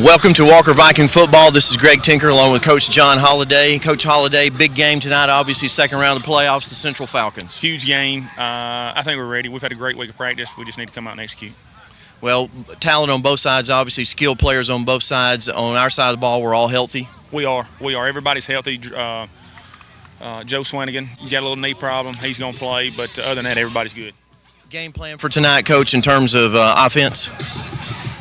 Welcome to Walker Viking football. This is Greg Tinker along with Coach John Holliday. Coach Holliday, big game tonight, obviously second round of the playoffs, the Central Falcons. Huge game. I think we're ready. We've had a great week of practice. We just need to come out and execute. Well, talent on both sides, obviously skilled players on both sides. On our side of the ball, we're all healthy. We are. Everybody's healthy. Joe Swanigan got a little knee problem. He's going to play, but other than that, everybody's good. Game plan for tonight, Coach, in terms of offense?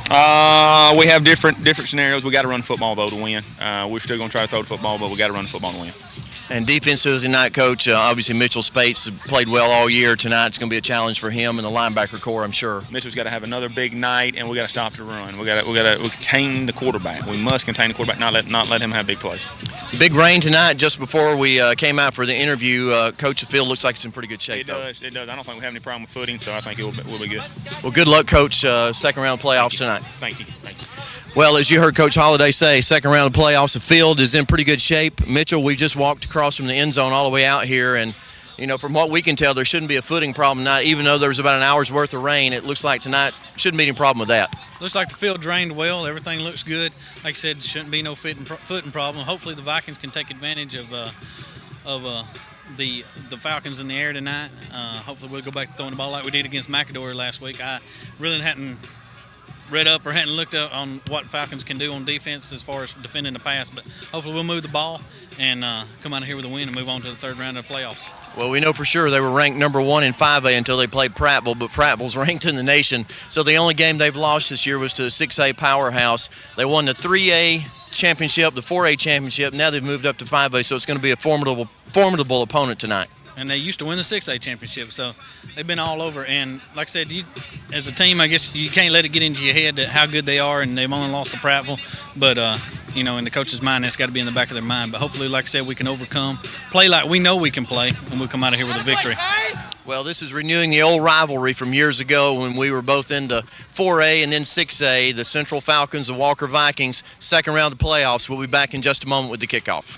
We have different scenarios. We got to run football though to win. We're still going to try to throw the football, but we got to run the football to win. And defensively tonight, Coach, obviously Mitchell Spates played well all year. Tonight it's going to be a challenge for him and the linebacker core, I'm sure. Mitchell's got to have another big night, and we got to stop the run. We got to contain the quarterback. We must contain the quarterback, not let him have big plays. Big rain tonight. Just before we came out for the interview, Coach, the field looks like it's in pretty good shape. It does. I don't think we have any problem with footing, so I think we'll be good. Well, good luck, Coach. Second round playoffs tonight. Thank you. Well, as you heard Coach Holliday say, second round of playoffs, the field is in pretty good shape. Mitchell, we just walked across from the end zone all the way out here, and from what we can tell, there shouldn't be a footing problem tonight. Even though there was about an hour's worth of rain, it looks like tonight shouldn't be any problem with that. Looks like the field drained well. Everything looks good. Like I said, shouldn't be no footing problem. Hopefully the Vikings can take advantage of the Falcons in the air tonight. Hopefully we'll go back to throwing the ball like we did against McAdory last week. I really hadn't read up or hadn't looked up on what Falcons can do on defense as far as defending the pass, but hopefully we'll move the ball and come out of here with a win and move on to the third round of the playoffs. Well, we know for sure they were ranked number 1 in 5A until they played Prattville, but Prattville's ranked in the nation. So the only game they've lost this year was to the 6A powerhouse. They won the 3A championship, the 4A championship. Now they've moved up to 5A, so it's going to be a formidable opponent tonight. And they used to win the 6A championship, so they've been all over. And like I said, as a team, I guess you can't let it get into your head that how good they are, and they've only lost to Prattville. But, in the coach's mind, that's got to be in the back of their mind. But hopefully, like I said, we can overcome, play like we know we can play, and we'll come out of here with a victory. Well, this is renewing the old rivalry from years ago when we were both into 4A and then 6A, the Central Falcons, the Walker Vikings, second round of the playoffs. We'll be back in just a moment with the kickoff.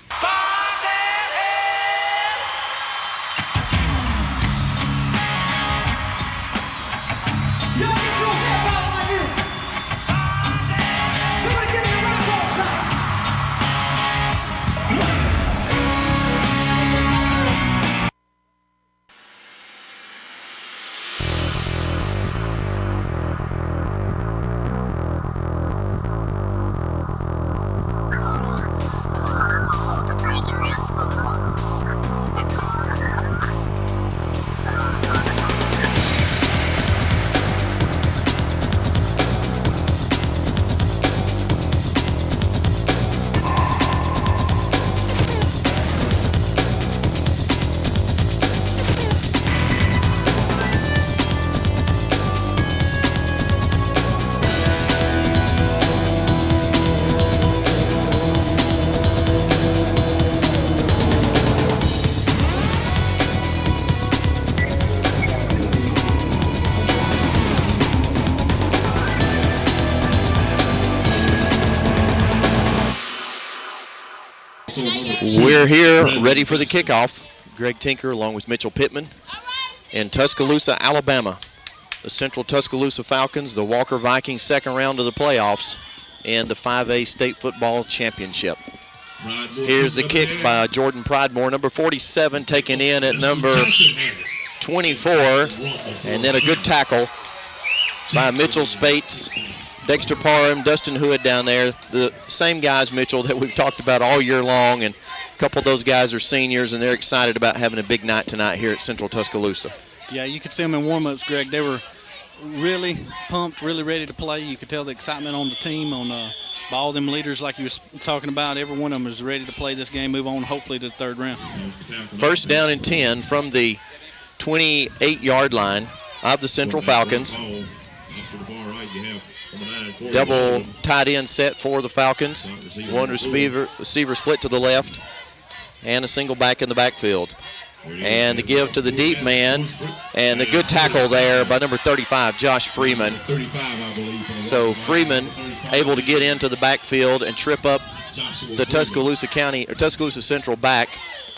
We're here ready for the kickoff. Greg Tinker along with Mitchell Pittman in Tuscaloosa, Alabama. The Central Tuscaloosa Falcons, the Walker Vikings, second round of the playoffs and the 5A State Football Championship. Here's the kick by Jordan Pridemore, number 47, taken in at number 24. And then a good tackle by Mitchell Spates, Dexter Parham, Dustin Hood down there. The same guys, Mitchell, that we've talked about all year long. And a couple of those guys are seniors, and they're excited about having a big night tonight here at Central Tuscaloosa. Yeah, you could see them in warm-ups, Greg. They were really pumped, really ready to play. You could tell the excitement on the team, by all them leaders like you was talking about. Every one of them is ready to play this game, move on hopefully to the third round. First down and 10 from the 28-yard line of the Central Falcons. Double tight end set for the Falcons. One receiver split to the left and a single back in the backfield. And the give to the deep man, and the good tackle there by number 35, Josh Freeman. So Freeman able to get into the backfield and trip up the Tuscaloosa Central back,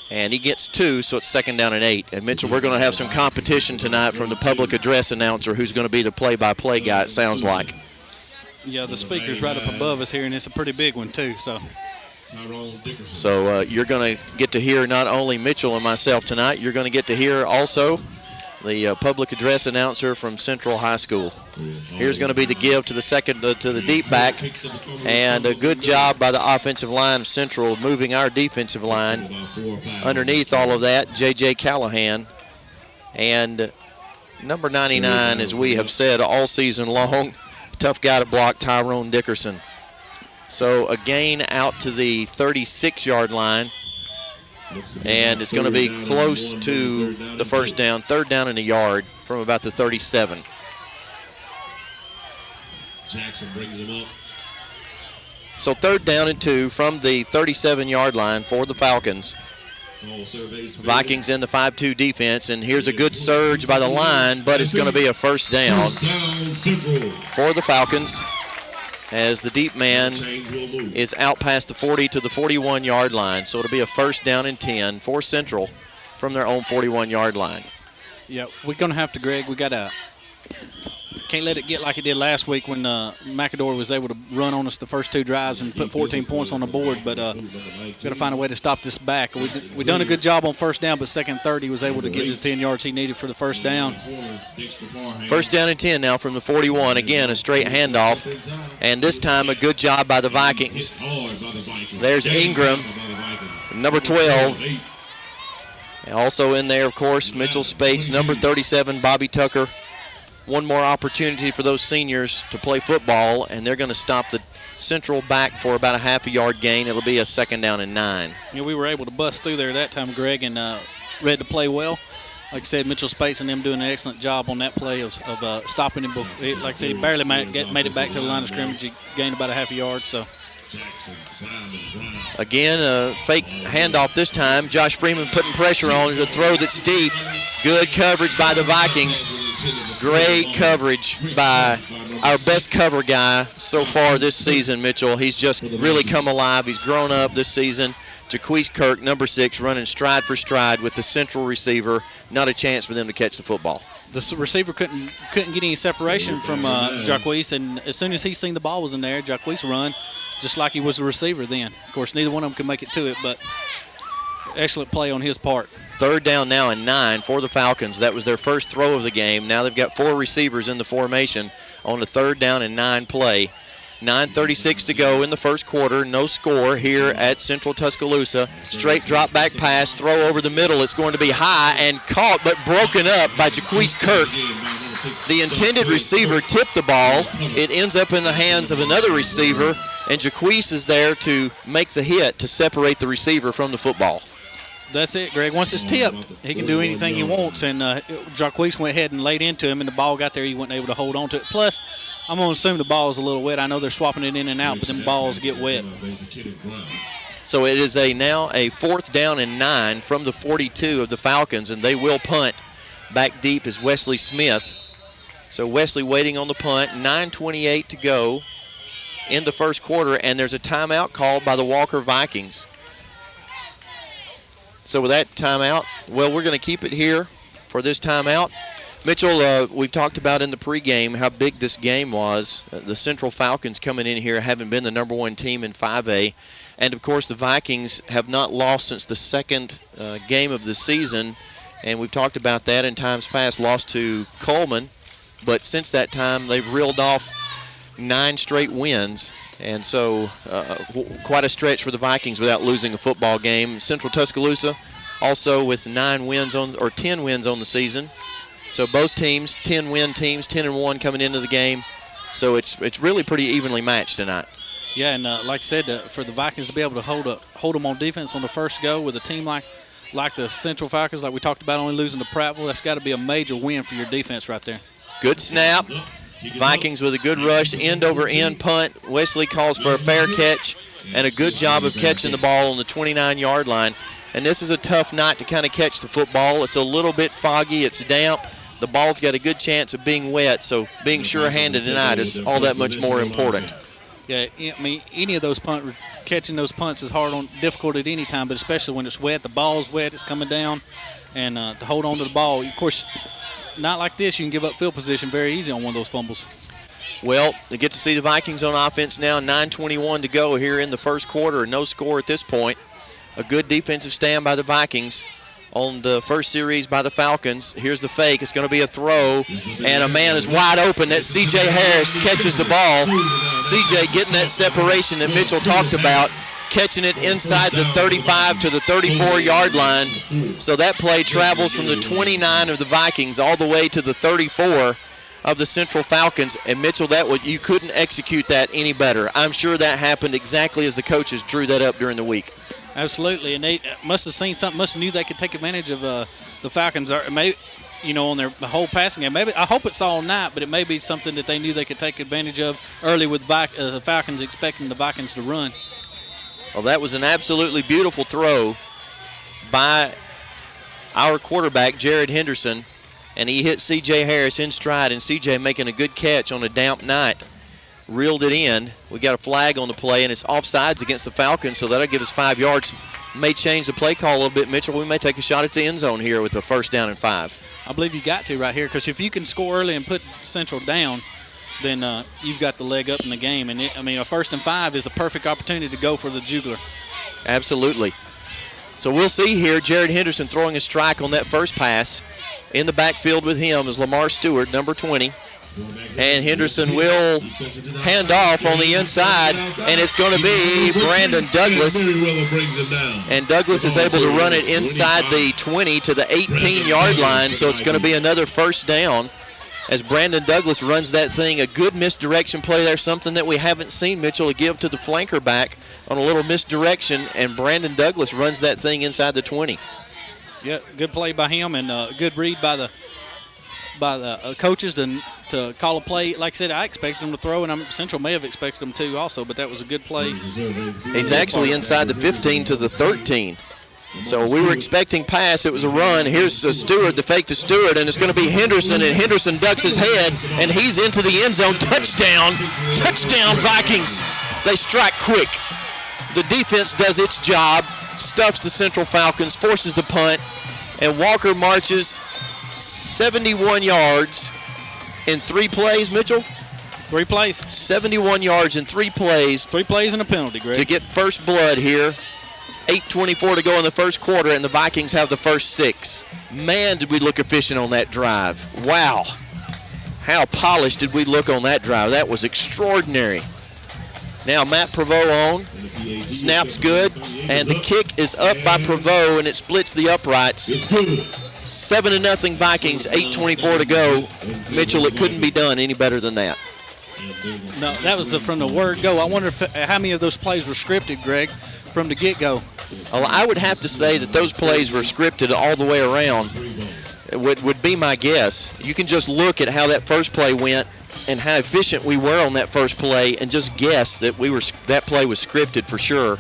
and he gets 2, so it's second down and 8. And Mitchell, we're going to have some competition tonight from the public address announcer, who's going to be the play-by-play guy, it sounds like. Yeah, the speaker's right up above us here, and it's a pretty big one too. So you're going to get to hear not only Mitchell and myself tonight, you're going to get to hear also the public address announcer from Central High School. Here's going to be the give to the second to the deep back, and a good job by the offensive line of Central moving our defensive line. Underneath all of that, J.J. Callahan, and number 99, as we have said all season long, tough guy to block, Tyrone Dickerson. So a gain out to the 36-yard line, and it's going to be close to the first down, third down and a yard from about the 37. Jackson brings him up. So third down and 2 from the 37-yard line for the Falcons. Vikings in the 5-2 defense, and here's a good surge by the line, but it's going to be a first down for the Falcons as the deep man is out past the 40 to the 41-yard line. So it'll be a first down and 10 for Central from their own 41-yard line. Yeah, we're going to have to, Greg, we got to can't let it get like it did last week when McAdor was able to run on us the first 2 drives and put 14 points on the board, but we've got to find a way to stop this back. We done a good job on first down, but second 30 he was able to get the 10 yards he needed for the first down. First down and 10 now from the 41. Again, a straight handoff, and this time a good job by the Vikings. There's Ingram, number 12. Also in there, of course, Mitchell Spates, number 37, Bobby Tucker. One more opportunity for those seniors to play football, and they're going to stop the Central back for about a half a yard gain. It'll be a second down and 9. Yeah, we were able to bust through there that time, Greg, and read the play well. Like I said, Mitchell Spates and them doing an excellent job on that play of stopping him. Like I said, he barely made it back to the line of scrimmage. He gained about a half a yard. So again, a fake handoff this time. Josh Freeman putting pressure on. There's a throw that's deep. Good coverage by the Vikings. Great coverage by our best cover guy so far this season, Mitchell. He's just really come alive. He's grown up this season. Jaquise Kirk, number 6, running stride for stride with the Central receiver. Not a chance for them to catch the football. The receiver couldn't get any separation from Jaquise, and as soon as he seen the ball was in there, Jaquise run just like he was the receiver then. Of course, neither one of them could make it to it, but excellent play on his part. Third down now and 9 for the Falcons. That was their first throw of the game. Now they've got 4 receivers in the formation on the third down and 9 play. 9:36 to go in the first quarter. No score here at Central Tuscaloosa. Straight drop back pass, throw over the middle. It's going to be high and caught but broken up by Jaquise Kirk. The intended receiver tipped the ball. It ends up in the hands of another receiver, and Jaquise is there to make the hit to separate the receiver from the football. That's it, Greg. Once it's tipped, he can do anything he wants, and Jaquise went ahead and laid into him, and the ball got there. He wasn't able to hold on to it. Plus, I'm going to assume the ball is a little wet. I know they're swapping it in and out, but them balls get wet. So it is now a fourth down and 9 from the 42 of the Falcons, and they will punt. Back deep is Wesley Smith. So Wesley waiting on the punt. 9:28 to go in the first quarter, and there's a timeout called by the Walker Vikings. So with that timeout, well, we're going to keep it here for this timeout. Mitchell, we've talked about in the pregame how big this game was. The Central Falcons coming in here having been the number 1 team in 5A. And, of course, the Vikings have not lost since the second game of the season. And we've talked about that in times past, lost to Coleman. But since that time, they've reeled off 9 straight wins. And so quite a stretch for the Vikings without losing a football game. Central Tuscaloosa also with 10 wins on the season. So both teams, 10-win teams, 10-1 coming into the game. So it's really pretty evenly matched tonight. Yeah, and like I said, for the Vikings to be able to hold them on defense on the first go with a team like the Central Falcons, like we talked about, only losing to Prattville, that's got to be a major win for your defense right there. Good snap. Vikings with a good rush, end-over-end punt. Wesley calls for a fair catch and a good job of catching the ball on the 29-yard line. And this is a tough night to kind of catch the football. It's a little bit foggy. It's damp. The ball's got a good chance of being wet, so being sure-handed tonight is all that much more important. Yeah, I mean, any of those catching those punts is difficult at any time, but especially when it's wet. The ball's wet, it's coming down, and to hold on to the ball. Of course, not like this. You can give up field position very easy on one of those fumbles. Well, they get to see the Vikings on offense now. 9:21 to go here in the first quarter. No score at this point. A good defensive stand by the Vikings on the first series by the Falcons. Here's the fake. It's going to be a throw, and a man is wide open. That's C.J. Harris catches the ball. C.J. getting that separation that Mitchell talked about, catching it inside the 35 to the 34-yard line. So that play travels from the 29 of the Vikings all the way to the 34 of the Central Falcons. And Mitchell, you couldn't execute that any better. I'm sure that happened exactly as the coaches drew that up during the week. Absolutely, and they must have seen something. Must have knew they could take advantage of the Falcons. Maybe, on the whole passing game. Maybe I hope it's all night, but it may be something that they knew they could take advantage of early with the Falcons, expecting the Vikings to run. Well, that was an absolutely beautiful throw by our quarterback, Jared Henderson, and he hit C.J. Harris in stride, and C.J. making a good catch on a damp night. Reeled it in. We got a flag on the play, and it's offsides against the Falcons, so that'll give us 5 yards. May change the play call a little bit, Mitchell. We may take a shot at the end zone here with a 1st down and 5. I believe you got to right here, because if you can score early and put Central down, then you've got the leg up in the game. And, a 1st and 5 is a perfect opportunity to go for the jugular. Absolutely. So we'll see here Jared Henderson throwing a strike on that first pass. In the backfield with him is Lamar Stewart, number 20. And Henderson will hand off on the inside, and it's going to be Brandon Douglas. And Douglas is able to run it inside the 20 to the 18-yard line, so it's going to be another 1st down as Brandon Douglas runs that thing. A good misdirection play there, something that we haven't seen Mitchell give to the flanker back on a little misdirection, and Brandon Douglas runs that thing inside the 20. Yeah, good play by him, and good read by the coaches to call a play. Like I said, I expected them to throw, and Central may have expected them to also, but that was a good play. He's actually inside the 15 to the 13. So we were expecting pass. It was a run. Here's Stewart, the fake to Stewart, and it's going to be Henderson, and Henderson ducks his head, and he's into the end zone. Touchdown. Touchdown, Vikings. They strike quick. The defense does its job, stuffs the Central Falcons, forces the punt, and Walker marches 71 yards in 3 plays, Mitchell? 3 plays. 71 yards in 3 plays. 3 plays and a penalty, Greg. To get first blood here. 8:24 to go in the first quarter, and the Vikings have the first 6. Man, did we look efficient on that drive. Wow. How polished did we look on that drive. That was extraordinary. Now Matt Prevost on. Snap's good, and the kick is up by Prevost, and it splits the uprights. 7-0 Vikings, 8:24 to go. Mitchell, it couldn't be done any better than that. No, that was from the word go. I wonder how many of those plays were scripted, Greg, from the get-go. Well, I would have to say that those plays were scripted all the way around. It would be my guess. You can just look at how that first play went and how efficient we were on that first play, and just guess that that play was scripted for sure.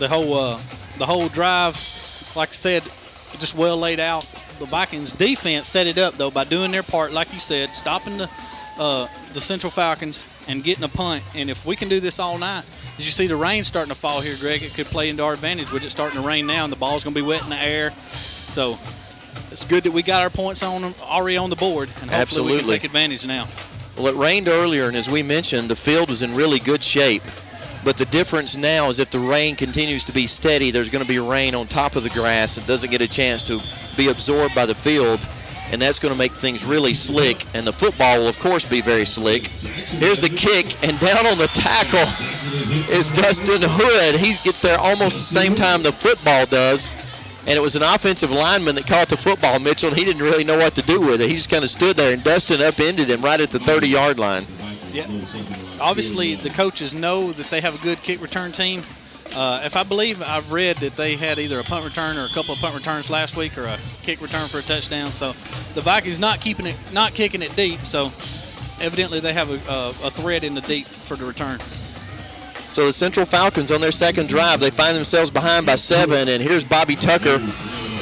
The whole drive, like I said, just well laid out. The Vikings defense set it up though by doing their part, like you said, stopping the Central Falcons and getting a punt. And if we can do this all night, as you see the rain starting to fall here, Greg, it could play into our advantage with it starting to rain now, and the ball's going to be wet in the air. So it's good that we got our points already on the board, and hopefully Absolutely. we can take advantage now. Well, it rained earlier, and as we mentioned, the field was in really good shape. But the difference now is if the rain continues to be steady, there's going to be rain on top of the grass. It doesn't get a chance to be absorbed by the field, and that's going to make things really slick. And the football will, of course, be very slick. Here's the kick, and down on the tackle is Dustin Hood. He gets there almost the same time the football does. And it was an offensive lineman that caught the football, Mitchell, and he didn't really know what to do with it. He just kind of stood there, and Dustin upended him right at the 30-yard line. Yeah. Obviously, the coaches know that they have a good kick return team. If I believe I've read that they had either a punt return or a couple of punt returns last week, or a kick return for a touchdown. So the Vikings not kicking it deep. So evidently they have a threat in the deep for the return. So the Central Falcons on their second drive, they find themselves behind by 7, and here's Bobby Tucker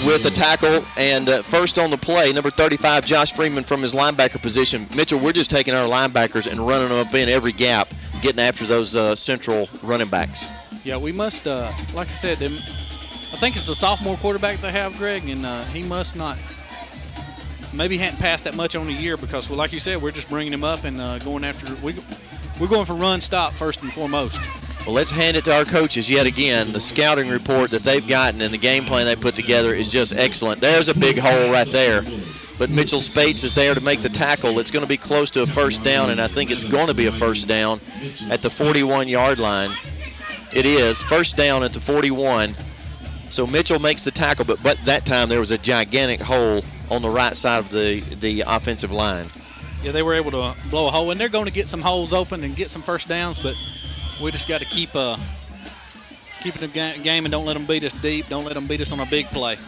with a tackle, and first on the play, number 35, Josh Freeman from his linebacker position. Mitchell, we're just taking our linebackers and running them up in every gap, getting after those Central running backs. Yeah, we must, like I said, I think it's a sophomore quarterback they have, Greg, and he must not maybe hadn't passed that much on the year because, well, like you said, we're just bringing him up and going after. We're going for run stop first and foremost. Well, let's hand it to our coaches yet again. The scouting report that they've gotten and the game plan they put together is just excellent. There's a big hole right there. But Mitchell Spates is there to make the tackle. It's going to be close to a first down, and I think it's going to be a first down at the 41-yard line. It is. First down at the 41. So Mitchell makes the tackle, but that time there was a gigantic hole on the right side of the offensive line. Yeah, they were able to blow a hole, and they're going to get some holes open and get some first downs, but we just got to keep it the game and don't let them beat us deep. Don't let them beat us on a big play.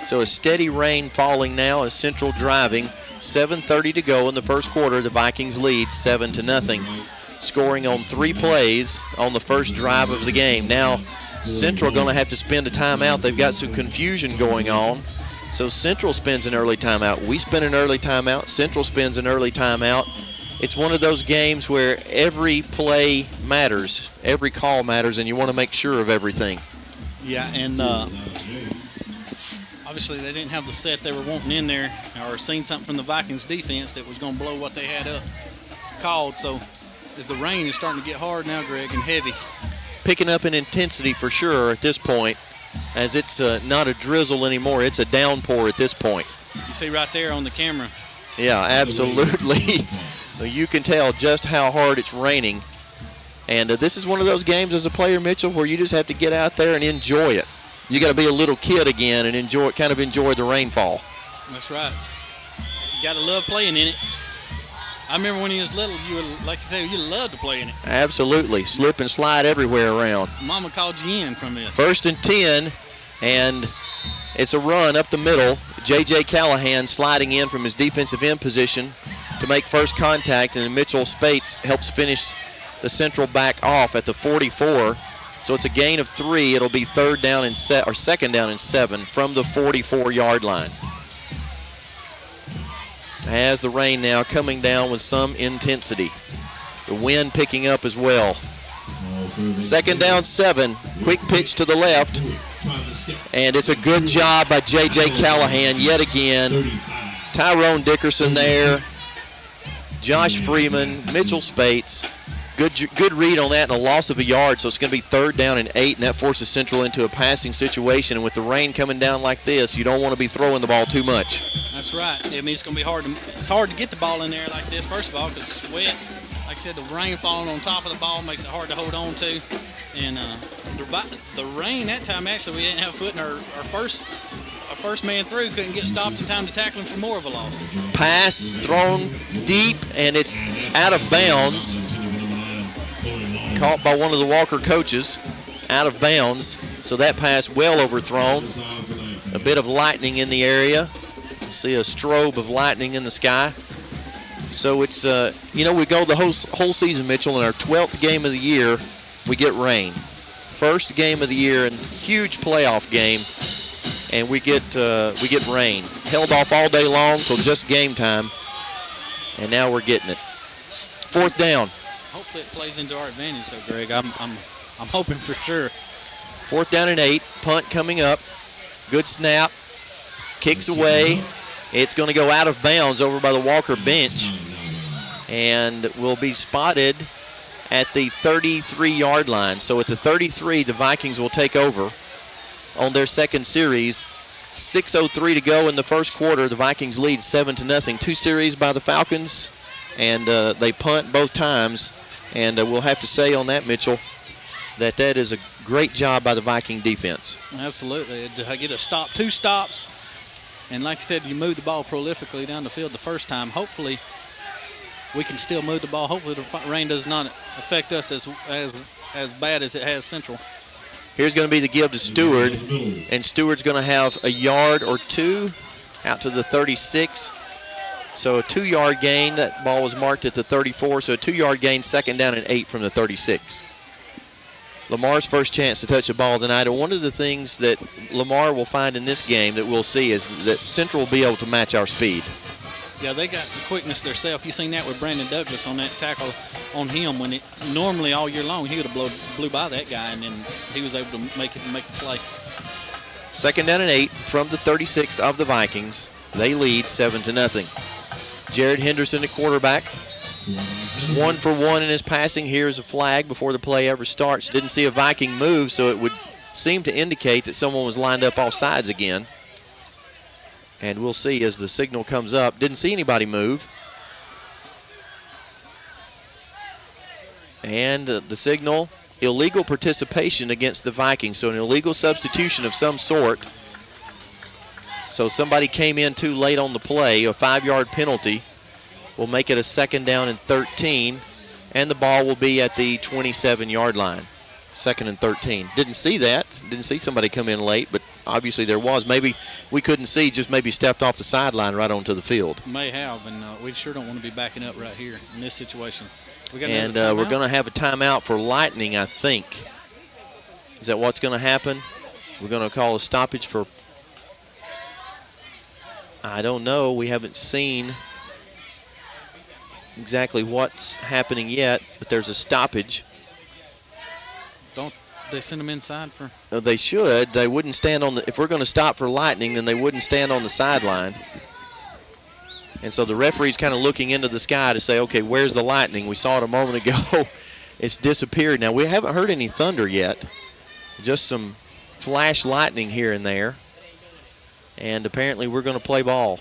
So a steady rain falling now as Central driving. 7:30 to go in the first quarter. The Vikings lead 7-0. Scoring on 3 plays on the first drive of the game. Now Central going to have to spend a timeout. They've got some confusion going on. So Central spends an early timeout. We spend an early timeout. Central spends an early timeout. It's one of those games where every play matters. Every call matters, and you want to make sure of everything. Yeah, and obviously they didn't have the set they were wanting in there or seen something from the Vikings defense that was going to blow what they had up called. So as the rain is starting to get hard now, Greg, and heavy. Picking up in intensity for sure at this point, as it's not a drizzle anymore. It's a downpour at this point. You see right there on the camera. Yeah, absolutely. You can tell just how hard it's raining. And this is one of those games as a player, Mitchell, where you just have to get out there and enjoy it. You got to be a little kid again and enjoy the rainfall. That's right. You got to love playing in it. I remember when you was little, like you said, you loved to play in it. Absolutely. Slip and slide everywhere around. Mama called you in from this. 1st and 10, and it's a run up the middle. J.J. Callahan sliding in from his defensive end position to make first contact, and Mitchell Spates helps finish the Central back off at the 44. So it's a gain of 3. It'll be second down and 7 from the 44-yard line. As the rain now coming down with some intensity. The wind picking up as well. 2nd down 7. Quick pitch to the left. And it's a good job by J.J. Callahan yet again. Tyrone Dickerson there. Josh Freeman, Mitchell Spates. Good read on that and a loss of a yard, so it's going to be 3rd down and 8, and that forces Central into a passing situation. And with the rain coming down like this, you don't want to be throwing the ball too much. That's right. I mean, it's going to be hard. It's hard to get the ball in there like this, first of all, because it's wet. Like I said, the rain falling on top of the ball makes it hard to hold on to. And the rain that time, actually, we didn't have a foot in our first man through, couldn't get stopped in time to tackle him for more of a loss. Pass thrown deep, and it's out of bounds. Caught by one of the Walker coaches, out of bounds. So that pass well overthrown. A bit of lightning in the area. See a strobe of lightning in the sky. So it's, we go the whole season, Mitchell, in our 12th game of the year, we get rain. First game of the year and huge playoff game, and we get rain. Held off all day long till just game time, and now we're getting it. 4th down. Hopefully it plays into our advantage, so Greg. I'm hoping for sure. 4th down and 8. Punt coming up. Good snap. Kicks away. It's going to go out of bounds over by the Walker bench, and will be spotted at the 33-yard line. So at the 33, the Vikings will take over on their second series. 6:03 to go in the first quarter. The Vikings lead 7-0. 2 series by the Falcons, and they punt both times. And we'll have to say on that, Mitchell, that is a great job by the Viking defense. Absolutely. I get a stop, 2 stops. And like I said, you moved the ball prolifically down the field the first time. Hopefully we can still move the ball. Hopefully the rain does not affect us as bad as it has Central. Here's going to be the give to Stewart, and Stewart's going to have a yard or 2 out to the 36. So a 2-yard gain. That ball was marked at the 34, so a 2-yard gain, 2nd down and 8 from the 36. Lamar's first chance to touch the ball tonight, and one of the things that Lamar will find in this game that we'll see is that Central will be able to match our speed. Yeah, they got the quickness themselves. You seen that with Brandon Douglas on that tackle on him when it normally all year long he would have blew by that guy, and then he was able to make the play. 2nd down and 8 from the 36 of the Vikings. They lead 7-0. Jared Henderson at quarterback. 1 for 1 in his passing. Here's a flag before the play ever starts. Didn't see a Viking move, so it would seem to indicate that someone was lined up off sides again. And we'll see as the signal comes up. Didn't see anybody move. And the signal, illegal participation against the Vikings. So an illegal substitution of some sort. So somebody came in too late on the play. A 5-yard penalty will make it a 2nd down and 13. And the ball will be at the 27-yard line. 2nd and 13. Didn't see that. Didn't see somebody come in late, but obviously there was. Maybe we couldn't see, just maybe stepped off the sideline right onto the field. May have, and we sure don't want to be backing up right here in this situation. And we're going to have a timeout for Lightning, I think. Is that what's going to happen? We're going to call a stoppage for, I don't know. We haven't seen exactly what's happening yet, but there's a stoppage. Don't they send them inside for? They should. They wouldn't stand on the, if we're going to stop for Lightning, then they wouldn't stand on the sideline. And so the referee's kind of looking into the sky to say, okay, where's the Lightning? We saw it a moment ago. It's disappeared. Now, we haven't heard any thunder yet. Just some flash lightning here and there. And apparently we're going to play ball.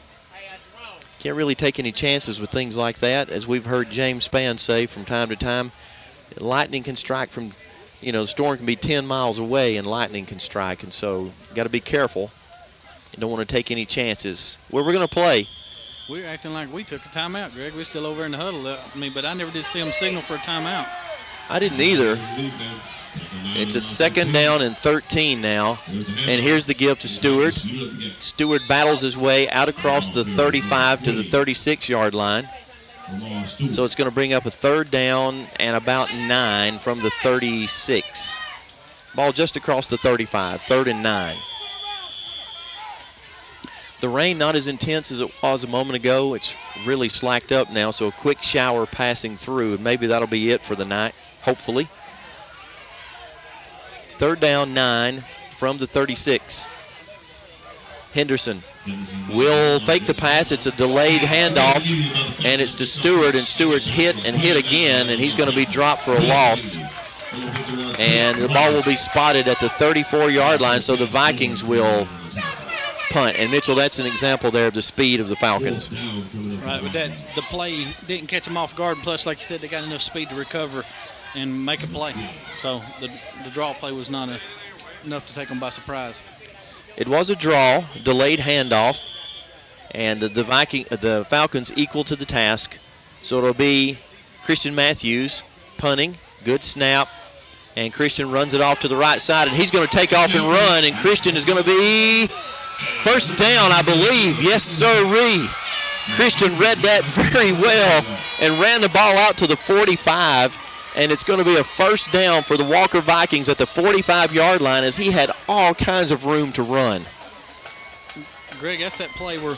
Can't really take any chances with things like that. As we've heard James Spann say from time to time, lightning can strike from, the storm can be 10 miles away and lightning can strike. And so got to be careful. You don't want to take any chances. Where we're going to play. We're acting like we took a timeout, Greg. We're still over in the huddle. But I never did see them signal for a timeout. I didn't either. It's a 2nd down and 13 now. And here's the give to Stewart. Stewart battles his way out across the 35 to the 36-yard line. So it's going to bring up a 3rd down and about 9 from the 36. Ball just across the 35, 3rd and 9. The rain not as intense as it was a moment ago. It's really slacked up now, so a quick shower passing through, and maybe that'll be it for the night, hopefully. 3rd down, 9 from the 36. Henderson will fake the pass. It's a delayed handoff, and it's to Stewart, and Stewart's hit and hit again, and he's going to be dropped for a loss. And the ball will be spotted at the 34-yard line, so the Vikings will punt. And Mitchell, that's an example there of the speed of the Falcons. Right, but the play didn't catch them off guard. Plus, like you said, they got enough speed to recover and make a play. So the draw play was not enough to take them by surprise. It was a draw, delayed handoff, and the Falcons equal to the task. So it'll be Christian Matthews punting, good snap, and Christian runs it off to the right side, and he's going to take off and run, and Christian is going to be 1st down, I believe. Yes, sirree. Christian read that very well and ran the ball out to the 45, and it's going to be a 1st down for the Walker Vikings at the 45-yard line as he had all kinds of room to run. Greg, that's that play where,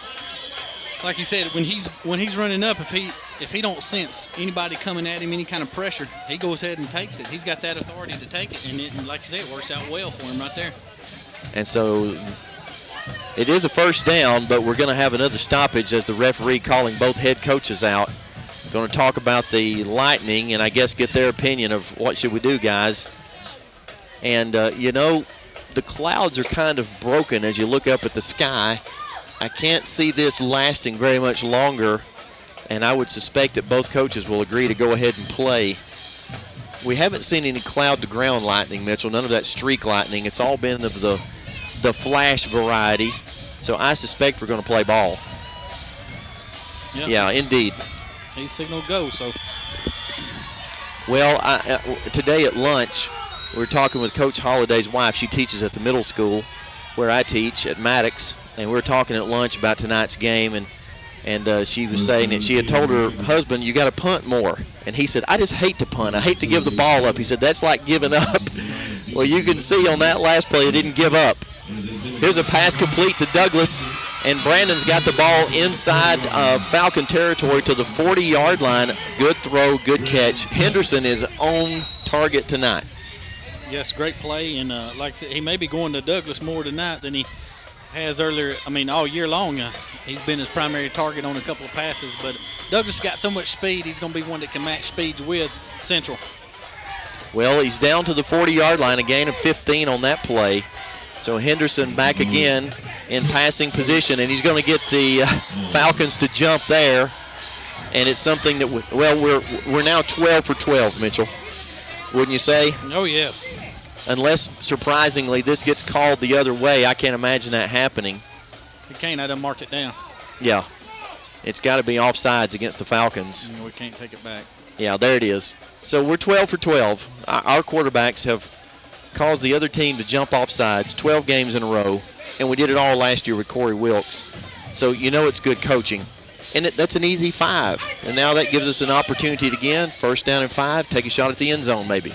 like you said, when he's running up, if he don't sense anybody coming at him, any kind of pressure, he goes ahead and takes it. He's got that authority to take it, and like you said, it works out well for him right there. And so it is a 1st down, but we're going to have another stoppage as the referee calling both head coaches out. Going to talk about the Lightning and I guess get their opinion of what should we do, guys. And, the clouds are kind of broken as you look up at the sky. I can't see this lasting very much longer, and I would suspect that both coaches will agree to go ahead and play. We haven't seen any cloud-to-ground lightning, Mitchell, none of that streak lightning. It's all been of the flash variety, so I suspect we're going to play ball. Yep. Yeah, indeed. He signaled go, so. Well, today at lunch, we were talking with Coach Holliday's wife. She teaches at the middle school where I teach at Maddox, and we were talking at lunch about tonight's game, and she was saying that she had told her husband, you got to punt more. And he said, I just hate to punt. I hate to give the ball up. He said, that's like giving up. Well, you can see on that last play it didn't give up. Here's a pass complete to Douglas, and Brandon's got the ball inside Falcon territory to the 40-yard line. Good throw, good catch. Henderson is on target tonight. Yes, great play, and like I said, he may be going to Douglas more tonight than he has earlier. I mean, all year long. He's been his primary target on a couple of passes, but Douglas got so much speed, he's going to be one that can match speeds with Central. Well, he's down to the 40-yard line, a gain of 15 on that play. So Henderson back again in passing position, and he's going to get the Falcons to jump there. And it's something that, we're now 12 for 12, Mitchell. Wouldn't you say? Oh, yes. Unless, surprisingly, this gets called the other way. I can't imagine that happening. He can't. I done marked it down. Yeah. It's got to be offsides against the Falcons. We can't take it back. Yeah, there it is. So we're 12 for 12. Our quarterbacks have caused the other team to jump offsides 12 games in a row, and we did it all last year with Corey Wilkes. So you know it's good coaching. And that's an easy 5. And now that gives us an opportunity to, again, first down and 5, take a shot at the end zone maybe.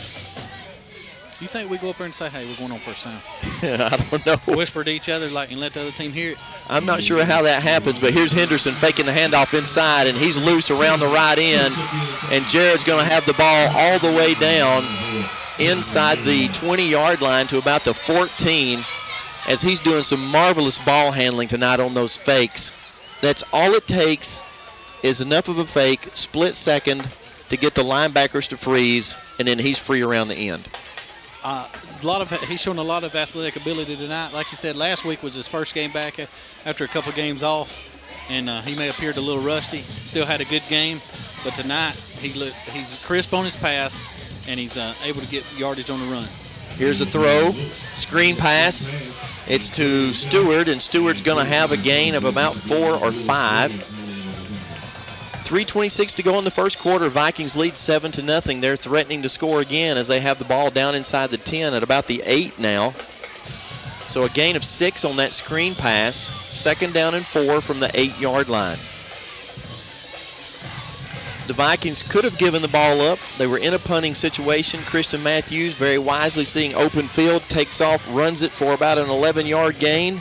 You think we go up there and say, hey, we're going on first down? I don't know. Whisper to each other and let the other team hear it? I'm not sure how that happens, but here's Henderson faking the handoff inside, and he's loose around the right end. And Jared's going to have the ball all the way down inside the 20-yard line to about the 14 as he's doing some marvelous ball handling tonight on those fakes. That's all it takes is enough of a fake, split second, to get the linebackers to freeze, and then he's free around the end. He's shown a lot of athletic ability tonight. Like you said, last week was his first game back after a couple games off, and he may have appeared a little rusty. Still had a good game, but tonight he's crisp on his pass, and he's able to get yardage on the run. Here's a throw, screen pass. It's to Stewart, and Stewart's going to have a gain of about 4 or 5. 3:26 to go in the first quarter. Vikings lead 7-0. They're threatening to score again as they have the ball down inside the 10 at about the 8 now. So a gain of 6 on that screen pass. Second down and 4 from the 8-yard line. The Vikings could have given the ball up. They were in a punting situation. Christian Matthews, very wisely seeing open field, takes off, runs it for about an 11-yard gain.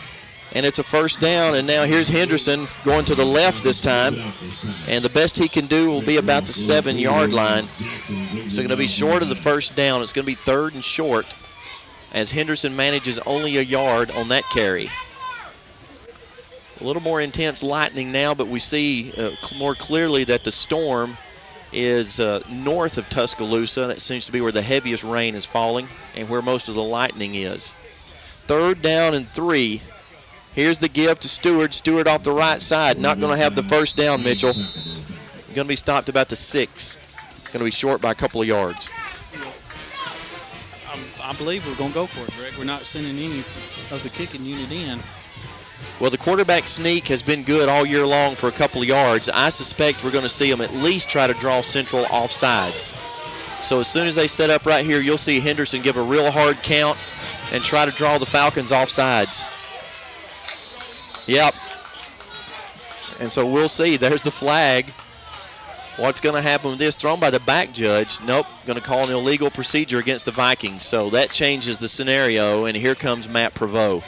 And it's a first down, and now here's Henderson going to the left this time. And the best he can do will be about the 7-yard line. So going to be short of the first down. It's going to be 3rd and short as Henderson manages only a yard on that carry. A little more intense lightning now, but we see more clearly that the storm is north of Tuscaloosa. That seems to be where the heaviest rain is falling and where most of the lightning is. 3rd down and 3. Here's the give to Stewart. Stewart off the right side. Not going to have the first down, Mitchell. Going to be stopped about the 6. Going to be short by a couple of yards. I believe we're going to go for it, Greg. We're not sending any of the kicking unit in. Well, the quarterback sneak has been good all year long for a couple of yards. I suspect we're going to see them at least try to draw Central offsides. So as soon as they set up right here, you'll see Henderson give a real hard count and try to draw the Falcons offsides. Yep. And so we'll see. There's the flag. What's going to happen with this? Thrown by the back judge. Nope. Going to call an illegal procedure against the Vikings. So that changes the scenario, and here comes Matt Prevost.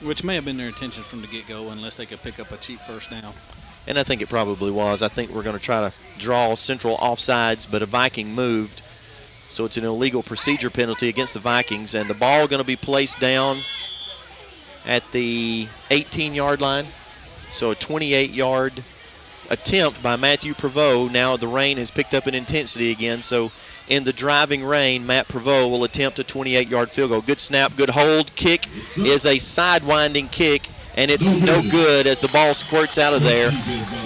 Which may have been their intention from the get-go unless they could pick up a cheap first down. And I think it probably was. I think we're going to try to draw Central offsides, but a Viking moved. So it's an illegal procedure penalty against the Vikings, and the ball going to be placed down at the 18-yard line. So a 28-yard attempt by Matthew Prevost. Now the rain has picked up in intensity again. So in the driving rain, Matt Prevost will attempt a 28-yard field goal. Good snap, good hold. Kick is a sidewinding kick, and it's no good as the ball squirts out of there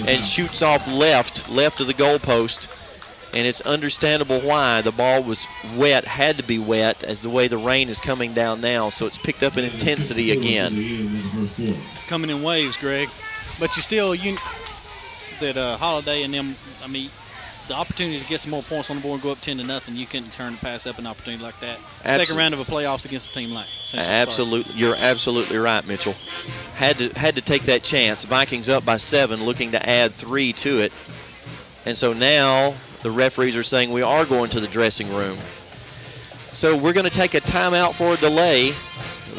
and shoots off left of the goalpost. And it's understandable why. The ball was wet, had to be wet, as the way the rain is coming down now. So it's picked up in intensity again. It's coming in waves, Greg. But Holiday and them, the opportunity to get some more points on the board and go up 10-0, you couldn't turn the pass up an opportunity like that. Second round of a playoffs against a team like Central. Absolutely. You're absolutely right, Mitchell. Had to take that chance. Vikings up by 7, looking to add 3 to it. And so now the referees are saying we are going to the dressing room. So we're going to take a timeout for a delay.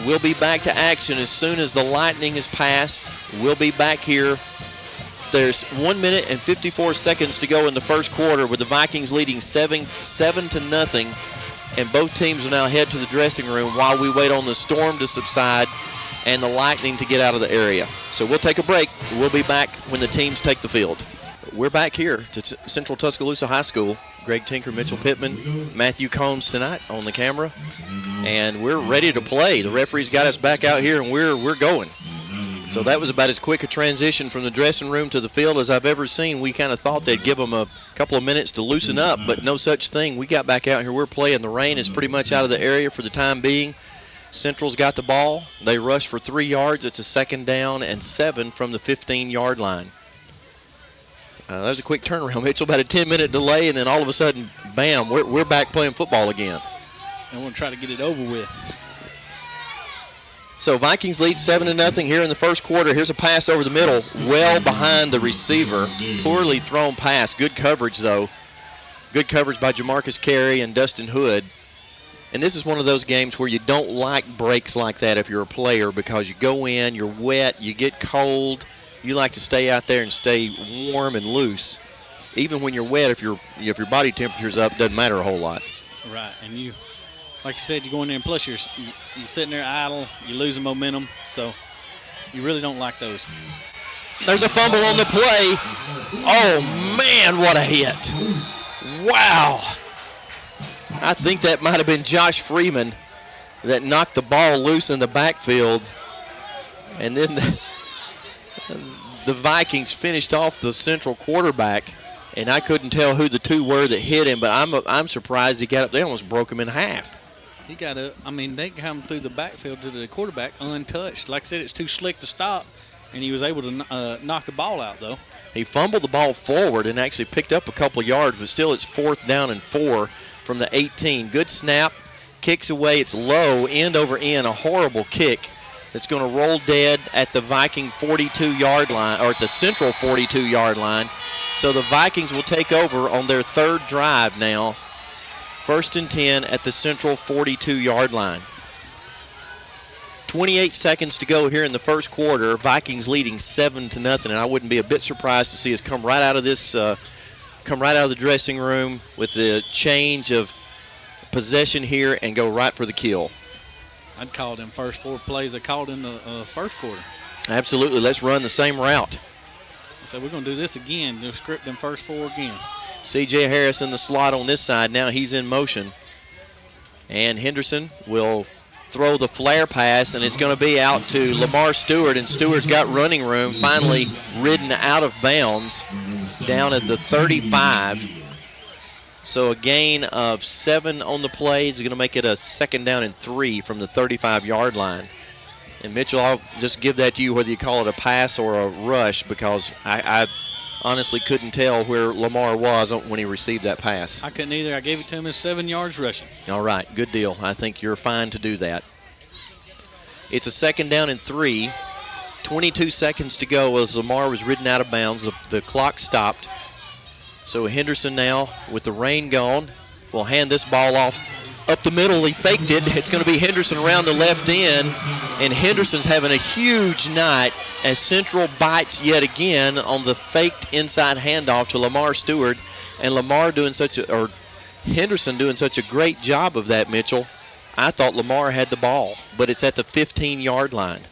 We'll be back to action as soon as the lightning is passed. We'll be back here. There's 1 minute and 54 seconds to go in the first quarter with the Vikings leading 7-0. And both teams will now head to the dressing room while we wait on the storm to subside and the Lightning to get out of the area. So we'll take a break. We'll be back when the teams take the field. We're back here to Central Tuscaloosa High School. Greg Tinker, Mitchell Pittman, Matthew Combs tonight on the camera. And we're ready to play. The referee's got us back out here, and we're going. So that was about as quick a transition from the dressing room to the field as I've ever seen. We kind of thought they'd give them a couple of minutes to loosen up, but no such thing. We got back out here. We're playing. The rain is pretty much out of the area for the time being. Central's got the ball. They rush for 3 yards. It's a 2nd down and 7 from the 15-yard line. That was a quick turnaround, Mitchell. About a 10-minute delay, and then all of a sudden, bam, we're back playing football again. I want to try to get it over with. So Vikings lead 7-0 here in the first quarter. Here's a pass over the middle, well behind the receiver. Poorly thrown pass. Good coverage, though. Good coverage by Jamarcus Carey and Dustin Hood. And this is one of those games where you don't like breaks like that if you're a player, because you go in, you're wet, you get cold. You like to stay out there and stay warm and loose. Even when you're wet, if your body temperature's up, it doesn't matter a whole lot. Right, and you, like you said, you go in there and plus you're sitting there idle, you're losing momentum, so you really don't like those. There's a fumble on the play. Oh, man, what a hit. Wow. I think that might have been Josh Freeman that knocked the ball loose in the backfield. And then the Vikings finished off the Central quarterback, and I couldn't tell who the two were that hit him, but I'm surprised he got up. They almost broke him in half. He got up. I mean, they come through the backfield to the quarterback untouched. Like I said, it's too slick to stop, and he was able to knock the ball out, though. He fumbled the ball forward and actually picked up a couple of yards, but still it's 4th down and 4 from the 18. Good snap, kicks away. It's low, end over end, a horrible kick that's going to roll dead at the Viking 42-yard line, or at the Central 42-yard line. So the Vikings will take over on their 3rd drive now. 1st and 10 at the Central 42-yard line. 28 seconds to go here in the first quarter. Vikings leading 7-0, and I wouldn't be a bit surprised to see us come right out of the dressing room with the change of possession here and go right for the kill. I'd call them first 4 plays I called in the first quarter. Absolutely. Let's run the same route. So we're going to do this again. They'll script them first 4 again. C.J. Harris in the slot on this side. Now he's in motion. And Henderson will throw the flare pass, and it's going to be out to Lamar Stewart, and Stewart's got running room, finally ridden out of bounds down at the 35. So a gain of 7 on the play is going to make it a 2nd down and 3 from the 35-yard line. And Mitchell, I'll just give that to you whether you call it a pass or a rush, because I honestly couldn't tell where Lamar was when he received that pass. I couldn't either. I gave it to him as 7 yards rushing. All right, good deal. I think you're fine to do that. It's a 2nd down and 3. 22 seconds to go as Lamar was ridden out of bounds. The clock stopped. So Henderson now, with the rain gone, will hand this ball off up the middle. He faked it. It's going to be Henderson around the left end, and Henderson's having a huge night as Central bites yet again on the faked inside handoff to Lamar Stewart, and Henderson doing such a great job of that, Mitchell. I thought Lamar had the ball, but it's at the 15-yard line.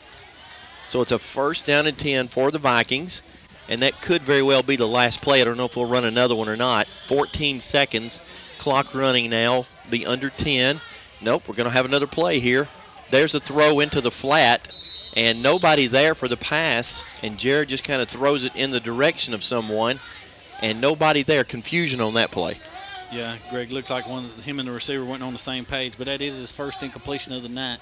So it's a 1st down and 10 for the Vikings, and that could very well be the last play. I don't know if we'll run another one or not. 14 seconds, clock running now, the under 10. Nope, we're going to have another play here. There's a throw into the flat, and nobody there for the pass, and Jared just kind of throws it in the direction of someone, and nobody there. Confusion on that play. Yeah, Greg, looks like him and the receiver weren't on the same page, but that is his first incompletion of the night.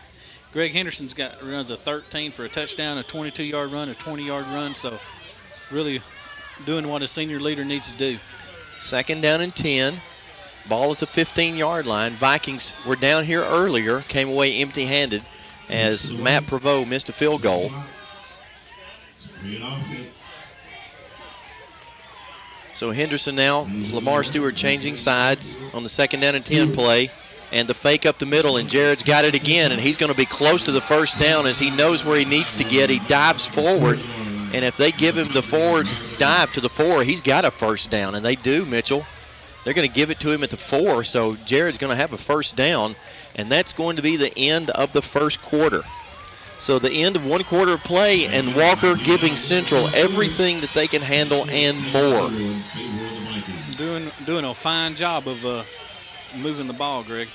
Greg Henderson's runs a 13 for a touchdown, a 22-yard run, a 20-yard run, so really doing what a senior leader needs to do. 2nd down and 10. Ball at the 15-yard line. Vikings were down here earlier, came away empty-handed as Matt Prevost missed a field goal. So Henderson now, Lamar Stewart changing sides on the 2nd down and 10 play. And the fake up the middle, and Jared's got it again, and he's going to be close to the 1st down as he knows where he needs to get. He dives forward, and if they give him the forward dive to the 4, he's got a 1st down, and they do, Mitchell. They're going to give it to him at the 4, so Jared's going to have a 1st down, and that's going to be the end of the first quarter. So the end of one quarter of play, and Walker giving Central everything that they can handle and more. Doing a fine job of moving the ball, Greg.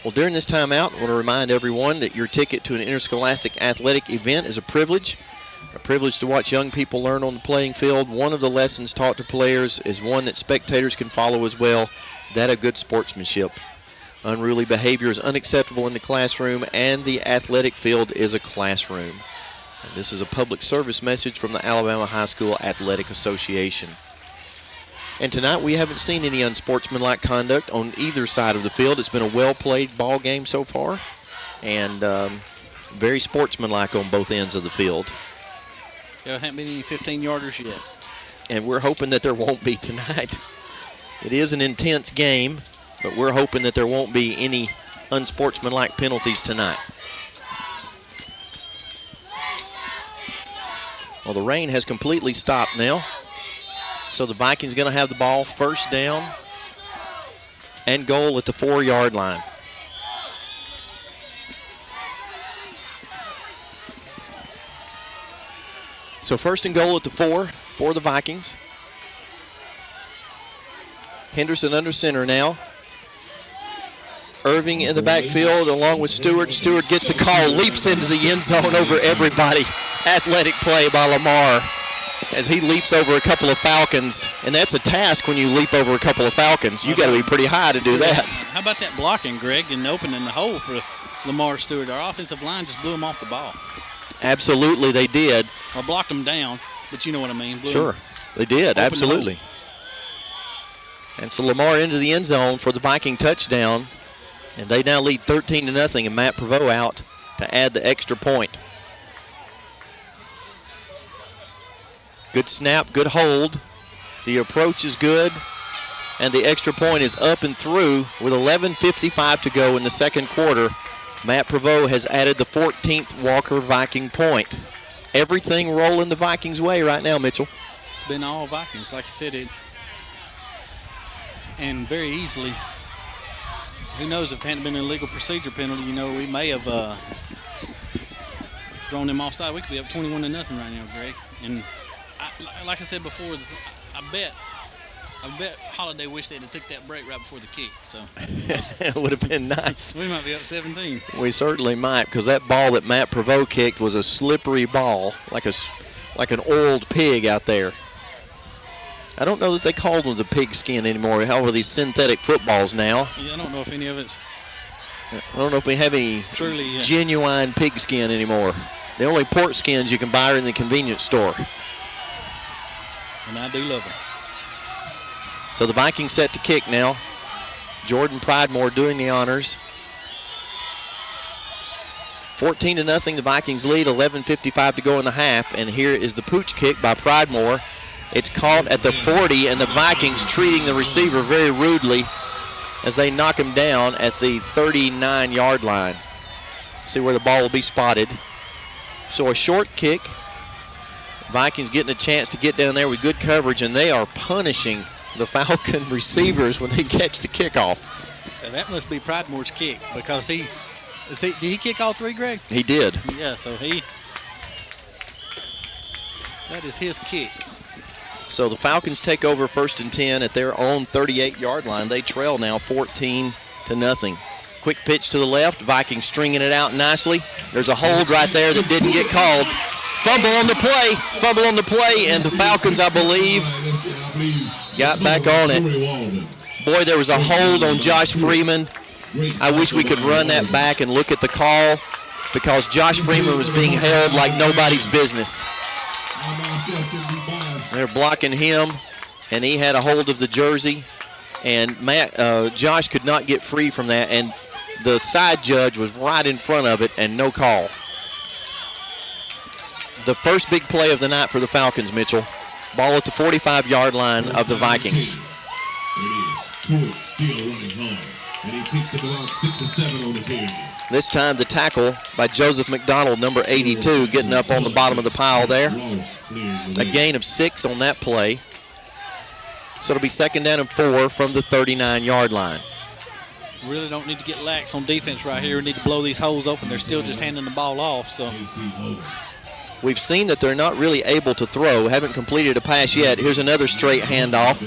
Well, during this timeout, I want to remind everyone that your ticket to an interscholastic athletic event is a privilege to watch young people learn on the playing field. One of the lessons taught to players is one that spectators can follow as well, that of good sportsmanship. Unruly behavior is unacceptable in the classroom, and the athletic field is a classroom. And this is a public service message from the Alabama High School Athletic Association. And tonight we haven't seen any unsportsmanlike conduct on either side of the field. It's been a well-played ball game so far, and very sportsmanlike on both ends of the field. There haven't been any 15-yarders yet. And we're hoping that there won't be tonight. It is an intense game, but we're hoping that there won't be any unsportsmanlike penalties tonight. Well, the rain has completely stopped now. So the Vikings going to have the ball first down and goal at the 4-yard line. So first and goal at the 4 for the Vikings. Henderson under center now. Irving in the backfield along with Stewart. Stewart gets the call, leaps into the end zone over everybody. Athletic play by Lamar as he leaps over a couple of Falcons. And that's a task when you leap over a couple of Falcons. You got to be pretty high to do that. How about that blocking, Greg, and opening the hole for Lamar Stewart? Our offensive line just blew him off the ball. Absolutely, they did. Or blocked him down, but you know what I mean. Sure, they did, absolutely. And so Lamar into the end zone for the Viking touchdown. And they now lead 13-0, and Matt Prevost out to add the extra point. Good snap, good hold. The approach is good, and the extra point is up and through with 11:55 to go in the second quarter. Matt Prevost has added the 14th Walker Viking point. Everything rolling the Vikings' way right now, Mitchell. It's been all Vikings, like you said, and very easily. Who knows if it hadn't been an illegal procedure penalty, we may have thrown them offside. We could be up 21-0 right now, Greg. And like I said before, I bet Holiday wished they'd have took that break right before the kick. So it would have been nice. We might be up 17. We certainly might, because that ball that Matt Prevost kicked was a slippery ball, like an oiled pig out there. I don't know that they call them the pigskin anymore. How are these synthetic footballs now? Yeah, I don't know if any of it's. I don't know if we have any truly genuine pigskin anymore. The only pork skins you can buy are in the convenience store. And I do love them. So the Vikings set to kick now. Jordan Pridemore doing the honors. 14-0, the Vikings lead, 11:55 to go in the half. And here is the pooch kick by Pridemore. It's caught at the 40, and the Vikings treating the receiver very rudely as they knock him down at the 39-yard line. See where the ball will be spotted. So a short kick. Vikings getting a chance to get down there with good coverage, and they are punishing the Falcon receivers when they catch the kickoff. And that must be Pridemore's kick, because did he kick all three, Greg? He did. Yeah, so that is his kick. So the Falcons take over 1st and 10 at their own 38-yard line. They trail now 14-0. Quick pitch to the left. Vikings stringing it out nicely. There's a hold right there that didn't get called. Fumble on the play, and the Falcons, I believe, got back on it. Boy, there was a hold on Josh Freeman. I wish we could run that back and look at the call, because Josh Freeman was being held like nobody's business. They're blocking him, and he had a hold of the jersey, and Josh could not get free from that, and the side judge was right in front of it, and no call. The first big play of the night for the Falcons, Mitchell. Ball at the 45-yard line of the Vikings. Still running hard, and he picks up about 6 or 7 on the carry. This time the tackle by Joseph McDonald, number 82, getting up on the bottom of the pile there. A gain of 6 on that play. So it'll be 2nd down and 4 from the 39-yard line. Really don't need to get lax on defense right here. We need to blow these holes open. They're still just handing the ball off. So we've seen that they're not really able to throw, haven't completed a pass yet. Here's another straight handoff,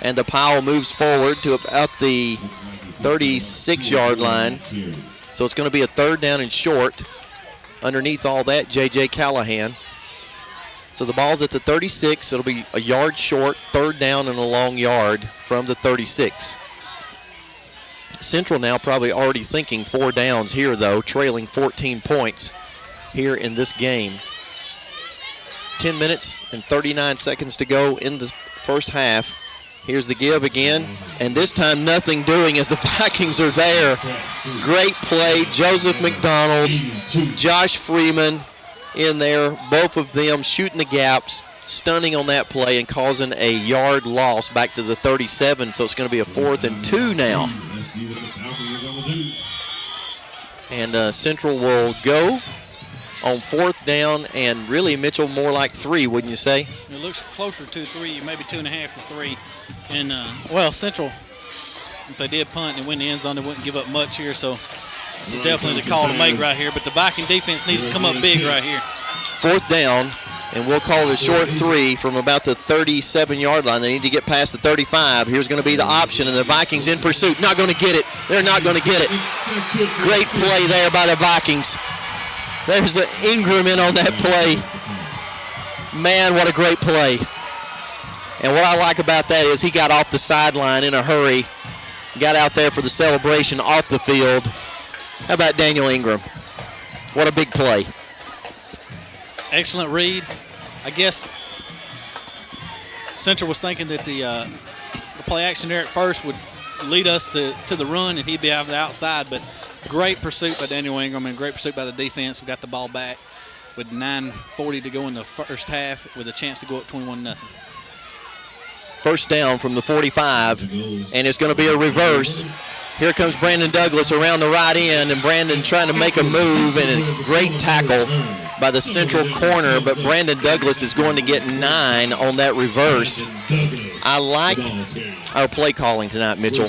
and the pile moves forward to about the 36-yard line. So it's going to be a 3rd down and short. Underneath all that, J.J. Callahan. So the ball's at the 36. It'll be a yard short, 3rd down and a long yard from the 36. Central now probably already thinking 4 downs here, though, trailing 14 points here in this game. 10 minutes and 39 seconds to go in the first half. Here's the give again, and this time nothing doing as the Vikings are there. Great play, Joseph McDonald, Josh Freeman in there, both of them shooting the gaps, stunning on that play and causing a yard loss back to the 37, so it's going to be a 4th and 2 now. And Central will go on 4th down, and really, Mitchell, more like 3, wouldn't you say? It looks closer to 3, maybe 2.5 to 3. And, well, Central, if they did punt and win the end zone, they wouldn't give up much here, so this is definitely the call to make right here. But the Viking defense needs to come up big right here. 4th down, and we'll call it a short 3 from about the 37-yard line. They need to get past the 35. Here's going to be the option, and the Vikings in pursuit. Not going to get it. They're not going to get it. Great play there by the Vikings. There's an Ingram in on that play. Man, what a great play. And what I like about that is he got off the sideline in a hurry, got out there for the celebration off the field. How about Daniel Ingram? What a big play. Excellent read. I guess Central was thinking that the play action there at first would lead us to the run, and he'd be out of the outside, but great pursuit by Daniel Ingram and great pursuit by the defense. We got the ball back with 9:40 to go in the first half with a chance to go up 21-0. 1st down from the 45, and it's going to be a reverse. Here comes Brandon Douglas around the right end, and Brandon trying to make a move, and a great tackle by the Central corner, but Brandon Douglas is going to get 9 on that reverse. I like our play calling tonight, Mitchell.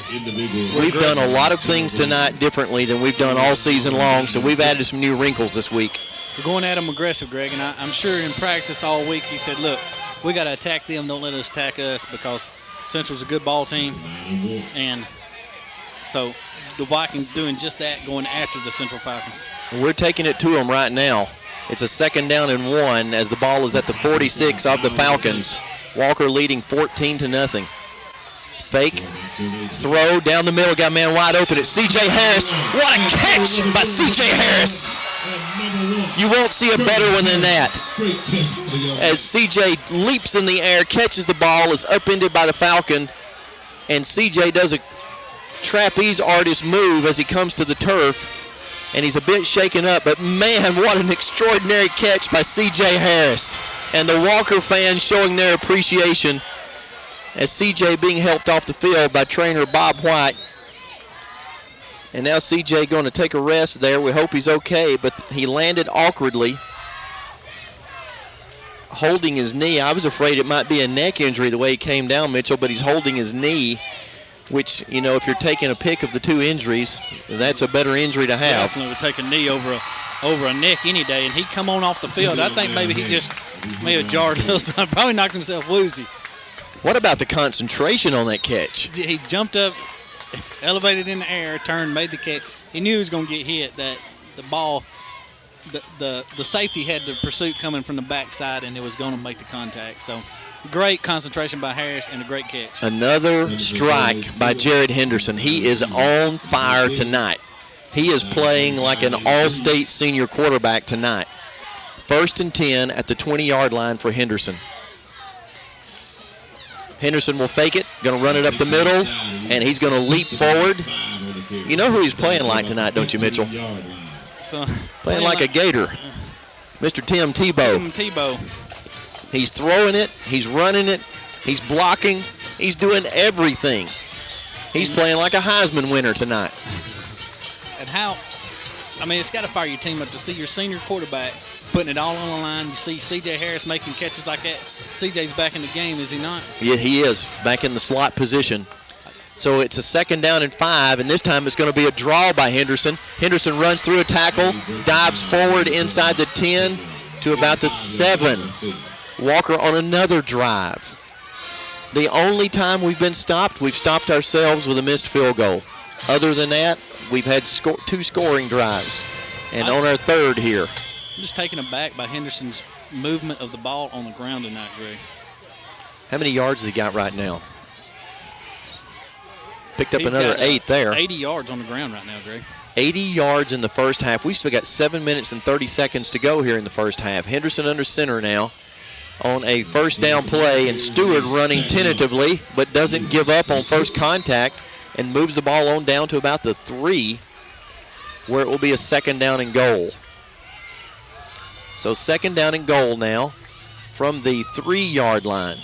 We've done a lot of things tonight differently than we've done all season long, so we've added some new wrinkles this week. We're going at them aggressive, Greg, and I'm sure in practice all week he said, look, we got to attack them, don't let us attack us, because Central's a good ball team, and so the Vikings doing just that, going after the Central Falcons. We're taking it to them right now. It's a 2nd down and 1 as the ball is at the 46 of the Falcons. Walker leading 14-0. Fake, throw down the middle, got a man wide open. It's C.J. Harris. What a catch by C.J. Harris. You won't see a better one than that. As C.J. leaps in the air, catches the ball, is upended by the Falcon, and C.J. does a trapeze artist move as he comes to the turf, and he's a bit shaken up, but man, what an extraordinary catch by C.J. Harris. And the Walker fans showing their appreciation as C.J. being helped off the field by trainer Bob White. And now C.J. going to take a rest there. We hope he's okay, but he landed awkwardly, holding his knee. I was afraid it might be a neck injury the way he came down, Mitchell, but he's holding his knee, which, you know, if you're taking a pick of the 2 injuries, that's a better injury to have. Definitely would take a knee over a neck any day, and he'd come on off the field. I think maybe he just may have jarred us. Probably knocked himself woozy. What about the concentration on that catch? He jumped up, elevated in the air, turned, made the catch. He knew he was going to get hit. That the ball, the safety had the pursuit coming from the backside, and it was going to make the contact. So great concentration by Harris and a great catch. Another strike by Jared Henderson. He is on fire tonight. He is playing like an all-state senior quarterback tonight. 1st and 10 at the 20-yard line for Henderson. Henderson will fake it, going to run it up the middle, and he's going to leap forward. You know who he's playing like tonight, don't you, Mitchell? So, playing like a Gator. Mr. Tim Tebow. Tim Tebow. He's throwing it, he's running it, he's blocking, he's doing everything. He's playing like a Heisman winner tonight. And how, I mean, it's got to fire your team up to see your senior quarterback putting it all on the line. You see C.J. Harris making catches like that. C.J.'s back in the game, is he not? Yeah, he is, back in the slot position. So it's a 2nd down and 5, and this time it's going to be a draw by Henderson. Henderson runs through a tackle, dives forward inside the 10 to about the 7. Walker on another drive. The only time we've been stopped, we've stopped ourselves with a missed field goal. Other than that, we've had 2 scoring drives. And on our 3rd here. I'm just taken aback by Henderson's movement of the ball on the ground tonight, Greg. How many yards has he got right now? Picked up He's another got, 8 there. 80 yards on the ground right now, Greg. 80 yards in the first half. We still got 7 minutes and 30 seconds to go here in the first half. Henderson under center now on a 1st down play, and Stewart running tentatively but doesn't give up on first contact and moves the ball on down to about the 3, where it will be a 2nd down and goal. So 2nd down and goal now from the 3-yard line.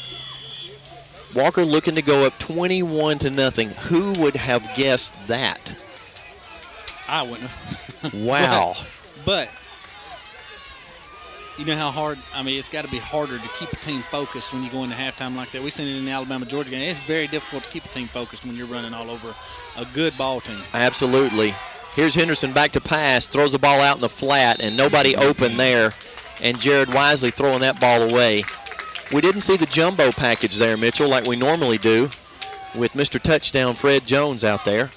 Walker looking to go up 21-0. Who would have guessed that? I wouldn't have. Wow. But you know how hard, it's got to be harder to keep a team focused when you go into halftime like that. We've seen it in the Alabama-Georgia game. It's very difficult to keep a team focused when you're running all over a good ball team. Absolutely. Here's Henderson back to pass, throws the ball out in the flat, and nobody open there, and Jared wisely throwing that ball away. We didn't see the jumbo package there, Mitchell, like we normally do with Mr. Touchdown Fred Jones out there.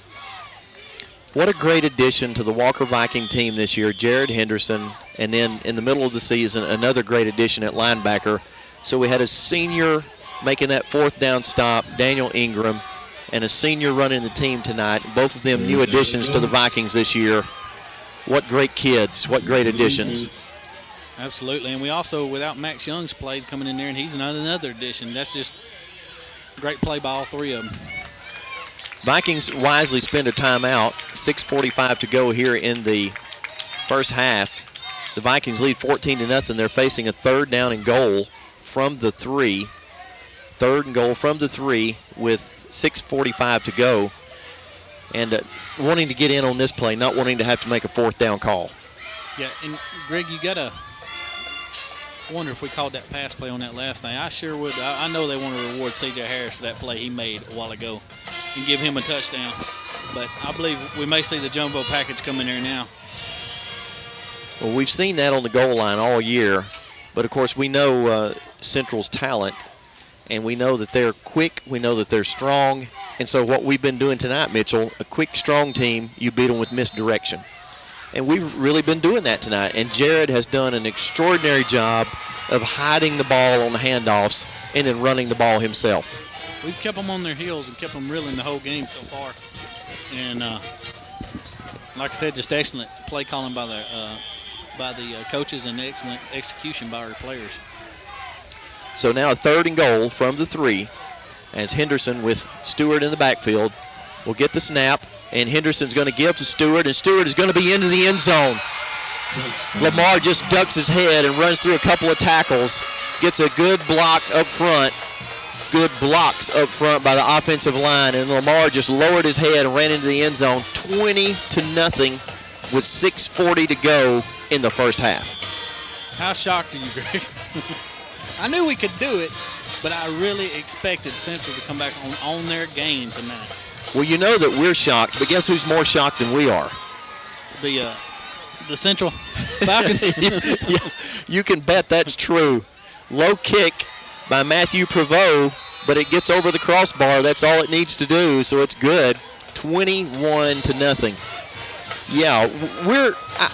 What a great addition to the Walker Viking team this year, Jared Henderson, and then in the middle of the season, another great addition at linebacker. So we had a senior making that 4th down stop, Daniel Ingram, and a senior running the team tonight. Both of them new additions to the Vikings this year. What great kids, what great additions. Absolutely, and we also, without Max Young's played coming in there, and he's another addition. That's just great play by all 3 of them. Vikings wisely spend a timeout. 6:45 to go here in the first half. The Vikings lead 14-0. They're facing a 3rd down and goal from the 3. 3rd and goal from the 3 with 6:45 to go. And wanting to get in on this play, not wanting to have to make a 4th down call. Yeah, and Greg, you got to wonder if we called that pass play on that last thing. I sure would. I know they want to reward C.J. Harris for that play he made a while ago and give him a touchdown. But I believe we may see the jumbo package come in there now. Well, we've seen that on the goal line all year. But, of course, we know Central's talent, and we know that they're quick. We know that they're strong. And so what we've been doing tonight, Mitchell, a quick, strong team, you beat them with misdirection. And we've really been doing that tonight. And Jared has done an extraordinary job of hiding the ball on the handoffs and then running the ball himself. We've kept them on their heels and kept them reeling the whole game so far. And like I said, just excellent play calling by the coaches and excellent execution by our players. So now a 3rd and goal from the 3 as Henderson with Stewart in the backfield will get the snap. And Henderson's going to give to Stewart, and Stewart is going to be into the end zone. Lamar just ducks his head and runs through a couple of tackles, gets a good block up front, good blocks up front by the offensive line, and Lamar just lowered his head and ran into the end zone 20-0 with 6:40 to go in the first half. How shocked are you, Greg? I knew we could do it, but I really expected Central to come back on their game tonight. Well, you know that we're shocked, but guess who's more shocked than we are? The Central Falcons. Yeah, you can bet that's true. Low kick by Matthew Prevost, but it gets over the crossbar. That's all it needs to do, so it's good. 21-0. Yeah,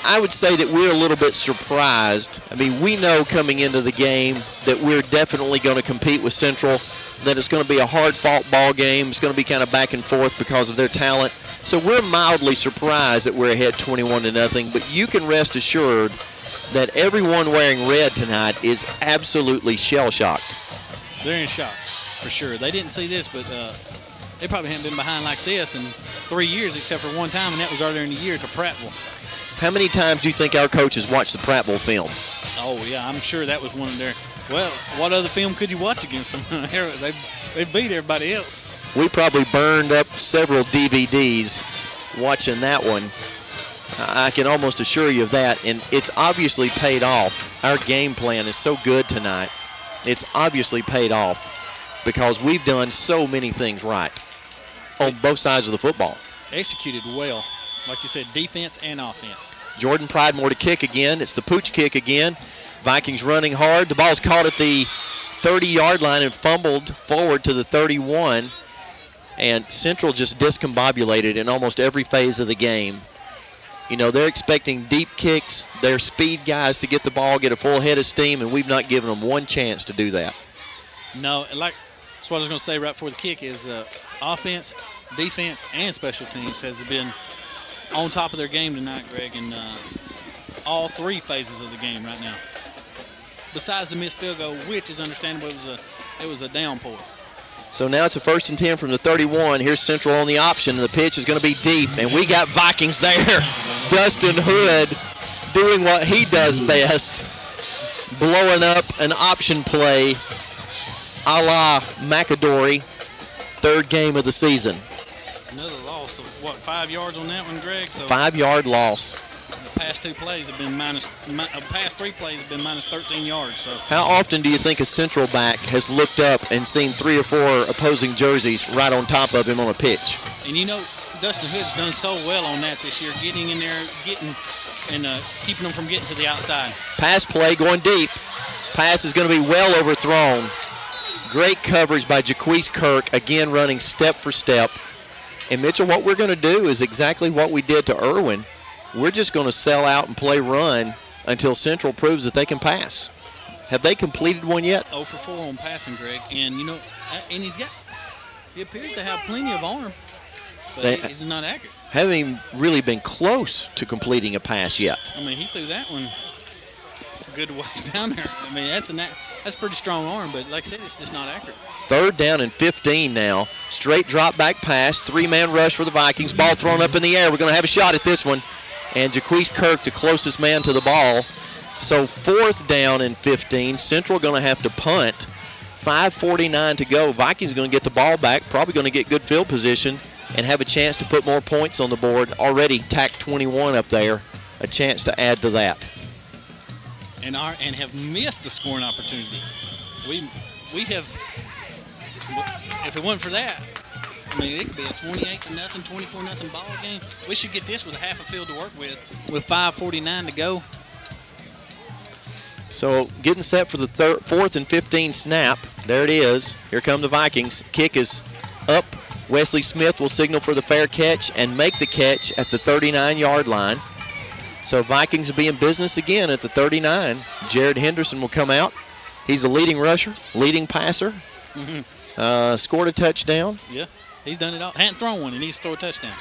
I would say that we're a little bit surprised. I mean, we know coming into the game that we're definitely going to compete with Central, that it's going to be a hard-fought ball game. It's going to be kind of back and forth because of their talent. So we're mildly surprised that we're ahead 21-0, but you can rest assured that everyone wearing red tonight is absolutely shell-shocked. They're in shock, for sure. They didn't see this, but they probably haven't been behind like this in 3 years except for one time, and that was earlier in the year to Prattville. How many times do you think our coaches watched the Prattville film? Oh, yeah, I'm sure that was one of their – well, what other film could you watch against them? They beat everybody else. We probably burned up several DVDs watching that one. I can almost assure you of that, and it's obviously paid off. Our game plan is so good tonight. It's obviously paid off because we've done so many things right. on both sides of the football. Executed well. Like you said, defense and offense. Jordan Pridemore to kick again. It's the pooch kick again. Vikings running hard. The ball's caught at the 30-yard line and fumbled forward to the 31. And Central just discombobulated in almost every phase of the game. You know, they're expecting deep kicks, their speed guys to get the ball, get a full head of steam, and we've not given them one chance to do that. No, like that's what I was going to say right before the kick is offense, defense, and special teams has been on top of their game tonight, Greg, in all three phases of the game right now. Besides the missed field goal, which is understandable, it was a downpour. So now it's a 1st and 10 from the 31. Here's Central on the option, and the pitch is going to be deep, and we got Vikings there. Dustin Hood doing what he does best, blowing up an option play a la McAdory, 3rd game of the season. Another loss of, 5 yards on that one, Greg? So 5-yard loss. The past 2 plays have been past 3 plays have been minus 13 yards. So how often do you think a Central back has looked up and seen 3 or 4 opposing jerseys right on top of him on a pitch? And you know, Dustin Hood's done so well on that this year, getting in there, keeping them from getting to the outside. Pass play going deep. Pass is going to be well overthrown. Great coverage by Jaquise Kirk, again running step for step. And Mitchell, what we're going to do is exactly what we did to Irwin. We're just going to sell out and play run until Central proves that they can pass. Have they completed one yet? 0 for 4 on passing, Greg. And, you know, and he appears to have plenty of arm, but he's not accurate. Haven't even really been close to completing a pass yet. I mean, he threw that one a good ways down there. I mean, that's pretty strong arm, but like I said, it's just not accurate. 3rd down and 15 now. Straight drop back pass, 3-man rush for the Vikings. Ball thrown up in the air. We're going to have a shot at this one. And Jaquise Kirk, the closest man to the ball. So 4th down and 15. Central going to have to punt. 5:49 to go. Vikings going to get the ball back, probably going to get good field position and have a chance to put more points on the board. Already tacked 21 up there. A chance to add to that. And have missed the scoring opportunity. We have, if it wasn't for that, I mean, it could be a 28-0, 24-0 ball game. We should get this with a half a field to work with 5:49 to go. So getting set for the 4th and 15 snap. There it is. Here come the Vikings. Kick is up. Wesley Smith will signal for the fair catch and make the catch at the 39-yard line. So Vikings will be in business again at the 39. Jared Henderson will come out. He's the leading rusher, leading passer. Scored a touchdown. Yeah, he's done it all. Hadn't thrown one, and he's thrown a touchdown.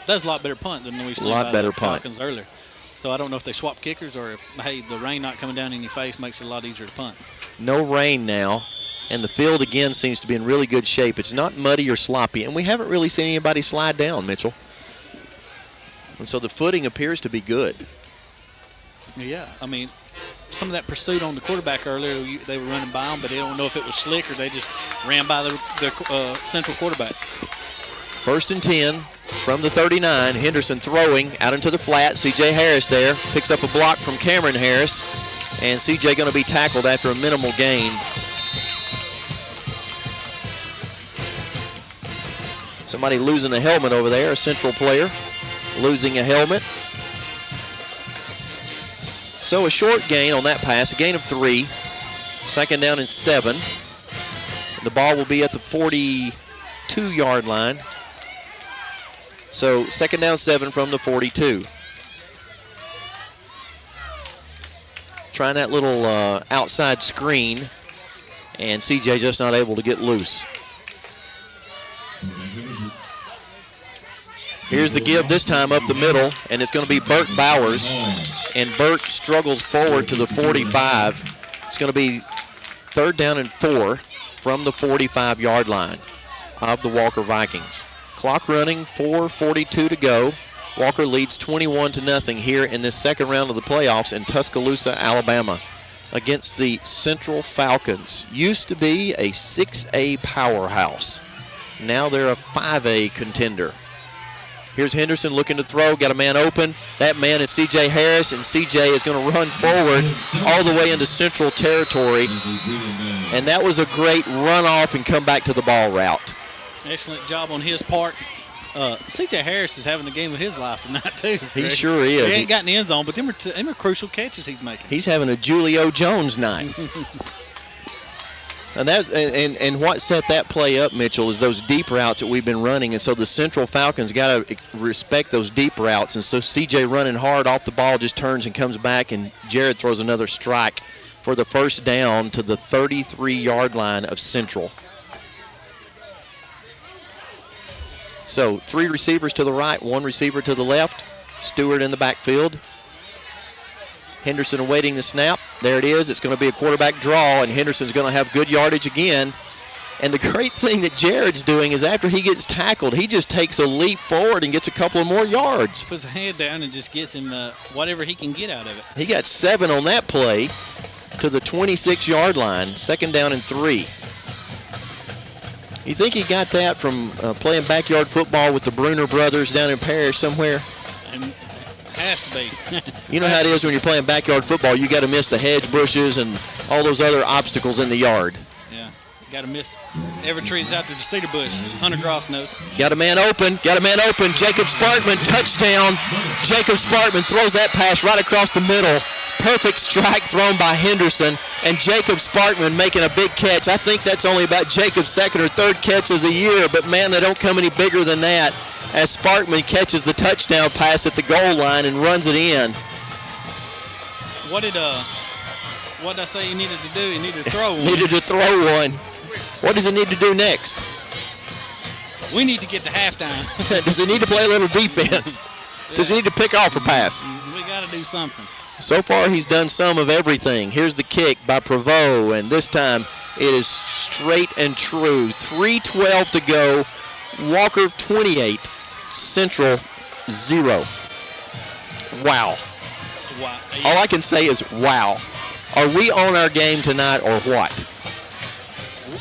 That's a lot better punt than we've seen by the Falcons earlier. So I don't know if they swap kickers or if, hey, the rain not coming down in your face makes it a lot easier to punt. No rain now, and the field again seems to be in really good shape. It's not muddy or sloppy, and we haven't really seen anybody slide down, Mitchell. And so the footing appears to be good. Yeah, I mean, some of that pursuit on the quarterback earlier, they were running by him, but they don't know if it was slick or they just ran by the Central quarterback. 1st and 10 from the 39. Henderson throwing out into the flat. C.J. Harris there picks up a block from Cameron Harris, and C.J. going to be tackled after a minimal gain. Somebody losing a helmet over there, a Central player losing a helmet. So a short gain on that pass, a gain of 3. 2nd down and 7. The ball will be at the 42-yard line. So 2nd down 7 from the 42. Trying that little outside screen, and CJ just not able to get loose. Here's the give this time up the middle, and it's going to be Burt Bowers. And Burt struggles forward to the 45. It's going to be 3rd down and 4 from the 45-yard line of the Walker Vikings. Clock running, 4:42 to go. Walker leads 21-0 here in this second round of the playoffs in Tuscaloosa, Alabama, against the Central Falcons. Used to be a 6A powerhouse. Now they're a 5A contender. Here's Henderson looking to throw, got a man open. That man is C.J. Harris, and C.J. is going to run forward all the way into Central territory. And that was a great run off and come back to the ball route. Excellent job on his part. C.J. Harris is having the game of his life tonight, too. He sure is. He ain't got in the end zone, but them are crucial catches he's making. He's having a Julio Jones night. And what set that play up, Mitchell, is those deep routes that we've been running. And so the Central Falcons got to respect those deep routes. And so C.J. running hard off the ball just turns and comes back, and Jared throws another strike for the first down to the 33-yard line of Central. So 3 receivers to the right, 1 receiver to the left. Stewart in the backfield. Henderson awaiting the snap. There it is. It's going to be a quarterback draw, and Henderson's going to have good yardage again. And the great thing that Jared's doing is after he gets tackled, he just takes a leap forward and gets a couple of more yards. Puts a hand down and just gets him whatever he can get out of it. He got 7 on that play to the 26-yard line, 2nd down and 3. You think he got that from playing backyard football with the Bruner brothers down in Parrish somewhere? Has to be. You know how it is when you're playing backyard football. You got to miss the hedge bushes and all those other obstacles in the yard. Yeah, got to miss every tree that's out there. The cedar bush. Hunter Gross knows. Got a man open. Jacob Sparkman, touchdown. Jacob Sparkman throws that pass right across the middle. Perfect strike thrown by Henderson, and Jacob Sparkman making a big catch. I think that's only about Jacob's 2nd or 3rd catch of the year, but man, they don't come any bigger than that as Sparkman catches the touchdown pass at the goal line and runs it in. What did I say he needed to do? He needed to throw one. Needed to throw one. What does he need to do next? We need to get to halftime. Does he need to play a little defense? Does he need to pick off a pass? We got to do something. So far, he's done some of everything. Here's the kick by Prevost, and this time it is straight and true. 3:12 to go. Walker 28, Central 0. Wow. Wow. All I can say is wow. Are we on our game tonight or what?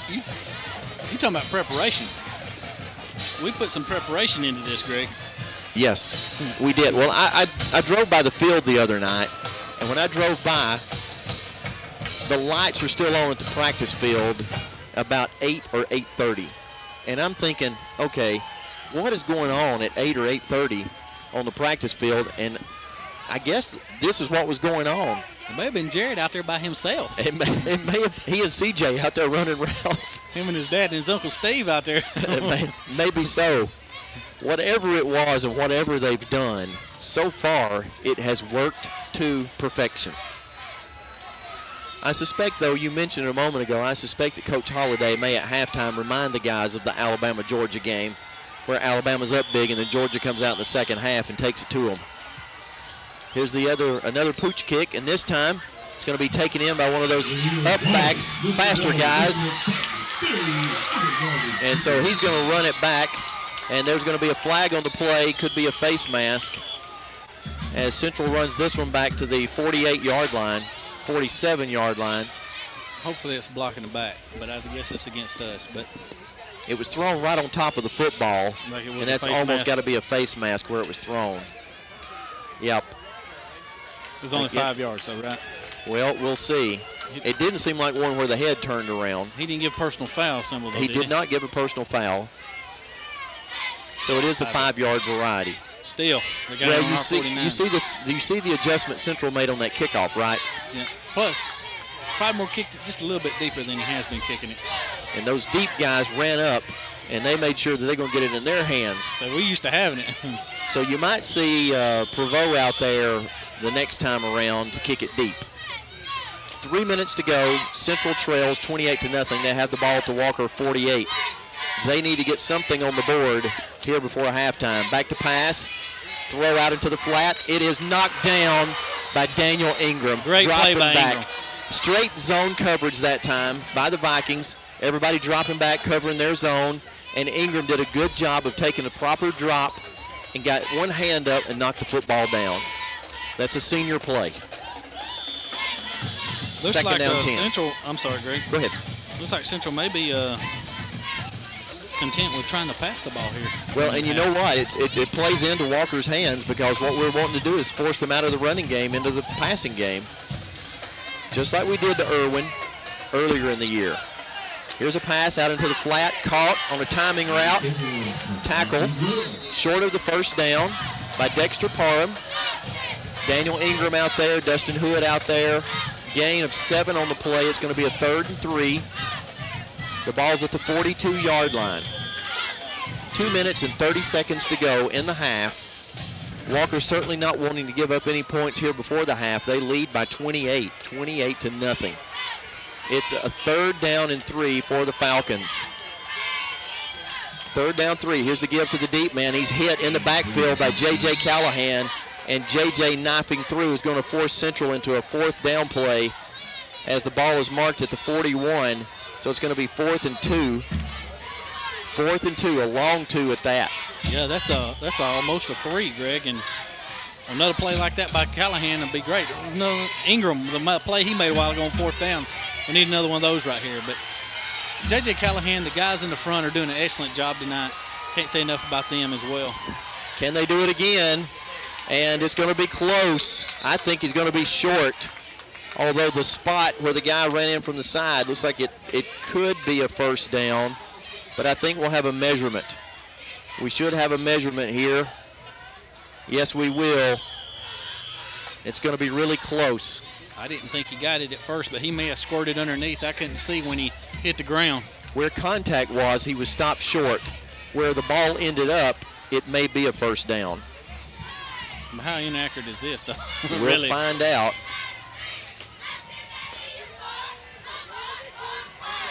You talking about preparation. We put some preparation into this, Greg. Yes, we did. Well, I drove by the field the other night, and when I drove by, the lights were still on at the practice field about 8 or 8:30. And I'm thinking, okay, what is going on at 8 or 8:30 on the practice field? And I guess this is what was going on. It may have been Jared out there by himself. It may have he and CJ out there running routes. Him and his dad and his Uncle Steve out there. Maybe so. Whatever it was and whatever they've done, so far it has worked to perfection. I suspect, though, you mentioned it a moment ago, I suspect that Coach Holliday may at halftime remind the guys of the Alabama-Georgia game where Alabama's up big and then Georgia comes out in the second half and takes it to them. Here's another pooch kick, and this time it's going to be taken in by one of those up backs, faster guys. And so he's going to run it back, and there's going to be a flag on the play, could be a face mask, as Central runs this one back to the 48-yard line. 47-yard line. Hopefully it's blocking the back, but I guess it's against us. But it was thrown right on top of the football, like and that's almost got to be a face mask where it was thrown. Yep. It was only 5 yards, so right? Well, we'll see. It didn't seem like one where the head turned around. He didn't give a personal foul symbol, though, He did not give a personal foul. So it is the 5-yard variety. Still, they got well, you see the adjustment Central made on that kickoff, right? Yeah. Plus, probably more kicked it just a little bit deeper than he has been kicking it. And those deep guys ran up, and they made sure that they're going to get it in their hands. So we used to having it. So you might see Prevost out there the next time around to kick it deep. 3 minutes to go. Central trails 28-0. They have the ball at the Walker 48. They need to get something on the board here before halftime. Back to pass. Throw out into the flat. It is knocked down by Daniel Ingram. Great play by Ingram. Straight zone coverage that time by the Vikings. Everybody dropping back, covering their zone. And Ingram did a good job of taking a proper drop and got one hand up and knocked the football down. That's a senior play. Looks Second like down 10. Central. I'm sorry, Greg. Go ahead. Looks like Central may be content with trying to pass the ball here. Well, and you know what? It plays into Walker's hands because what we're wanting to do is force them out of the running game into the passing game, just like we did to Irwin earlier in the year. Here's a pass out into the flat, caught on a timing route. Tackle, short of the first down by Dexter Parham. Daniel Ingram out there, Dustin Hood out there. Gain of 7 on the play. It's going to be a 3rd and 3. The ball's at the 42-yard line. 2 minutes and 30 seconds to go in the half. Walker certainly not wanting to give up any points here before the half. They lead by 28 to nothing. It's a 3rd down and 3 for the Falcons. 3rd down 3. Here's the give to the deep man. He's hit in the backfield by J.J. Callahan, and J.J. knifing through is going to force Central into a 4th down play as the ball is marked at the 41. So it's going to be 4th and 2. 4th and 2, a long 2 at that. Yeah, that's almost a 3, Greg, and another play like that by Callahan would be great. No, Ingram, the play he made a while ago on 4th down, we need another one of those right here. But J.J. Callahan, the guys in the front are doing an excellent job tonight. Can't say enough about them as well. Can they do it again? And it's going to be close. I think he's going to be short. Although the spot where the guy ran in from the side looks like it could be a 1st down. But I think we'll have a measurement. We should have a measurement here. Yes, we will. It's going to be really close. I didn't think he got it at first, but he may have squirted underneath. I couldn't see when he hit the ground. Where contact was, he was stopped short. Where the ball ended up, it may be a 1st down. How inaccurate is this, though? We'll really find out.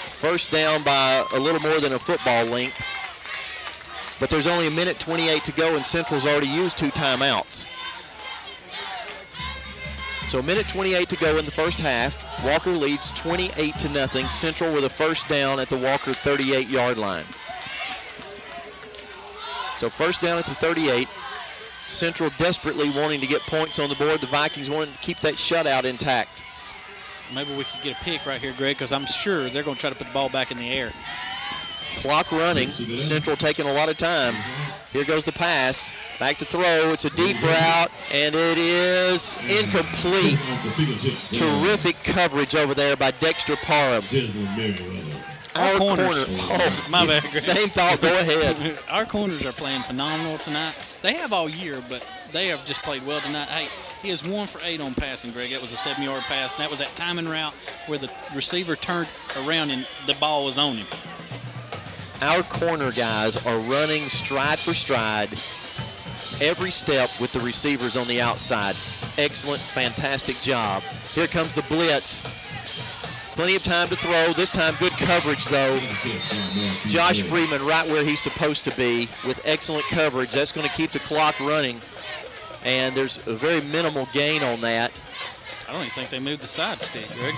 1st down by a little more than a football length. But there's only 1:28 to go, and Central's already used 2 timeouts. So 1:28 to go in the first half. Walker leads 28 to nothing. Central with a 1st down at the Walker 38-yard line. So 1st down at the 38. Central desperately wanting to get points on the board. The Vikings wanting to keep that shutout intact. Maybe we could get a pick right here, Greg, because I'm sure they're going to try to put the ball back in the air. Clock running. Central taking a lot of time. Here goes the pass. Back to throw. It's a deep route, and it is incomplete. Terrific coverage over there by Dexter Parham. Our corner. Oh, my bad, Greg. Same thought. Go ahead. Our corners are playing phenomenal tonight. They have all year, but they have just played well tonight. Hey, he is 1 for 8 on passing, Greg. That was a 7-yard pass, and that was that timing route where the receiver turned around and the ball was on him. Our corner guys are running stride for stride every step with the receivers on the outside. Excellent, fantastic job. Here comes the blitz. Plenty of time to throw. This time good coverage, though. Josh Freeman right where he's supposed to be with excellent coverage. That's going to keep the clock running. And there's a very minimal gain on that. I don't even think they moved the side stick, Greg.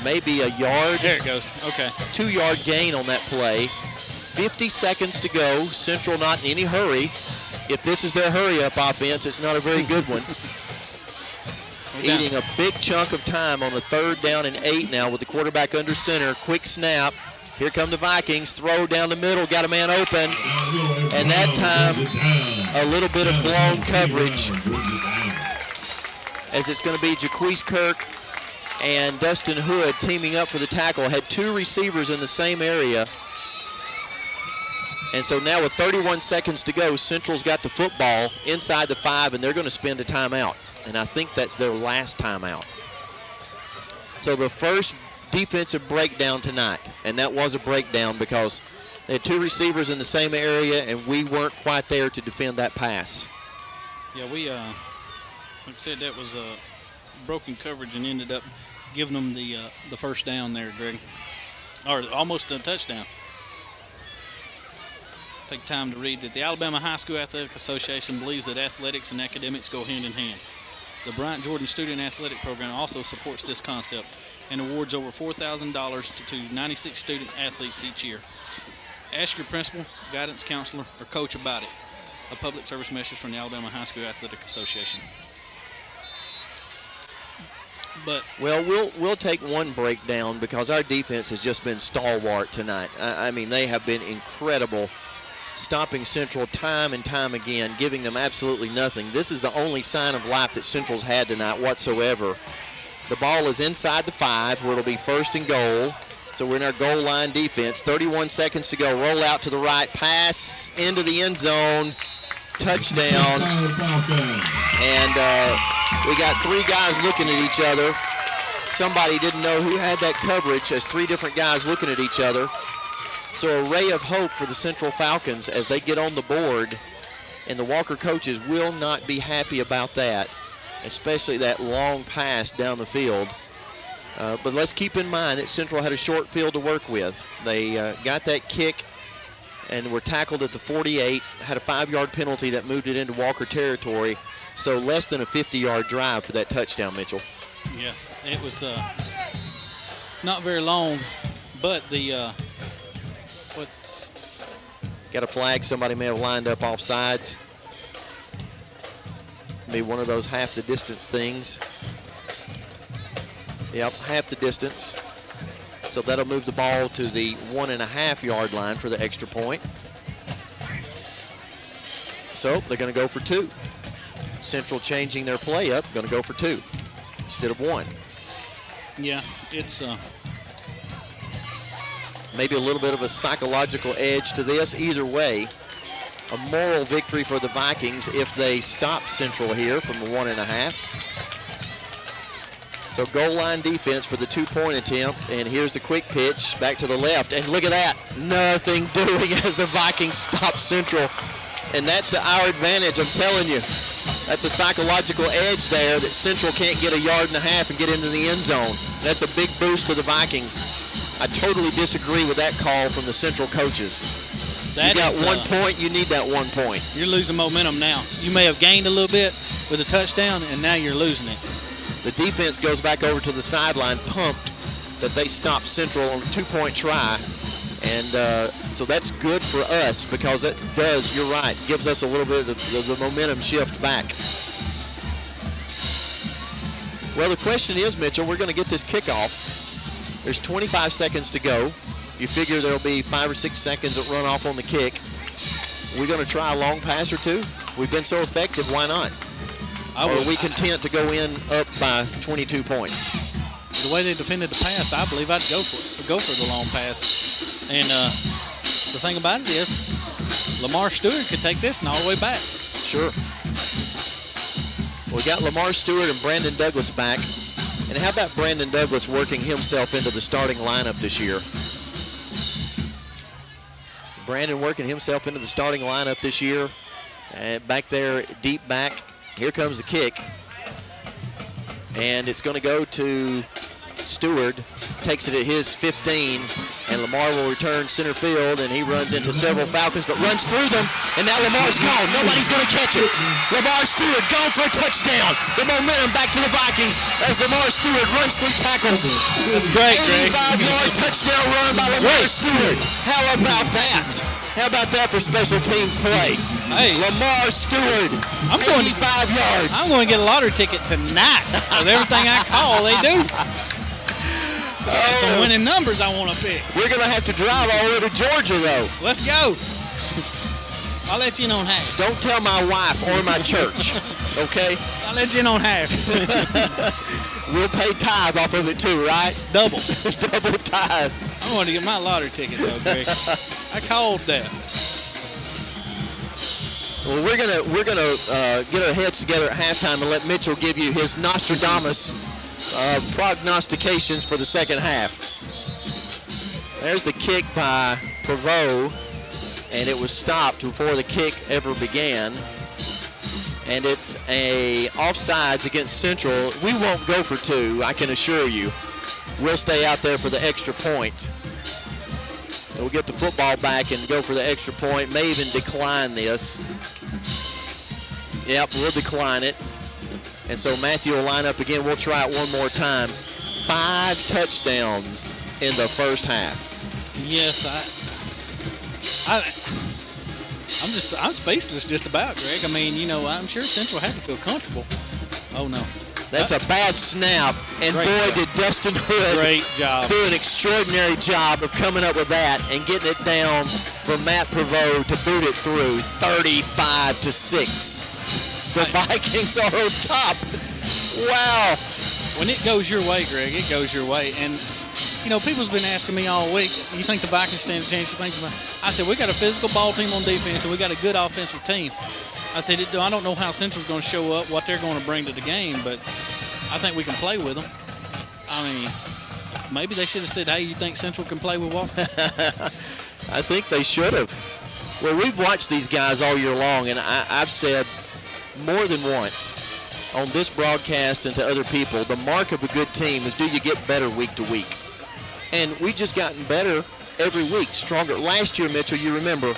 Maybe a yard. There it goes. Okay. 2-yard gain on that play. 50 seconds to go. Central not in any hurry. If this is their hurry-up offense, it's not a very good one. Eating a big chunk of time on the 3rd down and 8 now with the quarterback under center. Quick snap. Here come the Vikings. Throw down the middle. Got a man open. And that time, a little bit of blown coverage. As it's going to be Jaquise Kirk and Dustin Hood teaming up for the tackle. Had 2 receivers in the same area. And so now with 31 seconds to go, Central's got the football inside the 5, and they're going to spend a timeout. And I think that's their last timeout. So the first defensive breakdown tonight, and that was a breakdown because they had 2 receivers in the same area, and we weren't quite there to defend that pass. Yeah, we, like I said, that was a broken coverage and ended up giving them the 1st down there, Greg, or almost a touchdown. Take time to read that the Alabama High School Athletic Association believes that athletics and academics go hand in hand. The Bryant Jordan Student Athletic Program also supports this concept and awards over $4,000 to 96 student athletes each year. Ask your principal, guidance counselor, or coach about it. A public service message from the Alabama High School Athletic Association. But well, we'll take one breakdown because our defense has just been stalwart tonight. I mean, they have been incredible, stopping Central time and time again, giving them absolutely nothing. This is the only sign of life that Central's had tonight whatsoever. The ball is inside the 5 where it'll be 1st and goal. So we're in our goal line defense. 31 seconds to go. Roll out to the right. Pass into the end zone. Touchdown. And we got 3 guys looking at each other. Somebody didn't know who had that coverage as 3 different guys looking at each other. So a ray of hope for the Central Falcons as they get on the board. And the Walker coaches will not be happy about that, especially that long pass down the field. But let's keep in mind that Central had a short field to work with. They got that kick and were tackled at the 48, had a 5-yard penalty that moved it into Walker territory. So less than a 50-yard drive for that touchdown, Mitchell. Yeah, it was not very long, but the got a flag. Somebody may have lined up off sides. Be one of those half the distance things. Yep, half the distance. So that'll move the ball to the 1.5-yard line for the extra point. So they're going to go for 2. Central changing their play up, going to go for 2 instead of 1. Yeah, it's maybe a little bit of a psychological edge to this. Either way, a moral victory for the Vikings if they stop Central here from the 1.5. So goal line defense for the 2-point attempt, and here's the quick pitch back to the left, and look at that, nothing doing as the Vikings stop Central, and that's our advantage. I'm telling you, that's a psychological edge there that Central can't get 1.5 yards and get into the end zone. That's a big boost to the Vikings. I totally disagree with that call from the Central coaches. You got 1 point, you need that 1 point. You're losing momentum now. You may have gained a little bit with a touchdown, and now you're losing it. The defense goes back over to the sideline, pumped that they stopped Central on a 2-point try. And so that's good for us because it does, you're right, gives us a little bit of the momentum shift back. Well, the question is, Mitchell, we're going to get this kickoff. There's 25 seconds to go. You figure there'll be 5 or 6 seconds that run off on the kick. We're going to try a long pass or 2. We've been so effective, why not? Or are we content to go in up by 22 points? The way they defended the pass, I believe I'd go for the long pass. And the thing about it is, Lamar Stewart could take this and all the way back. Sure. We got Lamar Stewart and Brandon Douglas back. And how about Brandon Douglas working himself into the starting lineup this year? Brandon working himself into the starting lineup this year. And back there, deep back. Here comes the kick. And it's going to go to Stewart. Takes it at his 15. And Lamar will return center field. And he runs into several Falcons, but runs through them. And now Lamar's gone. Nobody's going to catch it. Lamar Stewart gone for a touchdown. The momentum back to the Vikings as Lamar Stewart runs through tackles. That's great, Greg. 85-yard touchdown run by Lamar Stewart. How about that? How about that for special teams play? Hey, Lamar Stewart, 85 yards. I'm going to get a lottery ticket tonight with everything I call they do. Some winning numbers I want to pick. We're going to have to drive all the way to Georgia, though. Let's go. I'll let you in on half. Don't tell my wife or my church, okay? I'll let you in on half. We'll pay tithe off of it, too, right? Double. Double tithe. I want to get my lottery ticket, though, Greg. I called that. Well, we're gonna get our heads together at halftime and let Mitchell give you his Nostradamus prognostications for the second half. There's the kick by Prevost, and it was stopped before the kick ever began. And it's a offsides against Central. We won't go for 2, I can assure you. We'll stay out there for the extra point. We'll get the football back and go for the extra point. May even decline this. Yep, we'll decline it. And so Matthew will line up again. We'll try it one more time. 5 touchdowns in the first half. Yes, I'm spaceless just about, Greg. I mean, you know, I'm sure Central had to feel comfortable. Oh, no. That's a bad snap, and boy, did Dustin Hood do an extraordinary job of coming up with that and getting it down for Matt Prevost to boot it through 35-6. The Vikings are on top. Wow. When it goes your way, Greg, it goes your way. And people's been asking me all week, you think the Vikings stand a chance? I said, we got a physical ball team on defense, and we got a good offensive team. I said, I don't know how Central's going to show up, what they're going to bring to the game, but I think we can play with them. I mean, maybe they should have said, hey, you think Central can play with Walker? I think they should have. Well, we've watched these guys all year long, and I've said more than once on this broadcast and to other people, the mark of a good team is, do you get better week to week? And we've just gotten better every week, stronger. Last year, Mitchell, you remember,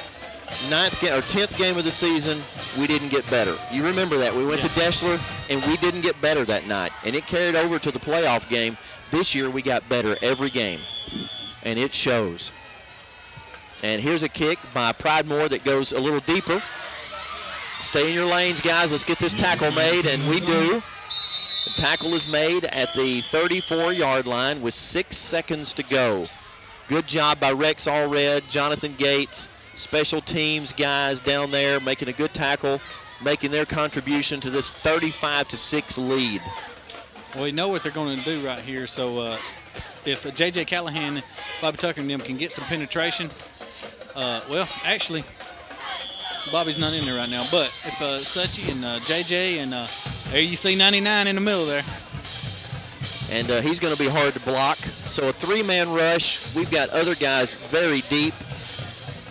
10th game of the season, we didn't get better. You remember that. We went to Deshler, and we didn't get better that night. And it carried over to the playoff game. This year, we got better every game, and it shows. And here's a kick by Pridemore that goes a little deeper. Stay in your lanes, guys. Let's get this tackle made, and we do. The tackle is made at the 34-yard line with 6 seconds to go. Good job by Rex Allred, Jonathan Gates, special teams guys down there making a good tackle, making their contribution to this 35-6 lead. Well, we know what they're going to do right here, so if J.J. Callahan, Bobby Tucker, and them can get some penetration, well, actually, Bobby's not in there right now, but if Suchi and J.J. and there you see 99 in the middle there. And he's going to be hard to block. So a 3-man rush. We've got other guys very deep.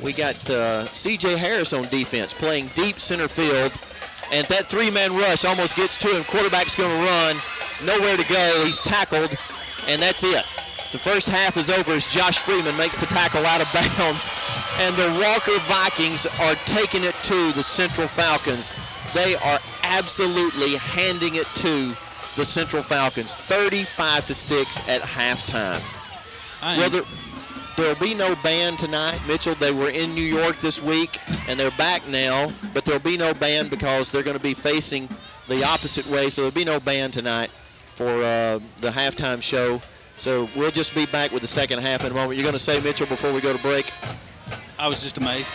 We got C.J. Harris on defense playing deep center field. And that 3-man rush almost gets to him. Quarterback's going to run. Nowhere to go. He's tackled, and that's it. The first half is over as Josh Freeman makes the tackle out of bounds. And the Walker Vikings are taking it to the Central Falcons. They are absolutely handing it to the Central Falcons, 35-6 at halftime. Well, there'll be no band tonight, Mitchell. They were in New York this week, and they're back now, but there'll be no band because they're going to be facing the opposite way, so there'll be no band tonight for the halftime show. So we'll just be back with the second half in a moment. You're going to say, Mitchell, before we go to break? I was just amazed.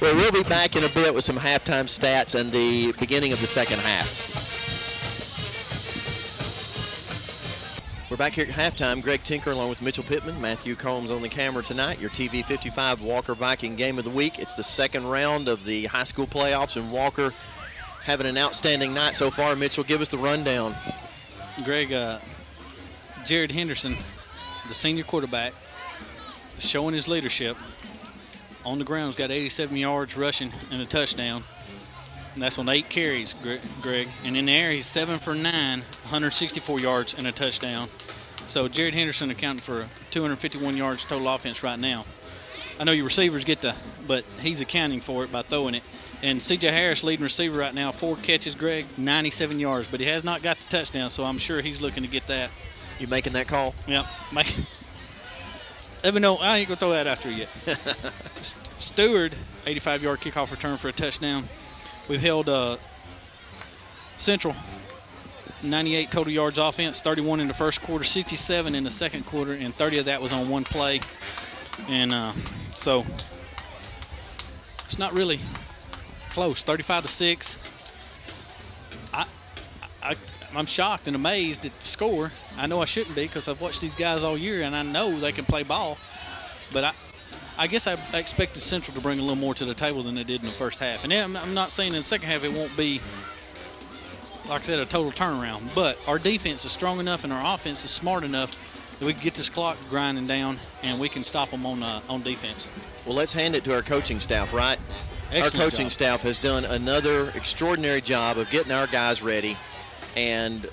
Well, we'll be back in a bit with some halftime stats and the beginning of the second half. We're back here at halftime. Greg Tinker along with Mitchell Pittman, Matthew Combs on the camera tonight. Your TV 55 Walker Viking Game of the Week. It's the second round of the high school playoffs, and Walker having an outstanding night so far. Mitchell, give us the rundown. Greg, Jared Henderson, the senior quarterback, showing his leadership. On the ground, he's got 87 yards rushing and a touchdown. And that's on 8 carries, Greg. And in the air, he's 7 for 9, 164 yards and a touchdown. So Jared Henderson accounting for 251 yards total offense right now. I know your receivers but he's accounting for it by throwing it. And C.J. Harris, leading receiver right now, 4 catches, Greg, 97 yards. But he has not got the touchdown, so I'm sure he's looking to get that. You making that call? Yeah. Even though I ain't going to throw that after yet. Stewart, 85-yard kickoff return for a touchdown. We've held Central 98 total yards offense, 31 in the first quarter, 67 in the second quarter, and 30 of that was on one play. And so it's not really close, 35-6. I'm shocked and amazed at the score. I know I shouldn't be because I've watched these guys all year and I know they can play ball. But I guess I expected Central to bring a little more to the table than they did in the first half. And I'm not saying in the second half it won't be, like I said, a total turnaround. But our defense is strong enough and our offense is smart enough that we can get this clock grinding down and we can stop them on defense. Well, let's hand it to our coaching staff, right? Excellent our coaching job. staff has done another extraordinary job of getting our guys ready and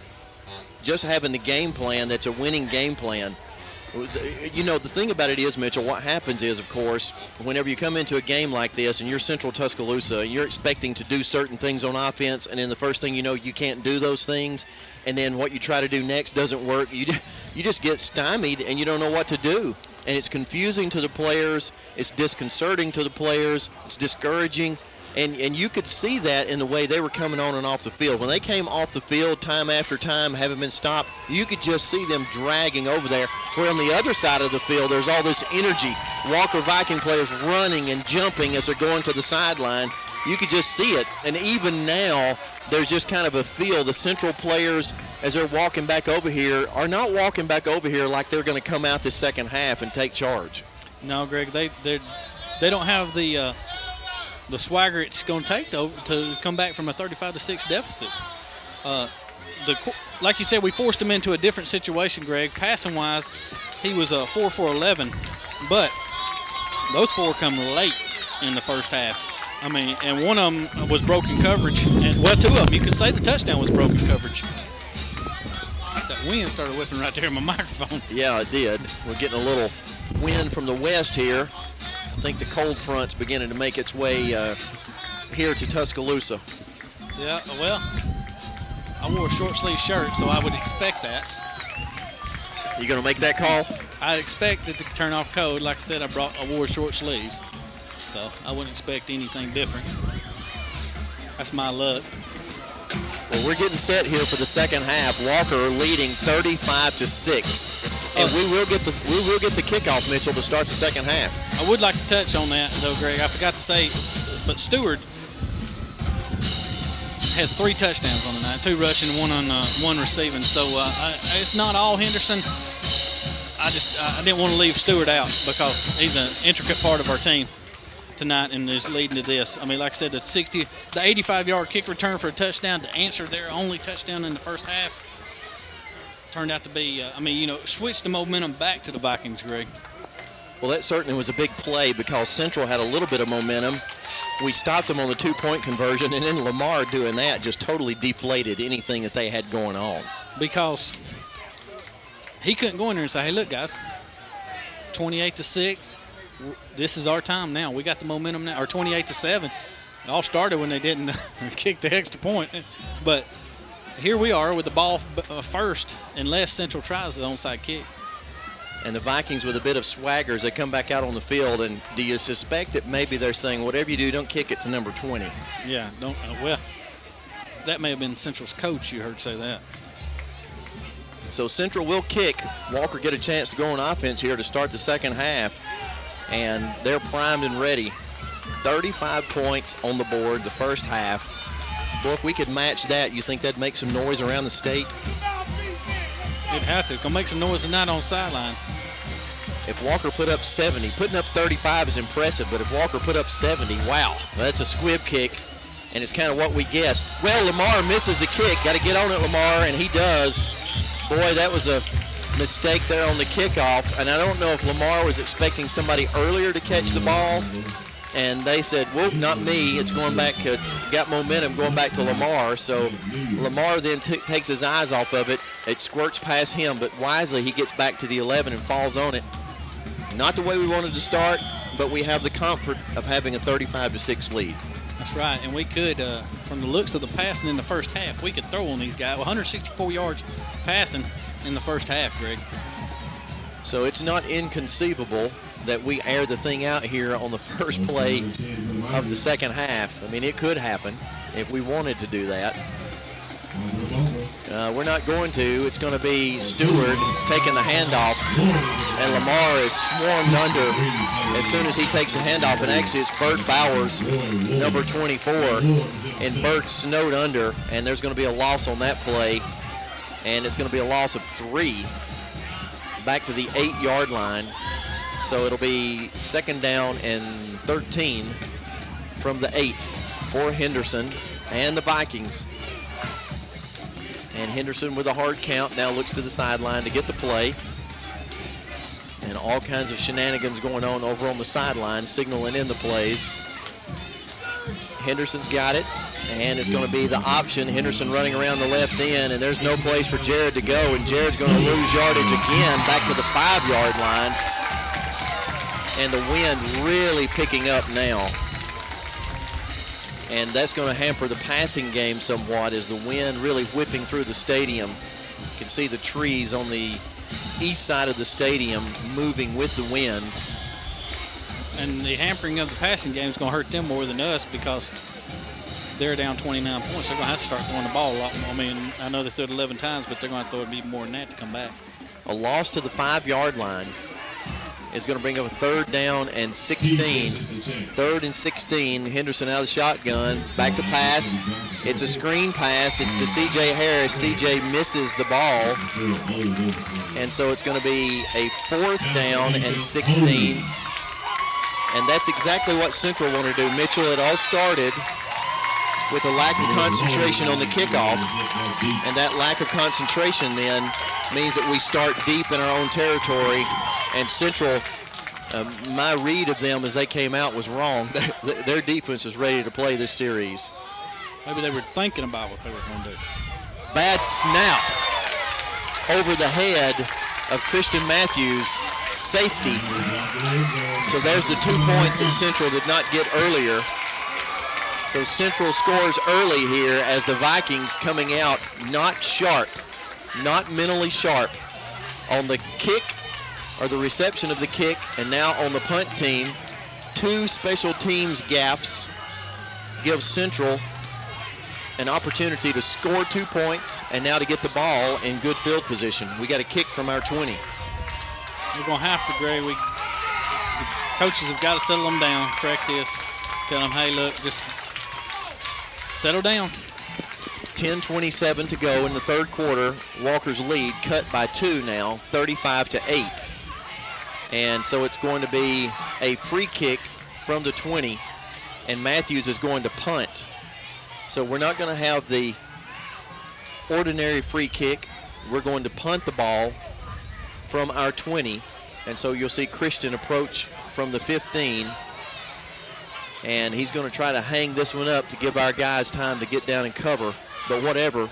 just having the game plan that's a winning game plan. You know, the thing about it is, Mitchell, what happens is, of course, whenever you come into a game like this and you're Central Tuscaloosa and you're expecting to do certain things on offense, and then the first thing you know, you can't do those things, and then what you try to do next doesn't work, you just get stymied and you don't know what to do. And it's confusing to the players, it's disconcerting to the players, it's discouraging. And you could see that in the way they were coming on and off the field. When they came off the field time after time, haven't been stopped, you could just see them dragging over there. Where on the other side of the field, there's all this energy. Walker Viking players running and jumping as they're going to the sideline. you could just see it. And even now, there's just kind of a feel. The Central players, as they're walking back over here, are not walking back over here like they're going to come out this second half and take charge. No, Greg, they don't have the swagger it's going to take to come back from a 35-6 deficit. Like you said, we forced him into a different situation, Greg. Passing-wise, he was 4 for 11, but those 4 come late in the first half. I mean, and one of them was broken coverage. And, well, 2 of them, you could say the touchdown was broken coverage. That wind started whipping right there in my microphone. Yeah, it did. We're getting a little wind from the west here. I think the cold front's beginning to make its way here to Tuscaloosa. Yeah, well, I wore a short-sleeve shirt, so I would expect that. You going to make that call? I expected to turn off cold. Like I said, I wore short sleeves, so I wouldn't expect anything different. That's my luck. Well, we're getting set here for the second half. Walker leading 35-6, and we will get the kickoff, Mitchell, to start the second half. I would like to touch on that, though, Greg. I forgot to say, but Stewart has 3 touchdowns on the night, 2 rushing, 1 receiving. So it's not all Henderson. I didn't want to leave Stewart out because he's an intricate part of our team tonight and is leading to this. I mean, like I said, the 85-yard kick return for a touchdown to answer their only touchdown in the first half turned out to be, switched the momentum back to the Vikings, Greg. Well, that certainly was a big play because Central had a little bit of momentum. We stopped them on the 2-point conversion, and then Lamar doing that just totally deflated anything that they had going on. Because he couldn't go in there and say, hey, look, guys, 28-6. This is our time now. We got the momentum now. Or 28-7. It all started when they didn't kick the extra point. But here we are with the ball first, unless Central tries the onside kick. And the Vikings with a bit of swagger as they come back out on the field. And do you suspect that maybe they're saying, whatever you do, don't kick it to number 20? Yeah, don't. Well, that may have been Central's coach you heard say that. So Central will kick. Walker get a chance to go on offense here to start the second half. And they're primed and ready. 35 points on the board the first half. Boy, if we could match that, you think that'd make some noise around the state? It'd have to. It's going to make some noise tonight on the sideline. If Walker put up 70, putting up 35 is impressive, but if Walker put up 70, wow, that's a squib kick, and it's kind of what we guessed. Well, Lamar misses the kick. Got to get on it, Lamar, and he does. Boy, that was a mistake there on the kickoff, and I don't know if Lamar was expecting somebody earlier to catch the ball, and they said, whoop, not me. It's going back. It's got momentum going back to Lamar. So Lamar then takes his eyes off of it. It squirts past him, but wisely he gets back to the 11 and falls on it. Not the way we wanted to start, but we have the comfort of having a 35-6 lead. That's right, and we could, from the looks of the passing in the first half, we could throw on these guys. 164 yards passing in the first half, Greg. So it's not inconceivable that we air the thing out here on the first play of the second half. I mean, it could happen if we wanted to do that. We're not going to. It's going to be Stewart taking the handoff, and Lamar is swarmed under as soon as he takes the handoff. And actually, it's Bert Bowers, number 24, and Bert snowed under, and there's going to be a loss on that play, and it's going to be a loss of 3 back to the 8-yard line. So it'll be second down and 13 from the 8 for Henderson and the Vikings. And Henderson with a hard count now looks to the sideline to get the play. And all kinds of shenanigans going on over on the sideline, signaling in the plays. Henderson's got it, and it's going to be the option. Henderson running around the left end, and there's no place for Jared to go, and Jared's going to lose yardage again back to the 5-yard line. And the wind really picking up now. And that's going to hamper the passing game somewhat as the wind really whipping through the stadium. You can see the trees on the east side of the stadium moving with the wind. And the hampering of the passing game is going to hurt them more than us because they're down 29 points. They're going to have to start throwing the ball a lot more. I mean, I know they threw it 11 times, but they're going to have to throw it even more than that to come back. A loss to the 5-yard line. is going to bring up a 3rd down and 16. 3rd and 16. Henderson out of the shotgun. Back to pass. It's a screen pass. It's to C.J. Harris. C.J. misses the ball. And so it's going to be a 4th down and 16. And that's exactly what Central wanted to do. Mitchell, it all started with a lack of concentration on the kickoff. And that lack of concentration then means that we start deep in our own territory. And Central, my read of them as they came out was wrong. Their defense is ready to play this series. Maybe they were thinking about what they were going to do. Bad snap over the head of Christian Matthews, safety. So there's the 2 points that Central did not get earlier. So Central scores early here as the Vikings coming out not sharp, not mentally sharp on the kick or the reception of the kick, and now on the punt team. 2 special teams gaffes give Central an opportunity to score 2 points and now to get the ball in good field position. We got a kick from our 20. We're going to have to, Gray. The coaches have got to settle them down, correct this, tell them, hey, look, just settle down. 10:27 to go in the 3rd quarter. Walker's lead cut by 2 now, 35-8. And so it's going to be a free kick from the 20, and Matthews is going to punt. So we're not going to have the ordinary free kick. We're going to punt the ball from our 20. And so you'll see Christian approach from the 15. And he's going to try to hang this one up to give our guys time to get down and cover. But whatever,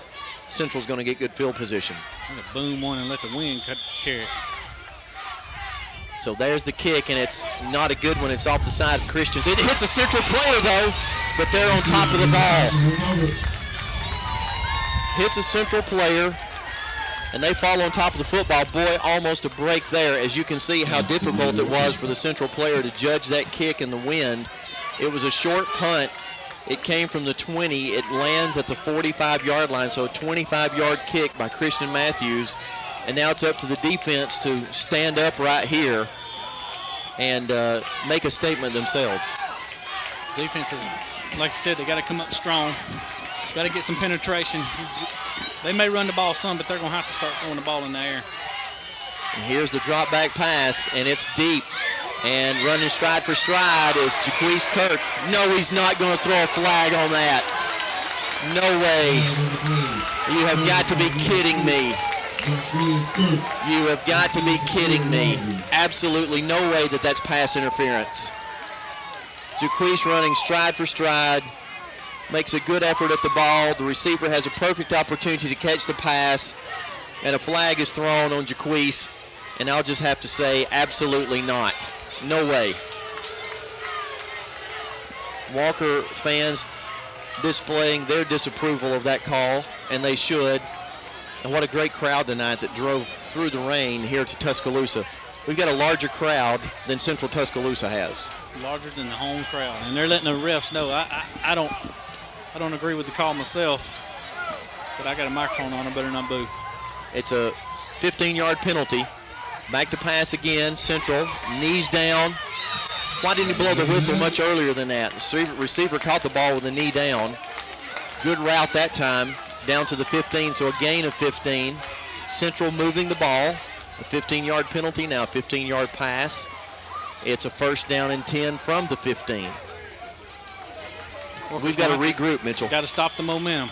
Central's going to get good field position. I'm going to boom one and let the wind carry it. So there's the kick, and it's not a good one. It's off the side of Christians. It hits a Central player, though, but they're on top of the ball. Hits a Central player, and they fall on top of the football. Boy, almost a break there, as you can see how difficult it was for the Central player to judge that kick in the wind. It was a short punt. It came from the 20. It lands at the 45-yard line, so a 25-yard kick by Christian Matthews. And now it's up to the defense to stand up right here and make a statement themselves. Defense, like you said, they got to come up strong. Got to get some penetration. They may run the ball some, but they're going to have to start throwing the ball in the air. And here's the drop back pass, and it's deep. And running stride for stride is Jaquise Kirk. No, he's not going to throw a flag on that. No way. You have got to be kidding me. You have got to be kidding me. Absolutely no way that that's pass interference. Jaquise running stride for stride, makes a good effort at the ball. The receiver has a perfect opportunity to catch the pass, and a flag is thrown on Jaquise, and I'll just have to say absolutely not. No way. Walker fans displaying their disapproval of that call, and they should. And what a great crowd tonight that drove through the rain here to Tuscaloosa. We've got a larger crowd than Central Tuscaloosa has. Larger than the home crowd, and they're letting the refs know. I don't agree with the call myself, but I got a microphone on. I better not boo. It's a 15-yard penalty. Back to pass again. Central knees down. Why didn't he blow the whistle much earlier than that? Receiver caught the ball with a knee down. Good route that time. Down to the 15, so a gain of 15. Central moving the ball. A 15-yard penalty, now a 15-yard pass. It's a 1st down and 10 from the 15. We've got to regroup, Mitchell. Got to stop the momentum.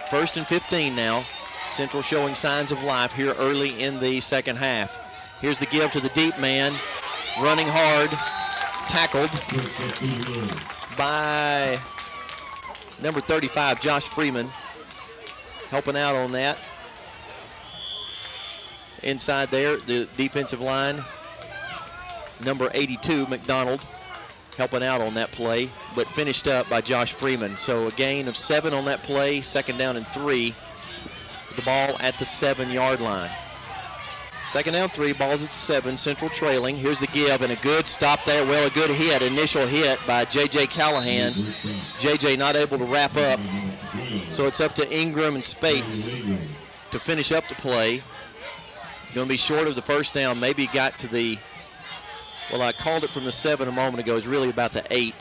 1st and 15 now. Central showing signs of life here early in the second half. Here's the give to the deep man. Running hard. Tackled by number 35, Josh Freeman, helping out on that. Inside there, the defensive line, number 82, McDonald, helping out on that play, but finished up by Josh Freeman. So a gain of 7 on that play, 2nd down and 3. The ball at the 7-yard line. 2nd down 3, balls at the 7, Central trailing. Here's the give, and a good stop there. Well, a good hit, initial hit by J.J. Callahan. J.J. not able to wrap up. So it's up to Ingram and Spates to finish up the play. Going to be short of the first down. Maybe got to the, well, I called it from the 7 a moment ago. It's really about the 8.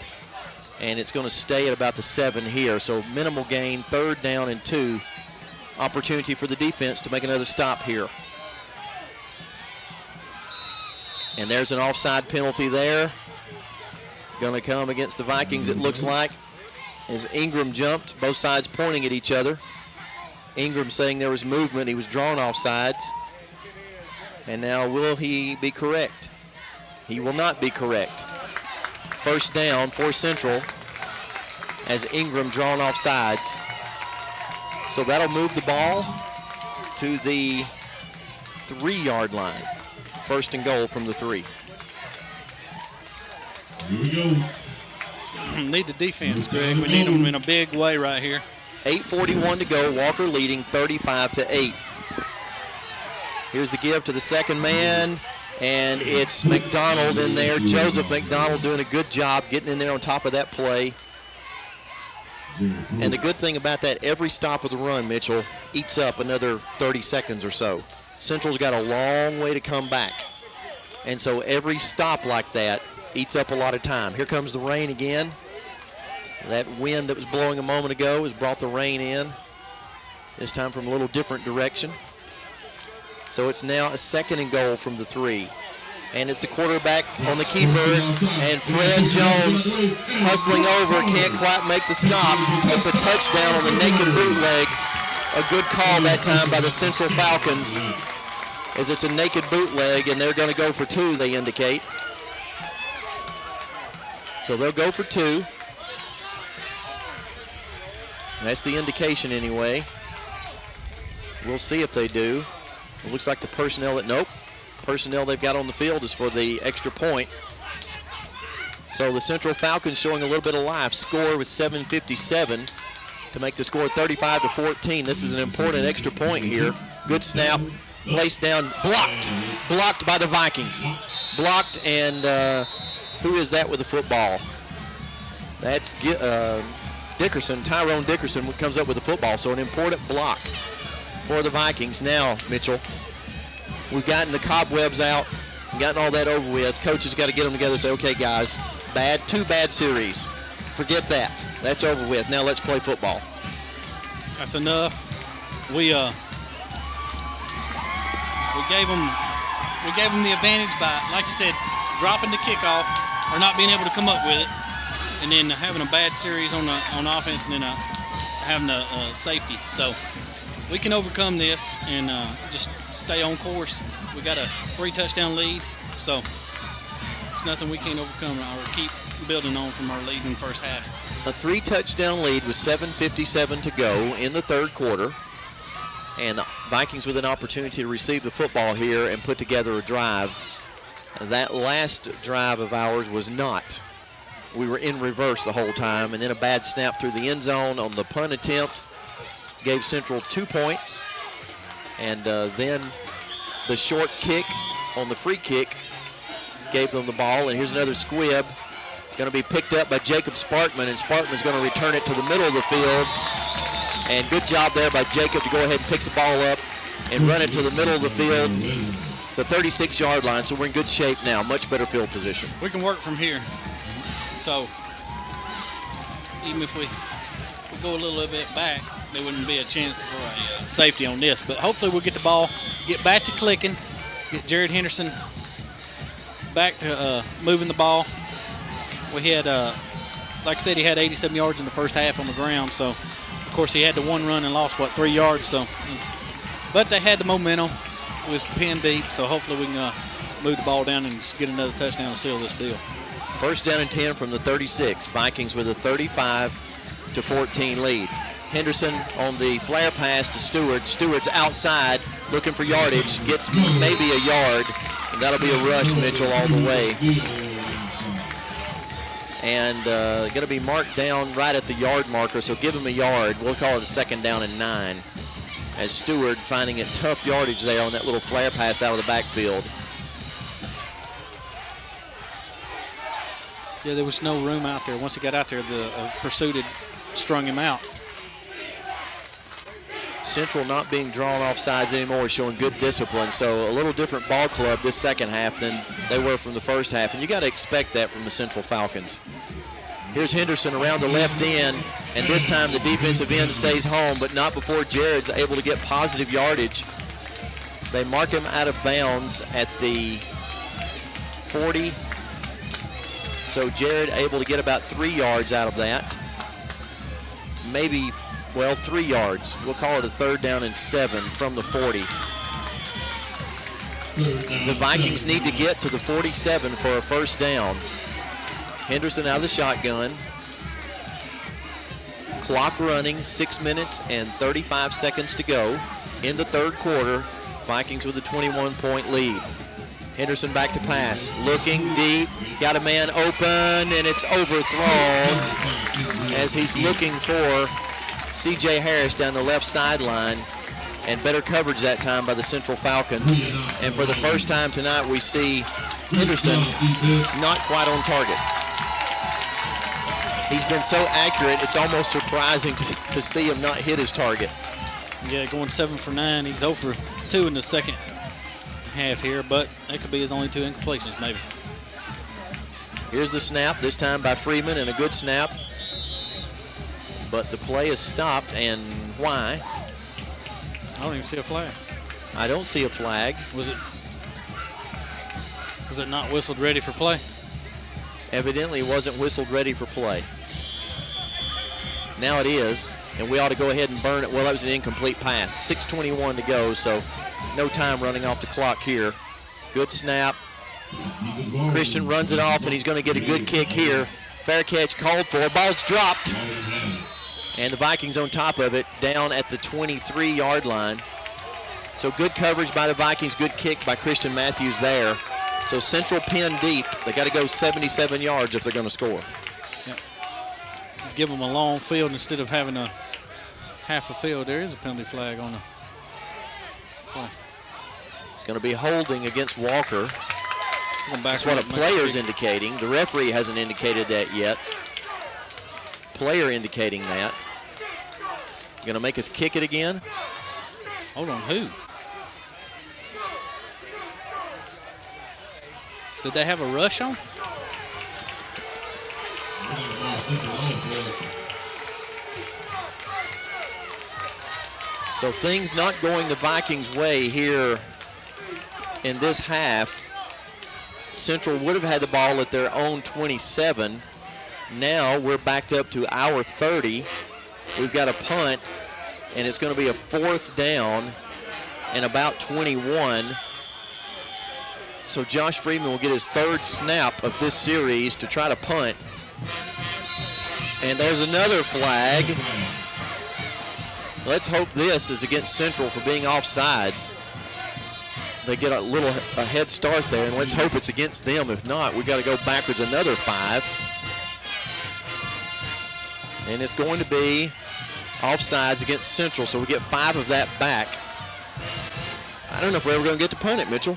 And it's going to stay at about the 7 here. So minimal gain, 3rd down and 2. Opportunity for the defense to make another stop here. And there's an offside penalty there. Going to come against the Vikings, it looks like, as Ingram jumped, both sides pointing at each other. Ingram saying there was movement. He was drawn off sides. And now will he be correct? He will not be correct. First down for Central as Ingram drawn off sides. So that'll move the ball to the 3-yard line. First and goal from the 3. Here we go. Need the defense, Greg. We need them in a big way right here. 8:41 to go. Walker leading 35-8. Here's the give to the second man, and it's McDonald in there. Joseph McDonald doing a good job getting in there on top of that play. And the good thing about that, every stop of the run, Mitchell, eats up another 30 seconds or so. Central's got a long way to come back. And so every stop like that eats up a lot of time. Here comes the rain again. That wind that was blowing a moment ago has brought the rain in, this time from a little different direction. So it's now a 2nd and goal from the 3. And it's the quarterback on the keeper, and Fred Jones hustling over, can't quite make the stop. It's a touchdown on the naked bootleg. A good call that time by the Central Falcons, as it's a naked bootleg, and they're going to go for 2, they indicate. So they'll go for 2. That's the indication anyway. We'll see if they do. It looks like the personnel they've got on the field is for the extra point. So the Central Falcons showing a little bit of life. Score was 7:57 to make the score 35-14. This is an important extra point here. Good snap, placed down, blocked by the Vikings. Blocked, and who is that with the football? That's Dickerson, Tyrone Dickerson comes up with the football. So an important block for the Vikings. Now, Mitchell, we've gotten the cobwebs out, gotten all that over with. Coaches got to get them together and say, okay, guys, two bad series. Forget that. That's over with. Now let's play football. That's enough. We gave them the advantage by, like you said, dropping the kickoff or not being able to come up with it, and then having a bad series on offense, and then having a safety. So we can overcome this and just stay on course. We got a 3-touchdown lead, so it's nothing we can't overcome or keep building on from our lead in the first half. A 3-touchdown lead with 7:57 to go in the 3rd quarter. And the Vikings with an opportunity to receive the football here and put together a drive. That last drive of ours was not. We were in reverse the whole time, and then a bad snap through the end zone on the punt attempt gave Central 2 points. And then the short kick on the free kick gave them the ball. And here's another squib. Going to be picked up by Jacob Sparkman, and Sparkman's going to return it to the middle of the field. And good job there by Jacob to go ahead and pick the ball up and run it to the middle of the field, the 36-yard line. So we're in good shape now, much better field position. We can work from here. So even if we go a little bit back, there wouldn't be a chance for a safety on this. But hopefully we'll get the ball, get back to clicking, get Jared Henderson back to moving the ball. We had, like I said, he had 87 yards in the first half on the ground. So, of course, he had the one run and lost, 3 yards. So, but they had the momentum. It was pinned deep. So hopefully we can move the ball down and get another touchdown to seal this deal. First down and 10 from the 36. Vikings with a 35-14 lead. Henderson on the flare pass to Stewart. Stewart's outside looking for yardage. Gets maybe a yard. And that'll be a rush, Mitchell, all the way. And going to be marked down right at the yard marker, so give him a yard. We'll call it a 2nd down and 9. As Stewart finding it tough yardage there on that little flare pass out of the backfield. Yeah, there was no room out there. Once he got out there, the pursuit had strung him out. Central not being drawn off sides anymore, showing good discipline. So a little different ball club this second half than they were from the first half. And you got to expect that from the Central Falcons. Here's Henderson around the left end, and this time the defensive end stays home, but not before Jared's able to get positive yardage. They mark him out of bounds at the 40. So Jared able to get about 3 yards out of that. Maybe, well, 3 yards. We'll call it a 3rd down and 7 from the 40. The Vikings need to get to the 47 for a 1st down. Henderson out of the shotgun. Clock running, 6 minutes and 35 seconds to go in the 3rd quarter. Vikings with a 21-point lead. Henderson back to pass, looking deep, got a man open, and it's overthrown as he's looking for C.J. Harris down the left sideline, and better coverage that time by the Central Falcons. And for the first time tonight, we see Henderson not quite on target. He's been so accurate, it's almost surprising to see him not hit his target. Yeah, going 7 for 9. He's 0 for 2 in the second half here, but that could be his only 2 incompletions, maybe. Here's the snap, this time by Freeman, and a good snap. But the play is stopped, and why? I don't even see a flag. I don't see a flag. Was it not whistled ready for play? Evidently wasn't whistled ready for play. Now it is, and we ought to go ahead and burn it. Well, that was an incomplete pass. 6:21 to go, so no time running off the clock here. Good snap. Christian runs it off, and he's going to get a good kick here. Fair catch called for. Ball's dropped. And the Vikings on top of it, down at the 23-yard line. So good coverage by the Vikings, good kick by Christian Matthews there. So Central pinned deep. They got to go 77 yards if they're going to score. Yep. Give them a long field instead of having a half a field. There is a penalty flag on the play. It's going to be holding against Walker. That's what a player's indicating. The referee hasn't indicated that yet. Player indicating that. Going to make us kick it again. Hold on, who? Did they have a rush on? So things not going the Vikings' way here in this half. Central would have had the ball at their own 27. Now we're backed up to our 30. We've got a punt, and it's going to be a 4th down and about 21. So Josh Freeman will get his 3rd snap of this series to try to punt. And there's another flag. Let's hope this is against Central for being offsides. They get a head start there, and let's hope it's against them. If not, we've got to go backwards another 5. And it's going to be offsides against Central, so we get 5 of that back. I don't know if we're ever going to get to punt it, Mitchell.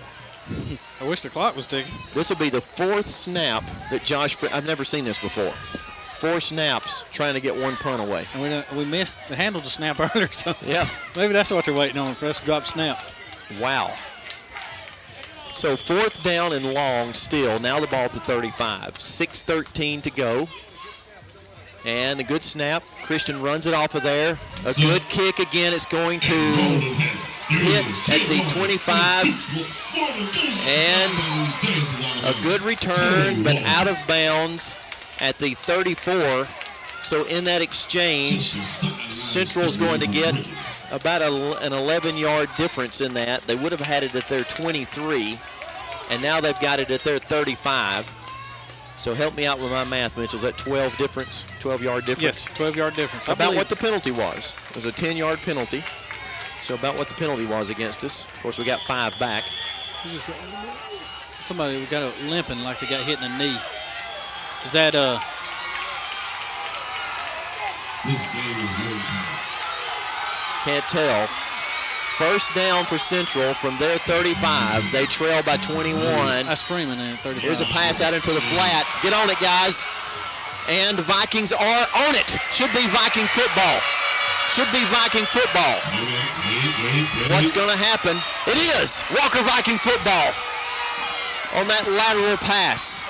I wish the clock was ticking. This will be the 4th snap that I've never seen this before. 4 snaps trying to get 1 punt away. And we missed the handle to snap earlier, so yeah, maybe that's what they're waiting on, for us to drop snap. Wow. So 4th down and long still. Now the ball at the 35. 6:13 to go. And a good snap. Christian runs it off of there. A good kick again. It's going to hit at the 25. And a good return, but out of bounds at the 34. So in that exchange, Central's going to get about an 11-yard difference in that. They would have had it at their 23, and now they've got it at their 35. So help me out with my math, Mitchell. Is that 12 difference, 12-yard difference? Yes, 12-yard difference. About what the penalty was. It was a 10-yard penalty. So about what the penalty was against us. Of course, we got 5 back. Somebody got a limping like they got hit in the knee. Is that Can't tell. 1st down for Central from their 35. They trail by 21. That's Freeman at 35. Here's a pass out into the flat. Get on it, guys. And the Vikings are on it. Should be Viking football. Should be Viking football. What's going to happen? It is Walker Viking football on that lateral pass.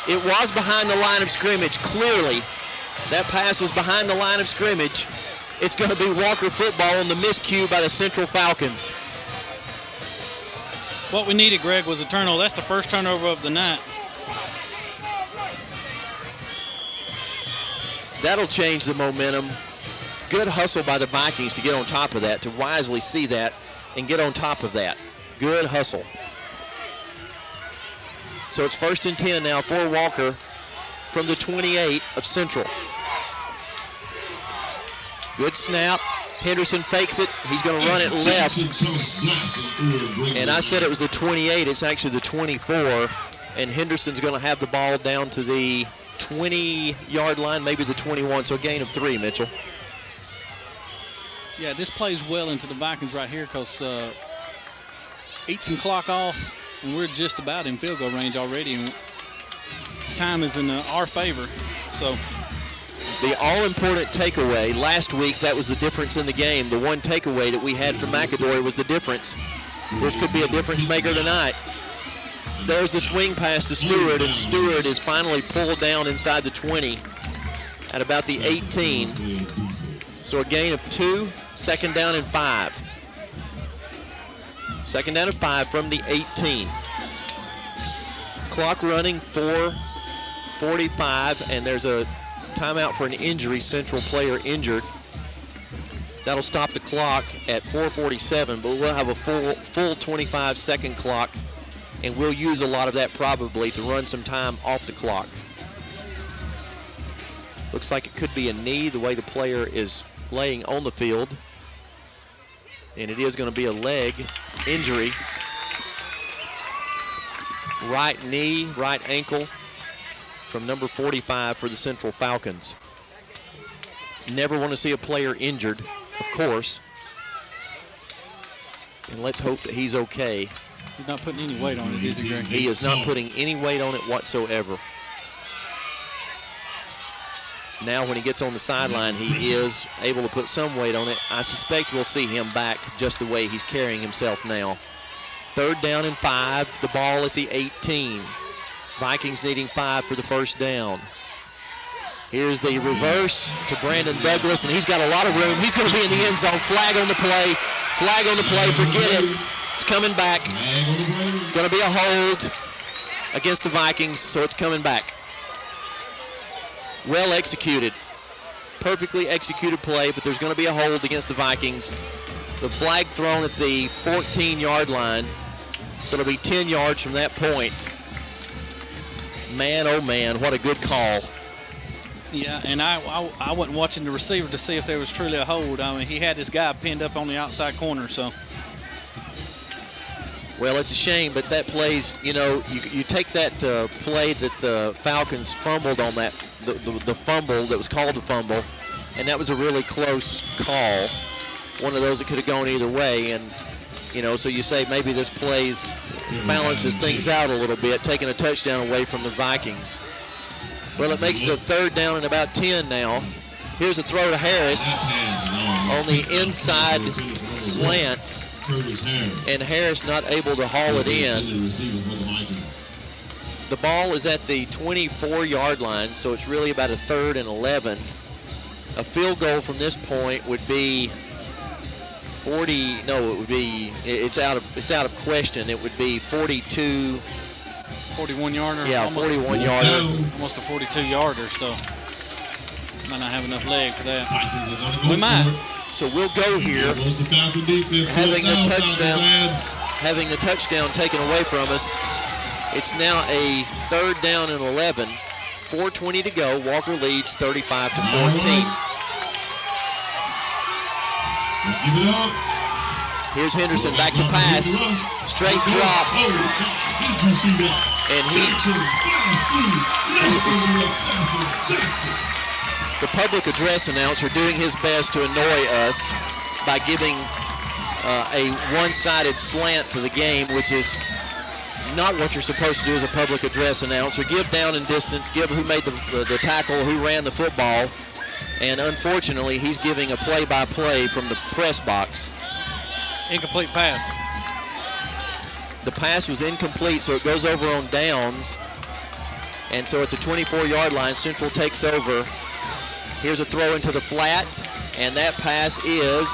It was behind the line of scrimmage. Clearly, that pass was behind the line of scrimmage. It's going to be Walker football on the miscue by the Central Falcons. What we needed, Greg, was a turnover. That's the first turnover of the night. That'll change the momentum. Good hustle by the Vikings to get on top of that, to wisely see that and get on top of that. Good hustle. So it's 1st and 10 now for Walker from the 28 of Central. Good snap. Henderson fakes it. He's going to run it left. And I said it was the 28. It's actually the 24. And Henderson's going to have the ball down to the 20-yard line, maybe the 21. So a gain of 3, Mitchell. Yeah, this plays well into the Vikings right here because eat some clock off, and we're just about in field goal range already, and time is in our favor. So the all-important takeaway, last week that was the difference in the game. The one takeaway that we had from McAdory was the difference. This could be a difference maker tonight. There's the swing pass to Stewart, and Stewart is finally pulled down inside the 20 at about the 18. So a gain of 2, 2nd down and 5. 2nd down and 5 from the 18. Clock running 4:45, and there's a timeout for an injury, Central player injured. That'll stop the clock at 4:47, but we'll have a full 25-second clock, and we'll use a lot of that probably to run some time off the clock. Looks like it could be a knee the way the player is laying on the field. And it is going to be a leg injury. Right knee, right ankle from number 45 for the Central Falcons. Never want to see a player injured, of course. And let's hope that he's okay. He's not putting any weight on it, is he, Greg? He is not putting any weight on it whatsoever. Now when he gets on the sideline, he is able to put some weight on it. I suspect we'll see him back just the way he's carrying himself now. 3rd down and 5, the ball at the 18. Vikings needing 5 for the 1st down. Here's the reverse to Brandon Douglas, and he's got a lot of room. He's going to be in the end zone. Flag on the play. Flag on the play. Forget it. It's coming back. Going to be a hold against the Vikings, so it's coming back. Well executed. Perfectly executed play, but there's going to be a hold against the Vikings. The flag thrown at the 14-yard line, so it'll be 10 yards from that point. Man, oh man, what a good call. Yeah, and I wasn't watching the receiver to see if there was truly a hold. I mean, he had this guy pinned up on the outside corner, so. Well, it's a shame, but that plays, you know, you take that play that the Falcons fumbled on that, the fumble that was called a fumble, and that was a really close call. One of those that could have gone either way, and, you know, so you say maybe this balances things out a little bit, taking a touchdown away from the Vikings. Well, it makes it a 3rd down and about 10 now. Here's a throw to Harris on the inside slant. And Harris not able to haul it in. The ball is at the 24-yard line, so it's really about a 3rd and 11. A field goal from this point would be 40. No, it would be. It's out of question. It would be 42. 41-yarder. Yeah, 41-yarder. Almost a 42-yarder. So might not have enough leg for that. We might. So we'll go here, having the touchdown taken away from us. It's now a 3rd down and 11. 4:20 to go. Walker leads 35 to 14. Let's give it up. Here's Henderson back to pass. Straight drop. Did you see that? And the public address announcer doing his best to annoy us by giving a one-sided slant to the game, which is not what you're supposed to do as a public address announcer. Give down and distance, give who made the tackle, who ran the football. And unfortunately, he's giving a play-by-play from the press box. Incomplete pass. The pass was incomplete, so it goes over on downs. And so at the 24-yard line, Central takes over. Here's a throw into the flat, and that pass is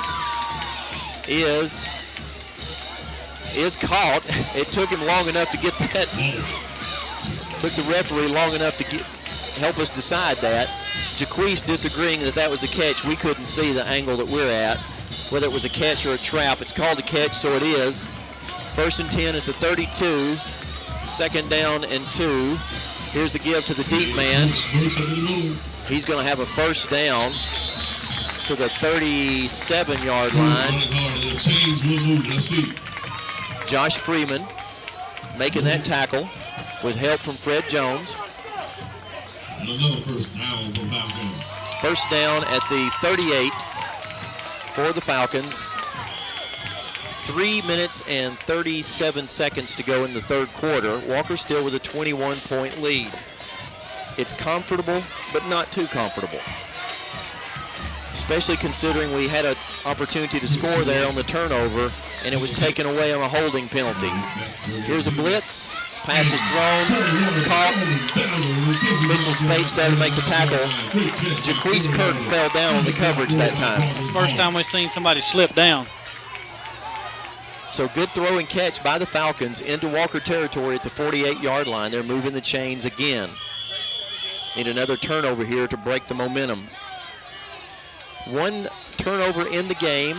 caught. It took him long enough to get that. Took the referee long enough to help us decide that. Jaquise disagreeing that was a catch. We couldn't see the angle that we're at, whether it was a catch or a trap. It's called a catch, so it is. 1st and 10 at the 32. 2nd down and 2. Here's the give to the deep man. He's going to have a 1st down to the 37-yard line. Josh Freeman making that tackle with help from Fred Jones. And another 1st down for the Falcons. 1st down at the 38 for the Falcons. 3 minutes and 37 seconds to go in the 3rd quarter. Walker still with a 21-point lead. It's comfortable, but not too comfortable, especially considering we had an opportunity to score there on the turnover, and it was taken away on a holding penalty. Here's a blitz. Pass is thrown, caught. Mitchell Spate started to make the tackle. Jaquise Kirk fell down on the coverage that time. It's the first time we've seen somebody slip down. So good throw and catch by the Falcons into Walker territory at the 48-yard line. They're moving the chains again. Need another turnover here to break the momentum. 1 turnover in the game.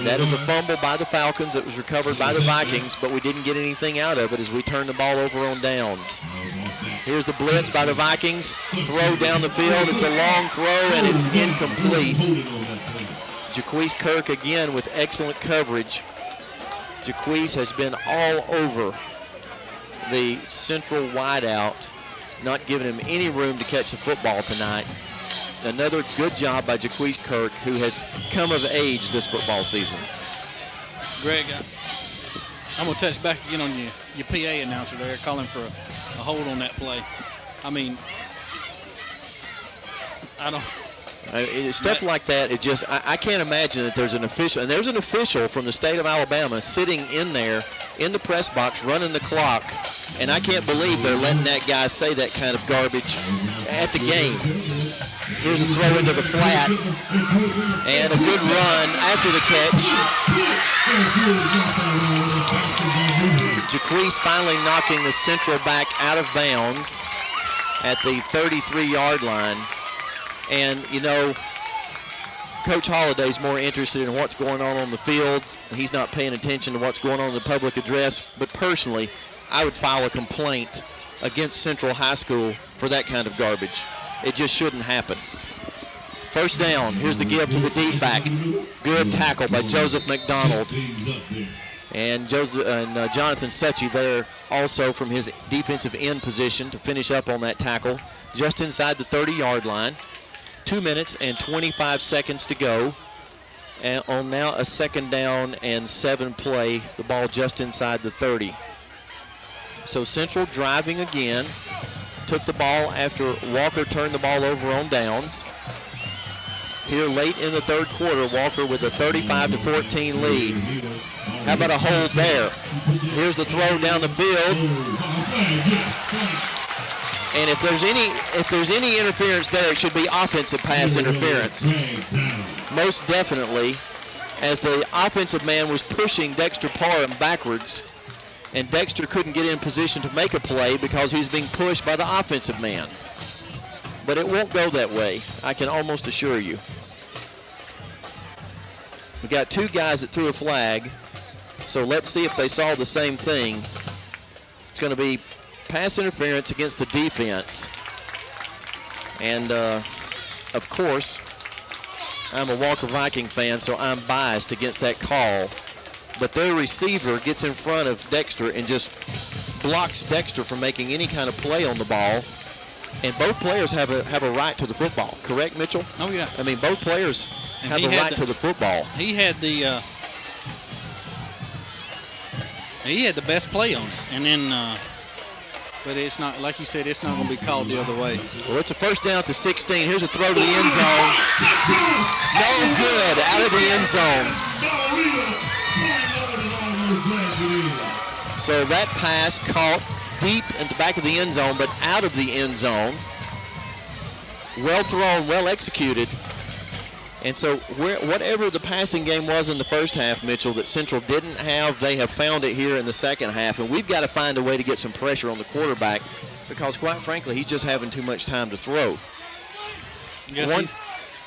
That is a fumble by the Falcons that was recovered by the Vikings, but we didn't get anything out of it as we turned the ball over on downs. Here's the blitz by the Vikings. Throw down the field. It's a long throw, and it's incomplete. Jaquise Kirk again with excellent coverage. Jaquise has been all over the Central wideout, not giving him any room to catch the football tonight. Another good job by Jaquise Kirk, who has come of age this football season. Greg, I'm going to touch back again on your PA announcer there, calling for a hold on that play. I mean, I don't... Stuff like that, it just, I can't imagine that there's an official, and there's an official from the state of Alabama sitting in there in the press box running the clock, and I can't believe they're letting that guy say that kind of garbage at the game. Here's a throw into the flat, and a good run after the catch. Jaquise finally knocking the Central back out of bounds at the 33-yard line. And, you know, Coach Holliday's more interested in what's going on the field. He's not paying attention to what's going on in the public address. But personally, I would file a complaint against Central High School for that kind of garbage. It just shouldn't happen. 1st down. Here's the give to the deep back. Good tackle by Joseph McDonald. And Jonathan Suchy there also from his defensive end position to finish up on that tackle just inside the 30-yard line. 2 minutes and 25 seconds to go. And on now a 2nd down and 7 play, the ball just inside the 30. So Central driving again. Took the ball after Walker turned the ball over on downs. Here late in the 3rd quarter, Walker with a 35-14 lead. How about a hold there? Here's the throw down the field. And if there's any interference there, it should be offensive pass interference. Most definitely, as the offensive man was pushing Dexter Parham backwards, and Dexter couldn't get in position to make a play because he was being pushed by the offensive man. But it won't go that way, I can almost assure you. We got 2 guys that threw a flag, so let's see if they saw the same thing. It's going to be pass interference against the defense. And, of course, I'm a Walker Viking fan, so I'm biased against that call. But their receiver gets in front of Dexter and just blocks Dexter from making any kind of play on the ball. And both players have a right to the football, correct, Mitchell? Oh, yeah. I mean, both players have a right to the football. He had the best play on it. And then But it's not, like you said, it's not going to be called the other way. Well, it's a first down at the 16. Here's a throw to the end zone. No good, out of the end zone. So that pass caught deep in the back of the end zone, but out of the end zone. Well thrown, well executed. And so whatever the passing game was in the first half, Mitchell, that Central didn't have, they have found it here in the second half. And we've got to find a way to get some pressure on the quarterback because, quite frankly, he's just having too much time to throw. Yes,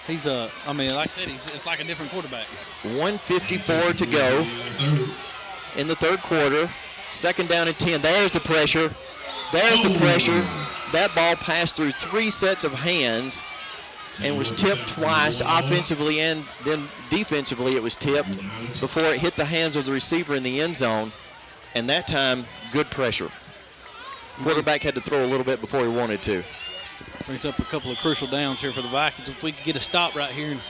he's I mean, like I said, it's like a different quarterback. 1:54 to go in the third quarter. Second down and 10. There's the pressure. There's the pressure. That ball passed through 3 sets of hands and was tipped twice, offensively and then defensively it was tipped before it hit the hands of the receiver in the end zone. And that time, good pressure. Quarterback had to throw a little bit before he wanted to. Brings up a couple of crucial downs here for the Vikings. If we could get a stop right here and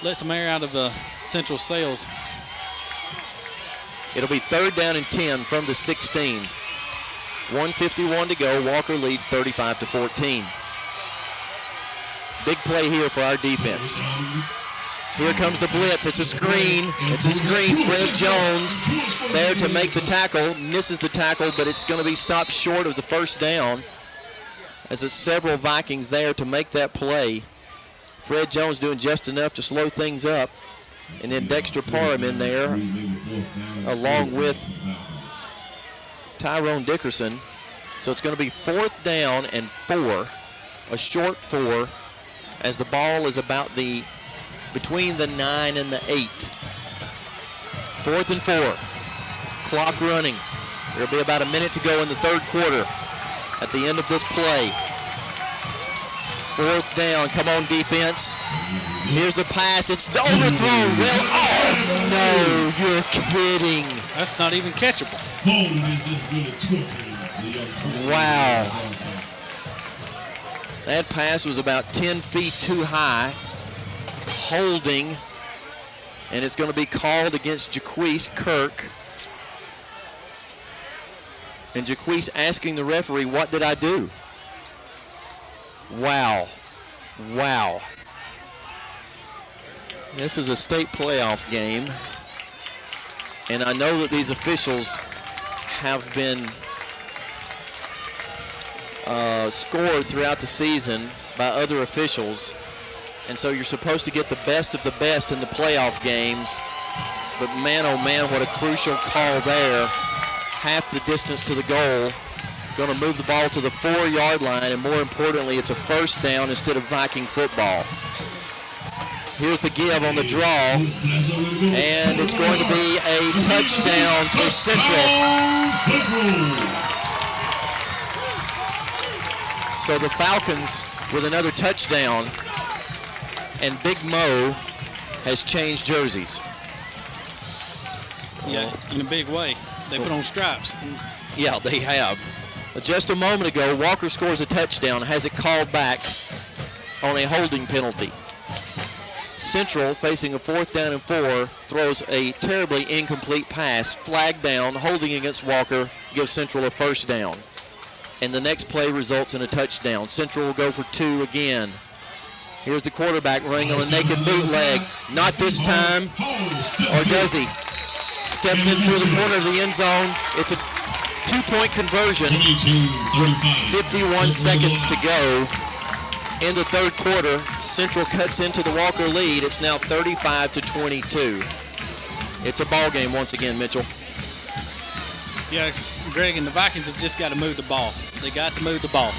let some air out of the Central sails. It'll be third down and 10 from the 16. 1:51 to go. Walker leads 35-14. Big play here for our defense. Here comes the blitz. It's a screen. It's a screen. Fred Jones there to make the tackle. Misses the tackle, but it's going to be stopped short of the first down. As there's several Vikings there to make that play. Fred Jones doing just enough to slow things up. And then Dexter Parham in there along with Tyrone Dickerson. So it's going to be fourth down and 4, a short 4, as the ball is about between the 9 and the 8. Fourth and 4. Clock running. There'll be about a minute to go in the third quarter at the end of this play. Fourth down. Come on, defense. Here's the pass. It's overthrown. Well, oh, no, you're kidding. That's not even catchable. Wow. That pass was about 10 feet too high. Holding. And it's going to be called against Jaquise Kirk. And Jaquise asking the referee, what did I do? Wow. Wow. This is a state playoff game. And I know that these officials have been scored throughout the season by other officials. And so you're supposed to get the best of the best in the playoff games. But man, oh man, what a crucial call there. Half the distance to the goal. Going to move the ball to the 4-yard line, and more importantly, it's a first down instead of Viking football. Here's the give on the draw, and it's going to be a touchdown for Central. So the Falcons with another touchdown, and Big Mo has changed jerseys. Yeah, in a big way. They put on stripes. Yeah, they have. Just a moment ago, Walker scores a touchdown, has it called back on a holding penalty. Central, facing a fourth down and 4, throws a terribly incomplete pass, flag down, holding against Walker, gives Central a first down. And the next play results in a touchdown. Central will go for 2 again. Here's the quarterback running on a naked bootleg. Not this time. Or does he? Steps in through the corner of the end zone. It's a 2-point conversion with 51 seconds to go in the third quarter. Central cuts into the Walker lead. It's now 35-22. It's a ball game once again, Mitchell. Yeah, Greg, and the Vikings have just got to move the ball. They got to move the ball.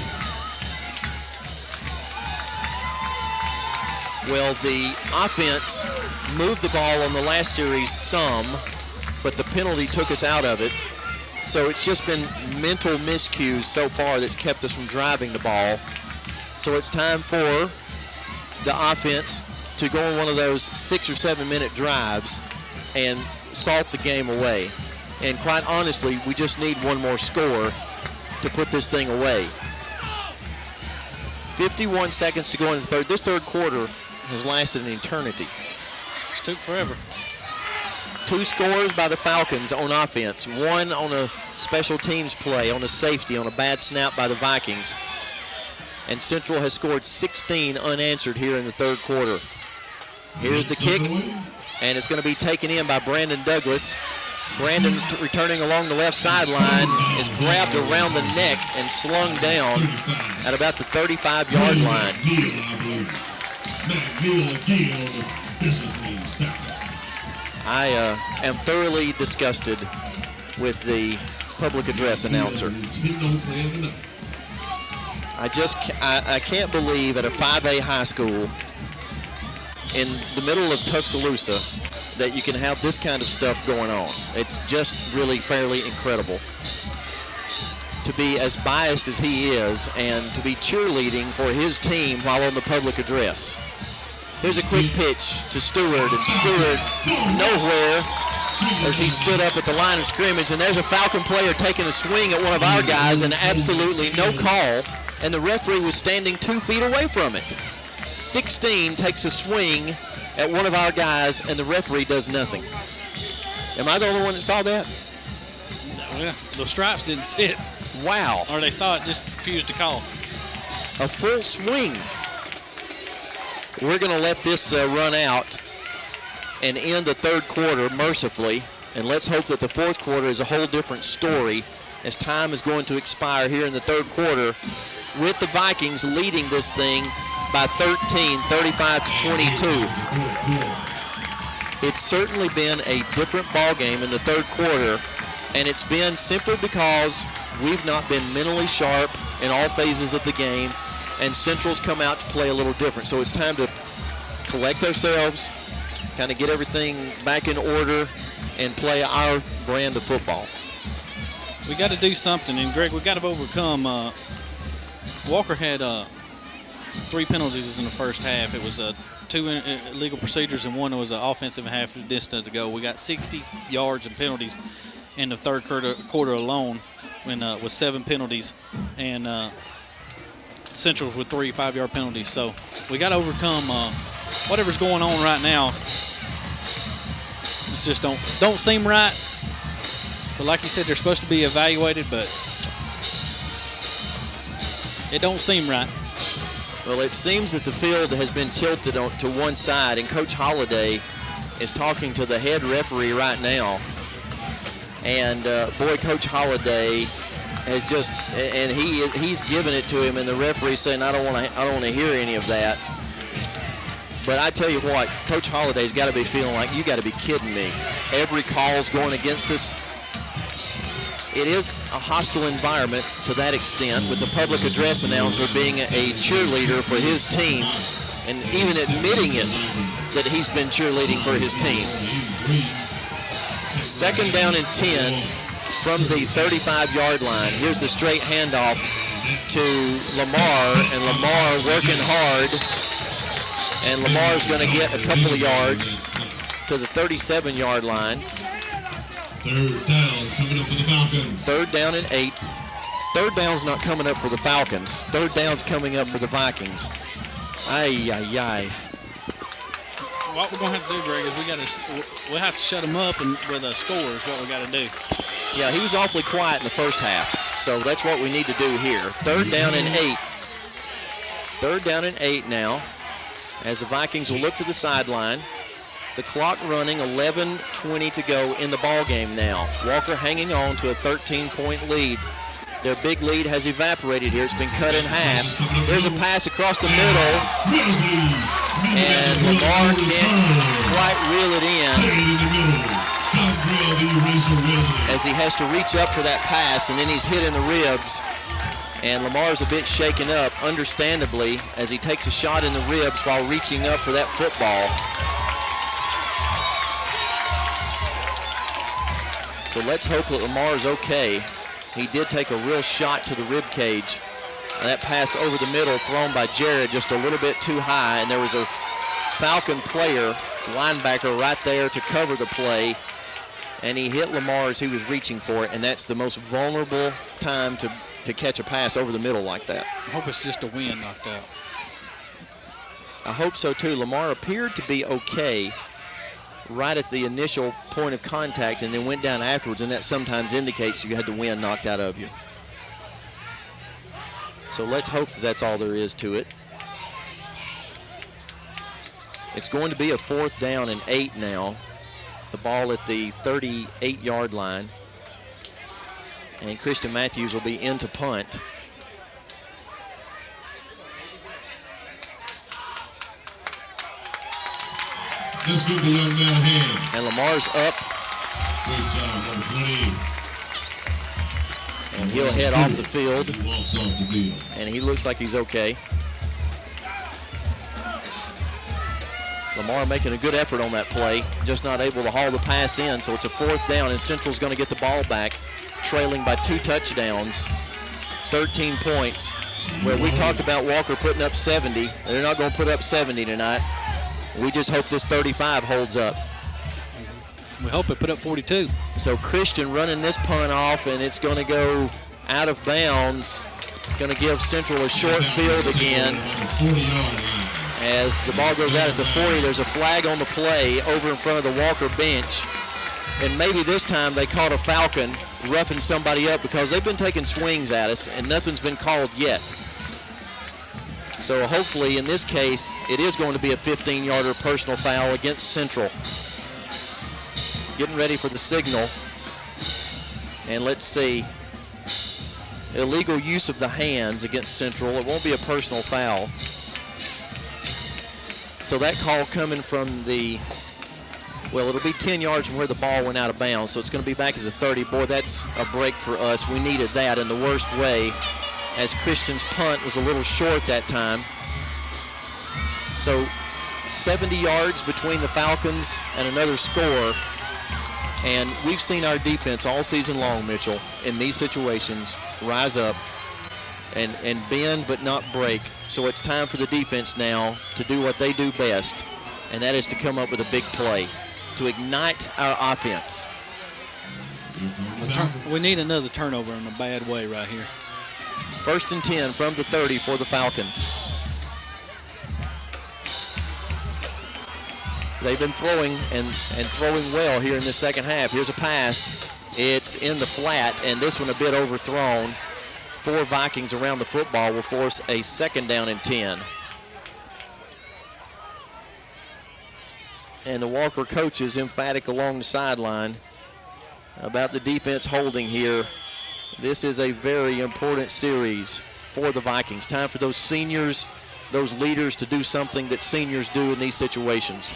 Well, the offense moved the ball on the last series some, but the penalty took us out of it. So it's just been mental miscues so far that's kept us from driving the ball. So it's time for the offense to go on one of those 6 or 7 minute drives and salt the game away. And quite honestly, we just need one more score to put this thing away. 51 seconds to go in the third. This third quarter has lasted an eternity. It took forever. 2 scores by the Falcons on offense, 1 on a special teams play, on a safety, on a bad snap by the Vikings. And Central has scored 16 unanswered here in the third quarter. Here's the kick, and it's going to be taken in by Brandon Douglas. Brandon returning along the left sideline is grabbed around the neck and slung down at about the 35-yard line. I am thoroughly disgusted with the public address announcer. I can't believe at a 5A high school in the middle of Tuscaloosa that you can have this kind of stuff going on. It's just really fairly incredible to be as biased as he is and to be cheerleading for his team while on the public address. Here's a quick pitch to Stewart, and Stewart nowhere as he stood up at the line of scrimmage, and there's a Falcon player taking a swing at one of our guys and absolutely no call, and the referee was standing 2 feet away from it. 16 takes a swing at one of our guys, and the referee does nothing. Am I the only one that saw that? Yeah, the stripes didn't see it. Wow. Or they saw it, just refused to call. A full swing. We're going to let this run out and end the third quarter mercifully, and let's hope that the fourth quarter is a whole different story as time is going to expire here in the third quarter with the Vikings leading this thing by 13, 35-22. It's certainly been a different ball game in the third quarter, and it's been simply because we've not been mentally sharp in all phases of the game, and Central's come out to play a little different. So it's time to collect ourselves, kind of get everything back in order, and play our brand of football. We got to do something, and Greg, we got to overcome. Walker had 3 penalties in the first half. It was 2 illegal procedures, and 1 was an offensive half distance to go. We got 60 yards and penalties in the third quarter alone, with 7 penalties, and Central with 3 5-yard penalties. So we got to overcome whatever's going on right now. It's just don't seem right. But like you said, they're supposed to be evaluated, but it don't seem right. Well, it seems that the field has been tilted to one side, and Coach Holliday is talking to the head referee right now. And boy, Coach Holliday has just, and he's giving it to him, and the referee saying, I don't want to hear any of that. But I tell you what, Coach Holliday's got to be feeling like, you got to be kidding me. Every call's going against us. It is a hostile environment to that extent, with the public address announcer being a cheerleader for his team and even admitting it that he's been cheerleading for his team. 2nd down and 10 from the 35-yard line. Here's the straight handoff to Lamar, and Lamar working hard. And Lamar's going to get a couple of yards to the 37-yard line. 3rd down coming up for the Falcons. 3rd down and 8. 3rd down's not coming up for the Falcons. 3rd down's coming up for the Vikings. Ay, ay, ay. What we're going to have to do, Greg, is we'll have to shut them up and with a score is what we got to do. Yeah, he was awfully quiet in the first half, so that's what we need to do here. 3rd down and 8. 3rd down and 8 now, as the Vikings will look to the sideline. The clock running, 11:20 to go in the ball game now. Walker hanging on to a 13-point lead. Their big lead has evaporated here. It's been cut in half. There's a pass across the middle, and Lamar can't quite reel it in as he has to reach up for that pass, and then he's hit in the ribs. And Lamar's a bit shaken up, understandably, as he takes a shot in the ribs while reaching up for that football. So let's hope that Lamar's okay. He did take a real shot to the rib cage. And that pass over the middle thrown by Jared just a little bit too high, and there was a Falcon player, linebacker, right there to cover the play, and he hit Lamar as he was reaching for it, and that's the most vulnerable time to catch a pass over the middle like that. I hope it's just a wind knocked out. I hope so too. Lamar appeared to be okay right at the initial point of contact and then went down afterwards, and that sometimes indicates you had the wind knocked out of you. So let's hope that that's all there is to it. It's going to be a 4th down and 8 now. The ball at the 38-yard line. And Christian Matthews will be in to punt. Let's give the young man a hand. And Lamar's up. Great job, number 28. And he'll head off the field. He walks off the field. And he looks like he's okay. Lamar making a good effort on that play, just not able to haul the pass in, so it's a 4th down, and Central's going to get the ball back, trailing by 2 touchdowns, 13 points. Where we talked about Walker putting up 70, they're not going to put up 70 tonight. We just hope this 35 holds up. We hope it put up 42. So Christian running this punt off, and it's going to go out of bounds. Going to give Central a short field again. 40-yard line. As the ball goes out at the 40, there's a flag on the play over in front of the Walker bench. And maybe this time they caught a Falcon roughing somebody up, because they've been taking swings at us and nothing's been called yet. So hopefully in this case, it is going to be a 15-yarder personal foul against Central. Getting ready for the signal. And let's see. Illegal use of the hands against Central. It won't be a personal foul. So that call coming from the, well, it'll be 10 yards from where the ball went out of bounds. So it's going to be back at the 30. Boy, that's a break for us. We needed that in the worst way, as Christian's punt was a little short that time. So 70 yards between the Falcons and another score. And we've seen our defense all season long, Mitchell, in these situations, rise up and bend but not break. So it's time for the defense now to do what they do best, and that is to come up with a big play to ignite our offense. We need another turnover in a bad way right here. 1st and 10 from the 30 for the Falcons. They've been throwing and throwing well here in the second half. Here's a pass. It's in the flat, and this one a bit overthrown. 4 Vikings around the football will force a 2nd down and 10. And the Walker coach is emphatic along the sideline about the defense holding here. This is a very important series for the Vikings. Time for those seniors, those leaders, to do something that seniors do in these situations.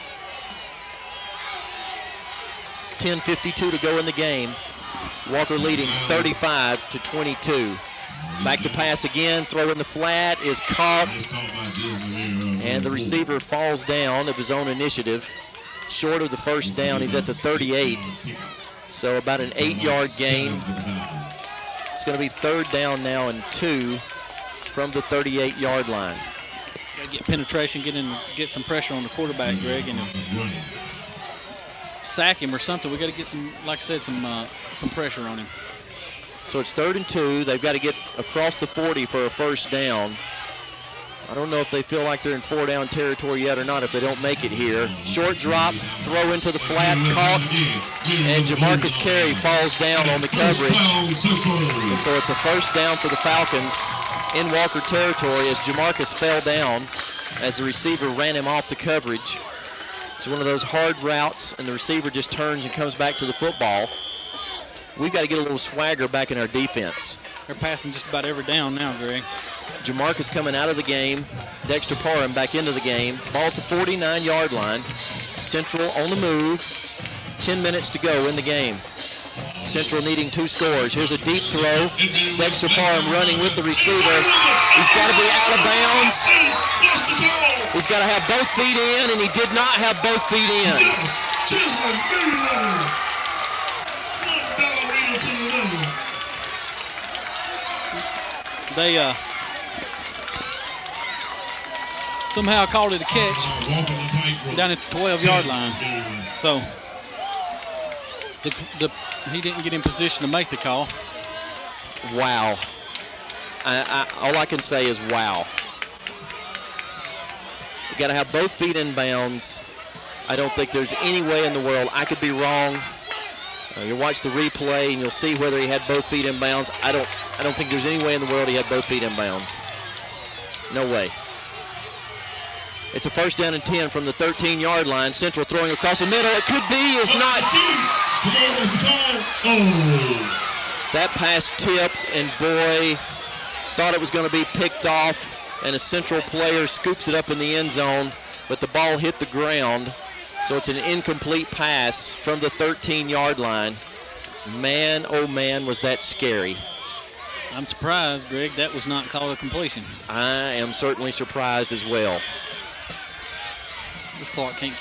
10:52 to go in the game. Walker leading 35-22. Back to pass again, throw in the flat, is caught, and the receiver falls down of his own initiative. Short of the 1st down, he's at the 38. So about an 8-yard gain. It's going to be 3rd down now and 2 from the 38-yard line. Got to get penetration, get some pressure on the quarterback, Greg, and sack him or something. We got to get some, like I said, some pressure on him. So it's 3rd and 2. They've got to get across the 40 for a 1st down. I don't know if they feel like they're in 4-down territory yet or not if they don't make it here. Short drop, throw into the flat, caught, and Jamarcus Carey falls down on the coverage. And so it's a 1st down for the Falcons in Walker territory as Jamarcus fell down as the receiver ran him off the coverage. It's one of those hard routes, and the receiver just turns and comes back to the football. We've got to get a little swagger back in our defense. They're passing just about every down now, Greg. Jamarcus coming out of the game. Dexter Parham back into the game. Ball at the 49-yard line. Central on the move. 10 minutes to go in the game. Central needing 2 scores. Here's a deep throw. Dexter Parham running with the receiver. He's got to be out of bounds. He's got to have both feet in, and he did not have both feet in. They somehow called it a catch down at the 12-yard line. So he didn't get in position to make the call. Wow. All I can say is wow. You got to have both feet in bounds. I don't think there's any way in the world. I could be wrong. You'll watch the replay and you'll see whether he had both feet in bounds. I don't think there's any way in the world he had both feet in bounds. No way. It's a first down and 10 from the 13-yard line. Central throwing across the middle. It could be. It's not. Come on, Mr. Carr. Oh. That pass tipped, and boy, thought it was going to be picked off, and a Central player scoops it up in the end zone, but the ball hit the ground, so it's an incomplete pass from the 13-yard line. Man, oh man, was that scary. I'm surprised, Greg, that was not called a completion. I am certainly surprised as well. This clock can't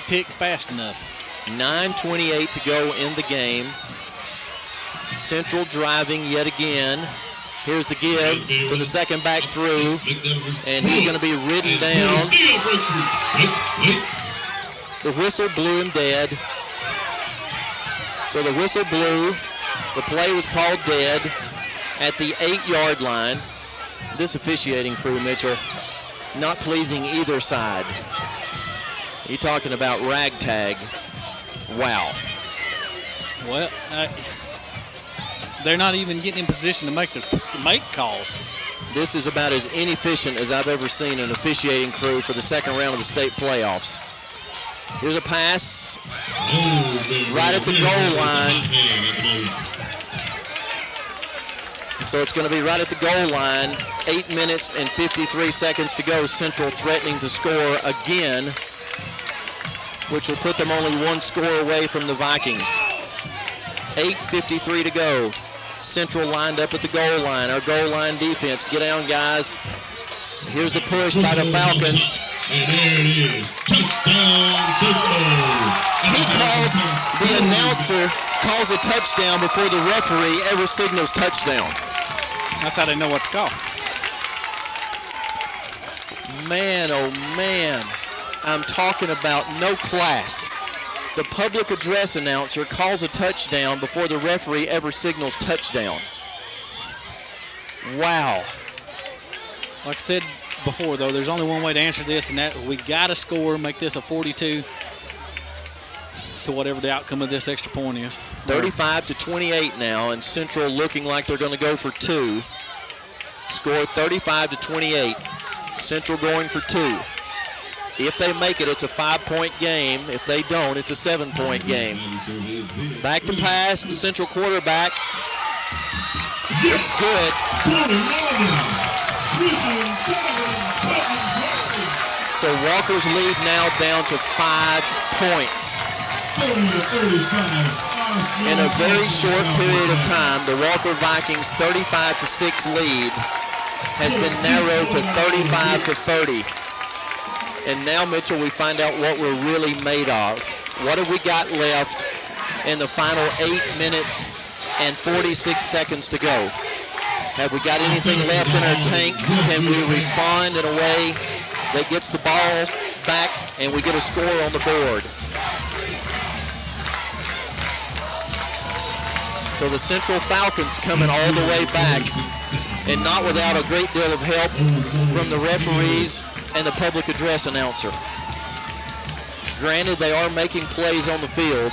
tick fast enough. 9:28 to go in the game. Central driving yet again. Here's the give for the second back through, and he's going to be ridden down. The whistle blew him dead. So the whistle blew. The play was called dead at the 8-yard line. This officiating crew, Mitchell, not pleasing either side. You're talking about ragtag. Wow. Well, they're not even getting in position to make calls. This is about as inefficient as I've ever seen an officiating crew for the second round of the state playoffs. Here's a pass right at the goal line. So it's going to be right at the goal line. 8 minutes and 53 seconds to go. Central threatening to score again, which will put them only one score away from the Vikings. 8:53 to go. Central lined up at the goal line. Our goal line defense. Get down, guys. Here's the push by the Falcons. And there it is. Touchdown, Central. The announcer calls a touchdown before the referee ever signals touchdown. That's how they know what to call. Man, oh man. I'm talking about no class. The public address announcer calls a touchdown before the referee ever signals touchdown. Wow. Like I said before, though, there's only one way to answer this, and that we got to score, make this a 42 to whatever the outcome of this extra point is. 35-28 now, and Central looking like they're going to go for two. Score 35-28. Central going for two. If they make it, it's a 5-point game. If they don't, it's a 7-point game. Back to pass, the Central quarterback. It's good. So Walker's lead now down to 5 points. In a very short period of time, the Walker Vikings 35-6 lead has been narrowed to 35-30. And now, Mitchell, we find out what we're really made of. What have we got left in the final 8 minutes and 46 seconds to go? Have we got anything left in our tank? Can we respond in a way that gets the ball back and we get a score on the board? So the Central Falcons coming all the way back, and not without a great deal of help from the referees and the public address announcer. Granted, they are making plays on the field,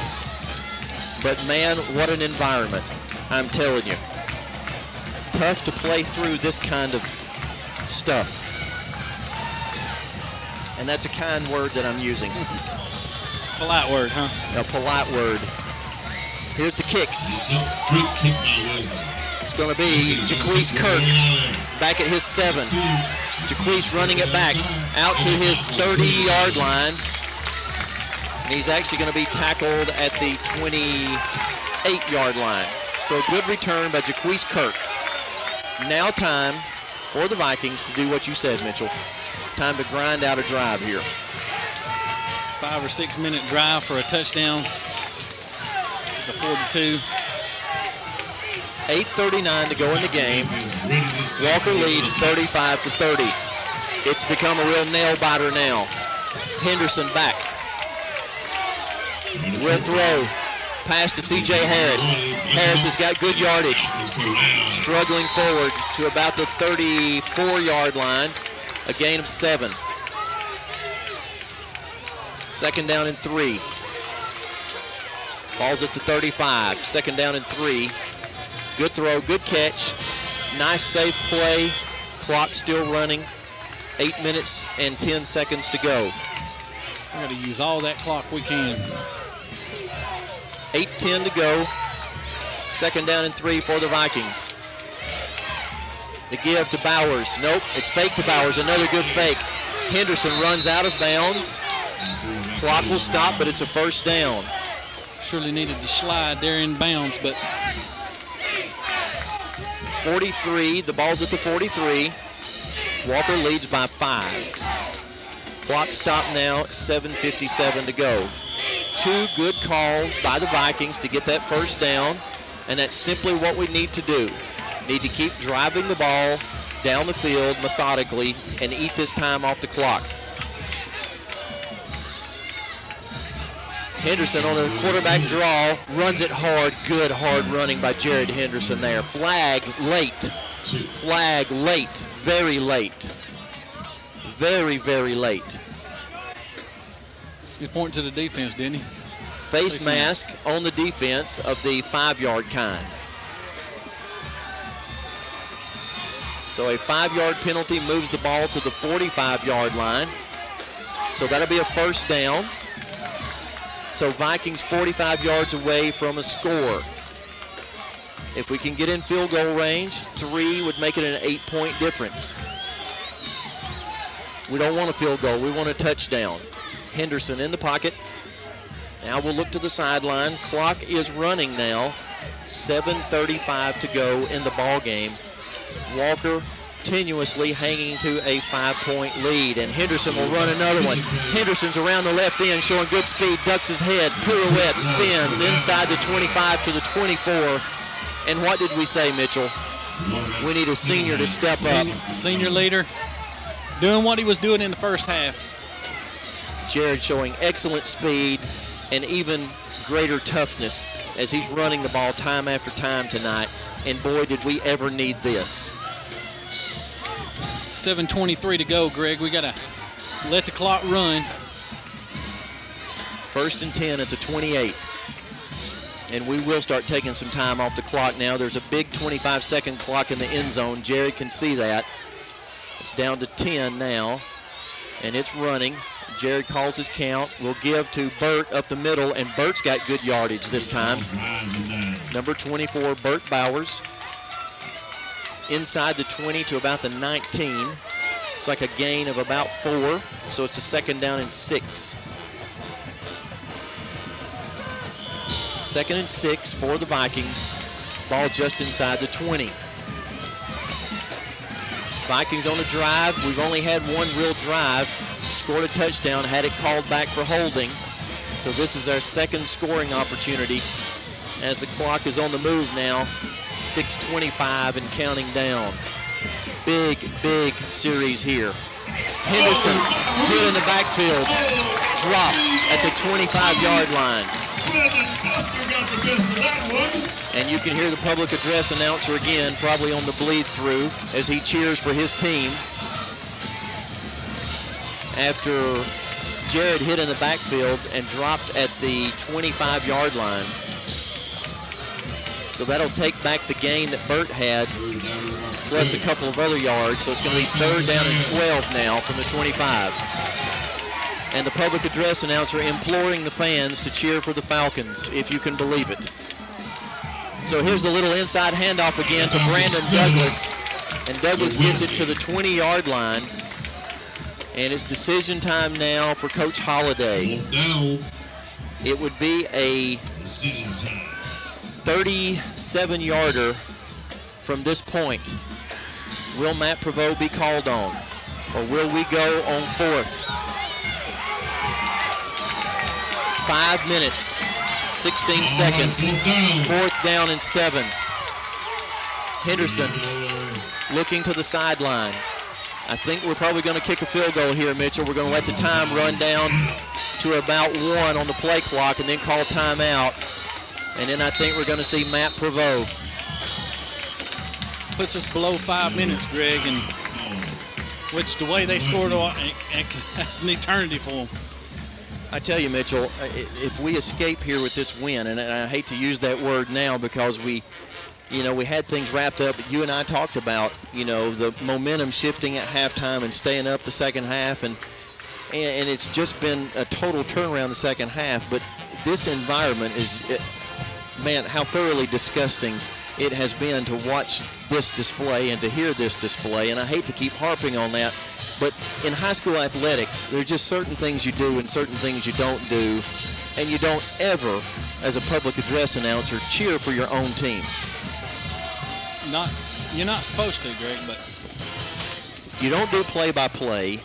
but man, what an environment, I'm telling you. Tough to play through this kind of stuff. And that's a kind word that I'm using. Polite word, huh? A polite word. Here's the kick. Great kick by Wesley. It's going to be Jaquez Kirk back at his 7. Jaquez running it back out to his 30-yard line. And he's actually going to be tackled at the 28-yard line. So a good return by Jaquez Kirk. Now time for the Vikings to do what you said, Mitchell. Time to grind out a drive here. 5 or 6 minute drive for a touchdown. The 42. 8:39 to go in the game. Walker leads 35-30. It's become a real nail biter now. Henderson back. Will throw. Pass to C.J. Harris. Harris has got good yardage. Struggling forward to about the 34-yard line. A gain of 7. Second down and 3. Ball's at the 35. Second down and 3. Good throw, good catch. Nice safe play. Clock still running. 8 minutes and 10 seconds to go. We got to use all that clock we can. 8:10 to go. Second down and 3 for the Vikings. The give to Bowers. Nope, it's fake to Bowers. Another good fake. Henderson runs out of bounds. Clock will stop, but it's a first down. Surely needed to slide there in bounds, but 43, the ball's at the 43. Walker leads by 5. Clock stopped now, 7:57 to go. 2 good calls by the Vikings to get that first down, and that's simply what we need to do. Need to keep driving the ball down the field methodically and eat this time off the clock. Henderson on the quarterback draw, runs it hard. Good hard running by Jared Henderson there. Flag late. Flag late. Very late. Very, very late. He's pointing to the defense, didn't he? Face mask on the defense of the 5-yard kind. So a 5-yard penalty moves the ball to the 45-yard line. So that'll be a first down. So Vikings 45 yards away from a score. If we can get in field goal range, 3 would make it an 8-point difference. We don't want a field goal, we want a touchdown. Henderson in the pocket. Now we'll look to the sideline. Clock is running now. 7:35 to go in the ball game. Walker continuously hanging to a 5-point lead, and Henderson will run another one. Henderson's around the left end, showing good speed, ducks his head, pirouette, spins inside the 25 to the 24. And what did we say, Mitchell? We need a senior to step up. Senior leader, doing what he was doing in the first half. Jared showing excellent speed and even greater toughness as he's running the ball time after time tonight. And boy, did we ever need this. 7:23 to go, Greg. We got to let the clock run. First and 10 at the 28. And we will start taking some time off the clock now. There's a big 25-second clock in the end zone. Jared can see that. It's down to 10 now, and it's running. Jared calls his count. We'll give to Burt up the middle, and Burt's got good yardage this time. Number 24, Burt Bowers. Inside the 20 to about the 19. It's like a gain of about 4, so it's a second down and 6. Second and 6 for the Vikings. Ball just inside the 20. Vikings on the drive. We've only had one real drive. Scored a touchdown, had it called back for holding. So this is our second scoring opportunity as the clock is on the move now. 6:25 and counting down. Big, big series here. Henderson hit in the backfield. Dropped at the 25-yard line. Got the best of that one. And you can hear the public address announcer again, probably on the bleed through, as he cheers for his team. After Jared hit in the backfield and dropped at the 25-yard line. So that'll take back the gain that Burt had, plus a couple of other yards. So it's going to be third down and 12 now from the 25. And the public address announcer imploring the fans to cheer for the Falcons, if you can believe it. So here's the little inside handoff again to Brandon Douglas. And Douglas gets it to the 20-yard line. And it's decision time now for Coach Holliday. It would be a 37-yarder from this point. Will Matt Prevost be called on? Or will we go on 4th? 5 minutes, 16 seconds. 4th down and 7. Henderson looking to the sideline. I think we're probably going to kick a field goal here, Mitchell. We're going to let the time run down to about 1 on the play clock and then call timeout. And then I think we're going to see Matt Prevost. Puts us below 5 minutes, Greg, and which the way they scored, that's an eternity for them. I tell you, Mitchell, if we escape here with this win, and I hate to use that word now because we had things wrapped up. You and I talked about, the momentum shifting at halftime and staying up the second half, and it's just been a total turnaround the second half. But this environment is, man, how thoroughly disgusting it has been to watch this display and to hear this display. And I hate to keep harping on that, but in high school athletics, there are just certain things you do and certain things you don't do, and you don't ever, as a public address announcer, cheer for your own team. You're not supposed to, Greg, but you don't do play-by-play,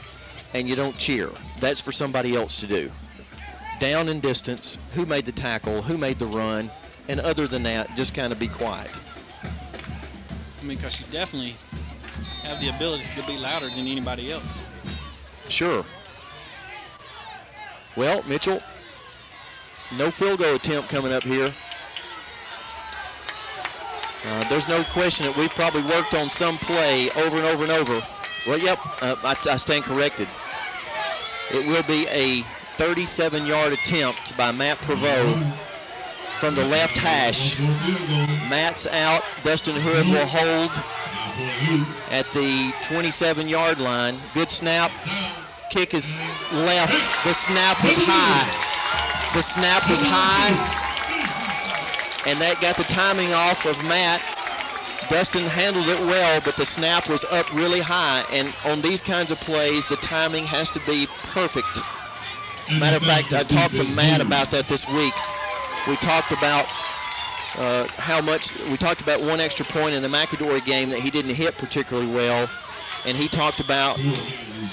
and you don't cheer. That's for somebody else to do. Down and distance, who made the tackle, who made the run, and other than that, just kind of be quiet. I mean, because you definitely have the ability to be louder than anybody else. Sure. Well, Mitchell, no field goal attempt coming up here. There's no question that we've probably worked on some play over and over and over. Well, yep, I stand corrected. It will be a 37-yard attempt by Matt Prevost from the left hash. Matt's out. Dustin Hood will hold at the 27-yard line. Good snap. Kick is left. The snap was high. The snap was high. And that got the timing off of Matt. Dustin handled it well, but the snap was up really high. And on these kinds of plays, the timing has to be perfect. Matter of fact, I talked to Matt about that this week. We talked about we talked about one extra point in the McAdory game that he didn't hit particularly well. And he talked about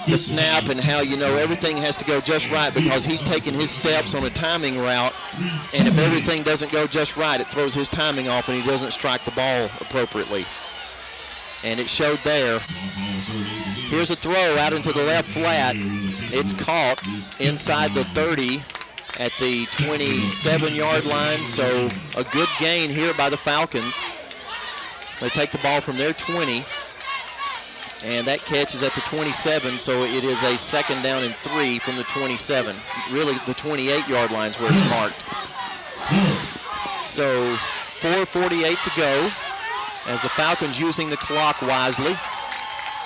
the snap and how, everything has to go just right because he's taking his steps on a timing route. And if everything doesn't go just right, it throws his timing off and he doesn't strike the ball appropriately. And it showed there. Here's a throw out into the left flat. It's caught inside the 30 at the 27-yard line. So a good gain here by the Falcons. They take the ball from their 20. And that catch is at the 27, so it is a 2nd down and 3 from the 27. Really, the 28-yard line is where it's marked. So 4:48 to go as the Falcons using the clock wisely,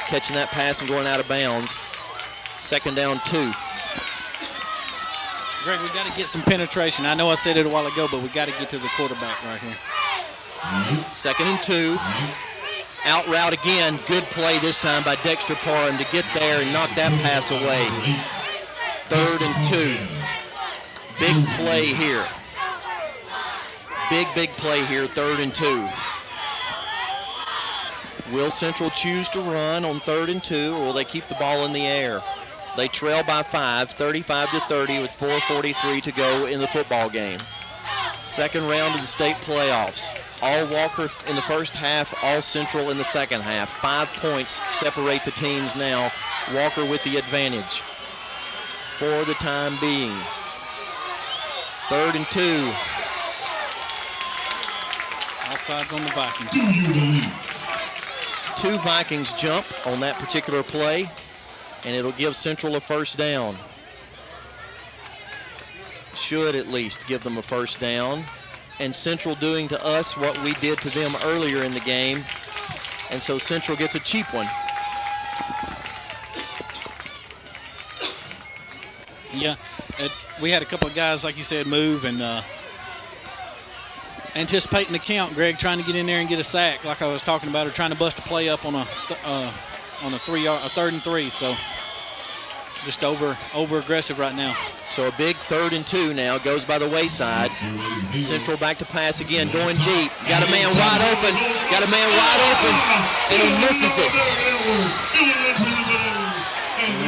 catching that pass and going out of bounds. 2nd down 2. Greg, we got to get some penetration. I know I said it a while ago, but we got to get to the quarterback right here. 2nd and 2. Out route again. Good play this time by Dexter Parham to get there and knock that pass away. 3rd and 2. Big play here. Big play here. 3rd and 2. Will Central choose to run on 3rd and 2, or will they keep the ball in the air? They trail by 5, 35-30 with 4:43 to go in the football game. 2nd round of the state playoffs. All Walker in the first half, all Central in the second half. 5 points separate the teams now. Walker with the advantage for the time being. 3rd and 2. All sides on the Vikings. 2 Vikings jump on that particular play, and it'll give Central a 1st down. Should at least give them a 1st down. And Central doing to us what we did to them earlier in the game. And so Central gets a cheap one. Yeah, we had a couple of guys, like you said, move and anticipating the count, Greg, trying to get in there and get a sack like I was talking about, or trying to bust a play up on a 3rd and 3. So just over aggressive right now. So a big 3rd and 2 now goes by the wayside. Central back to pass again, going deep. Got a man wide open. And he misses it.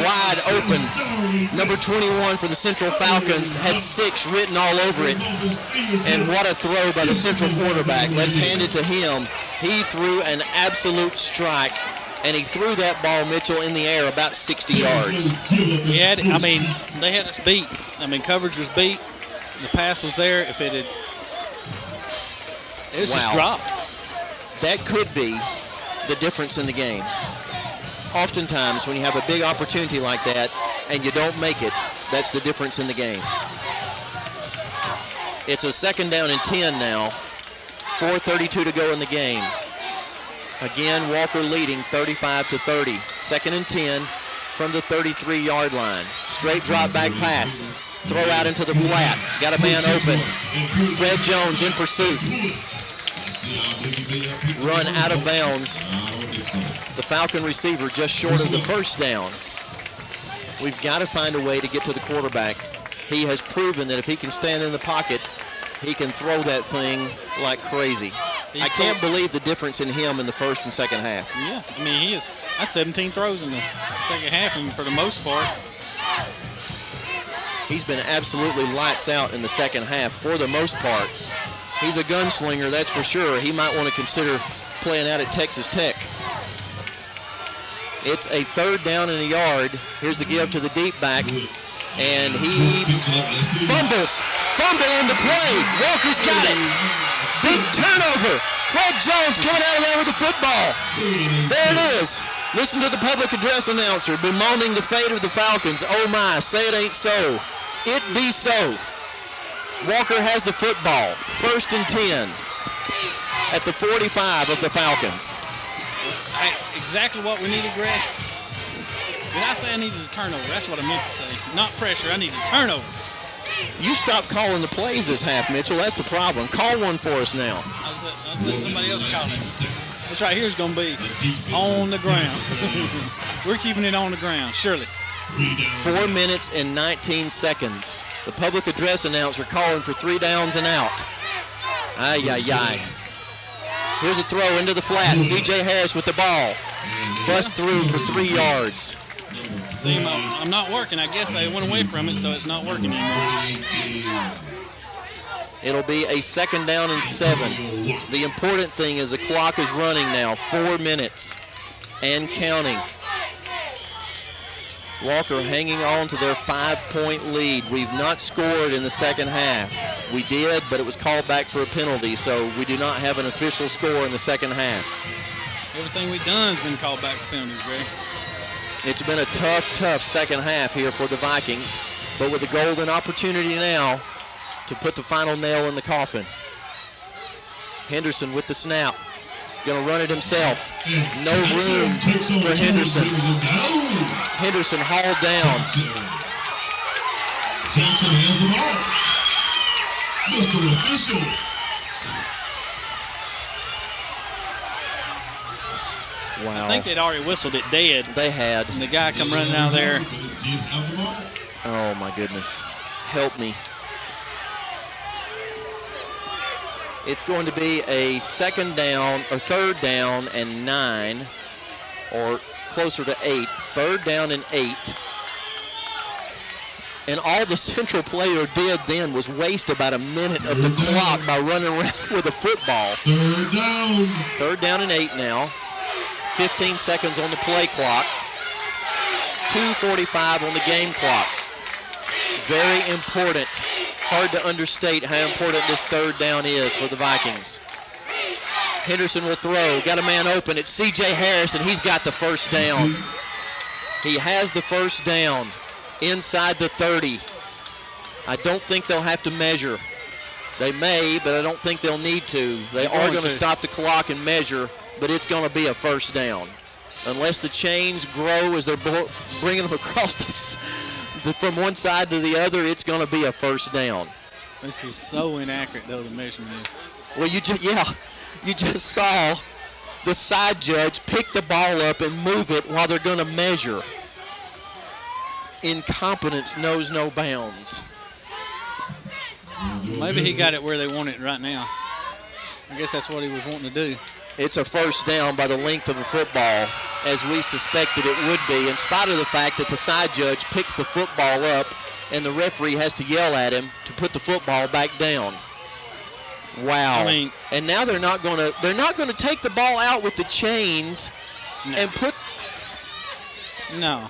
Wide open. Number 21 for the Central Falcons had 6 written all over it. And what a throw by the Central quarterback. Let's hand it to him. He threw an absolute strike. And he threw that ball, Mitchell, in the air about 60 yards. They had us beat. Coverage was beat. The pass was there. If it was just dropped. That could be the difference in the game. Oftentimes, when you have a big opportunity like that and you don't make it, That's the difference in the game. It's a 2nd down and 10 now. 4:32 to go in the game. Again, Walker leading 35-30. 2nd and 10 from the 33-yard line. Straight drop back pass. Throw out into the flat. Got a man open. Fred Jones in pursuit. Run out of bounds. The Falcon receiver just short of the 1st down. We've got to find a way to get to the quarterback. He has proven that if he can stand in the pocket, he can throw that thing like crazy. I can't believe the difference in him in the 1st and 2nd half. Yeah, I mean, he is. That's 17 throws in the 2nd half, and for the most part. He's been absolutely lights out in the 2nd half for the most part. He's a gunslinger, that's for sure. He might want to consider playing out at Texas Tech. It's a 3rd down and a yard. Here's the give to the deep back. And he fumbles. Fumble on the play. Walker's got it. Big turnover. Fred Jones coming out of there with the football. There it is. Listen to the public address announcer bemoaning the fate of the Falcons. Oh my, say it ain't so. It be so. Walker has the football. 1st and 10 at the 45 of the Falcons. Exactly what we needed, Greg. Did I say I needed a turnover? That's what I meant to say. Not pressure. I needed a turnover. You stopped calling the plays this half, Mitchell. That's the problem. Call one for us now. I was letting somebody else call it. This right here is going to be on the ground. We're keeping it on the ground, surely. 4 minutes and 19 seconds. The public address announcer calling for 3 downs and out. Ay, ay, ay. Here's a throw into the flat. C.J. Harris with the ball. Bust through for 3 yards. See, I'm not working. I guess they went away from it, so it's not working anymore. It'll be a 2nd down and 7. The important thing is the clock is running now. 4 minutes and counting. Walker hanging on to their 5-point lead. We've not scored in the 2nd half. We did, but it was called back for a penalty, so we do not have an official score in the 2nd half. Everything we've done has been called back for penalties, Greg. It's been a tough 2nd half here for the Vikings, but with a golden opportunity now to put the final nail in the coffin. Henderson with the snap. Going to run it himself. No room for Henderson. Henderson hauled down. Johnson has the ball. Mr. Official. Wow. I think they'd already whistled it dead. They had. And the guy come running out there. Oh, my goodness. Help me. It's going to be a 2nd down, or 3rd down and 9, or closer to 8. 3rd down and 8. And all the Central player did then was waste about a minute of the clock by running around with a football. 3rd down. 3rd down and 8 now. 15 seconds on the play clock. 2:45 on the game clock. Very important. Hard to understate how important this 3rd down is for the Vikings. Henderson will throw. Got a man open. It's C.J. Harris, and he's got the 1st down. He has the 1st down inside the 30. I don't think they'll have to measure. They may, but I don't think they'll need to. They are going to stop the clock and measure, but it's going to be a 1st down. Unless the chains grow as they're bringing them across from one side to the other, it's going to be a 1st down. This is so inaccurate, though, the measurement is. Well, you just saw the side judge pick the ball up and move it while they're going to measure. Incompetence knows no bounds. Maybe he got it where they want it right now. I guess that's what he was wanting to do. It's a 1st down by the length of a football, as we suspected it would be, in spite of the fact that the side judge picks the football up and the referee has to yell at him to put the football back down. Wow. I mean, and now they're not going to take the ball out with the chains and put. No.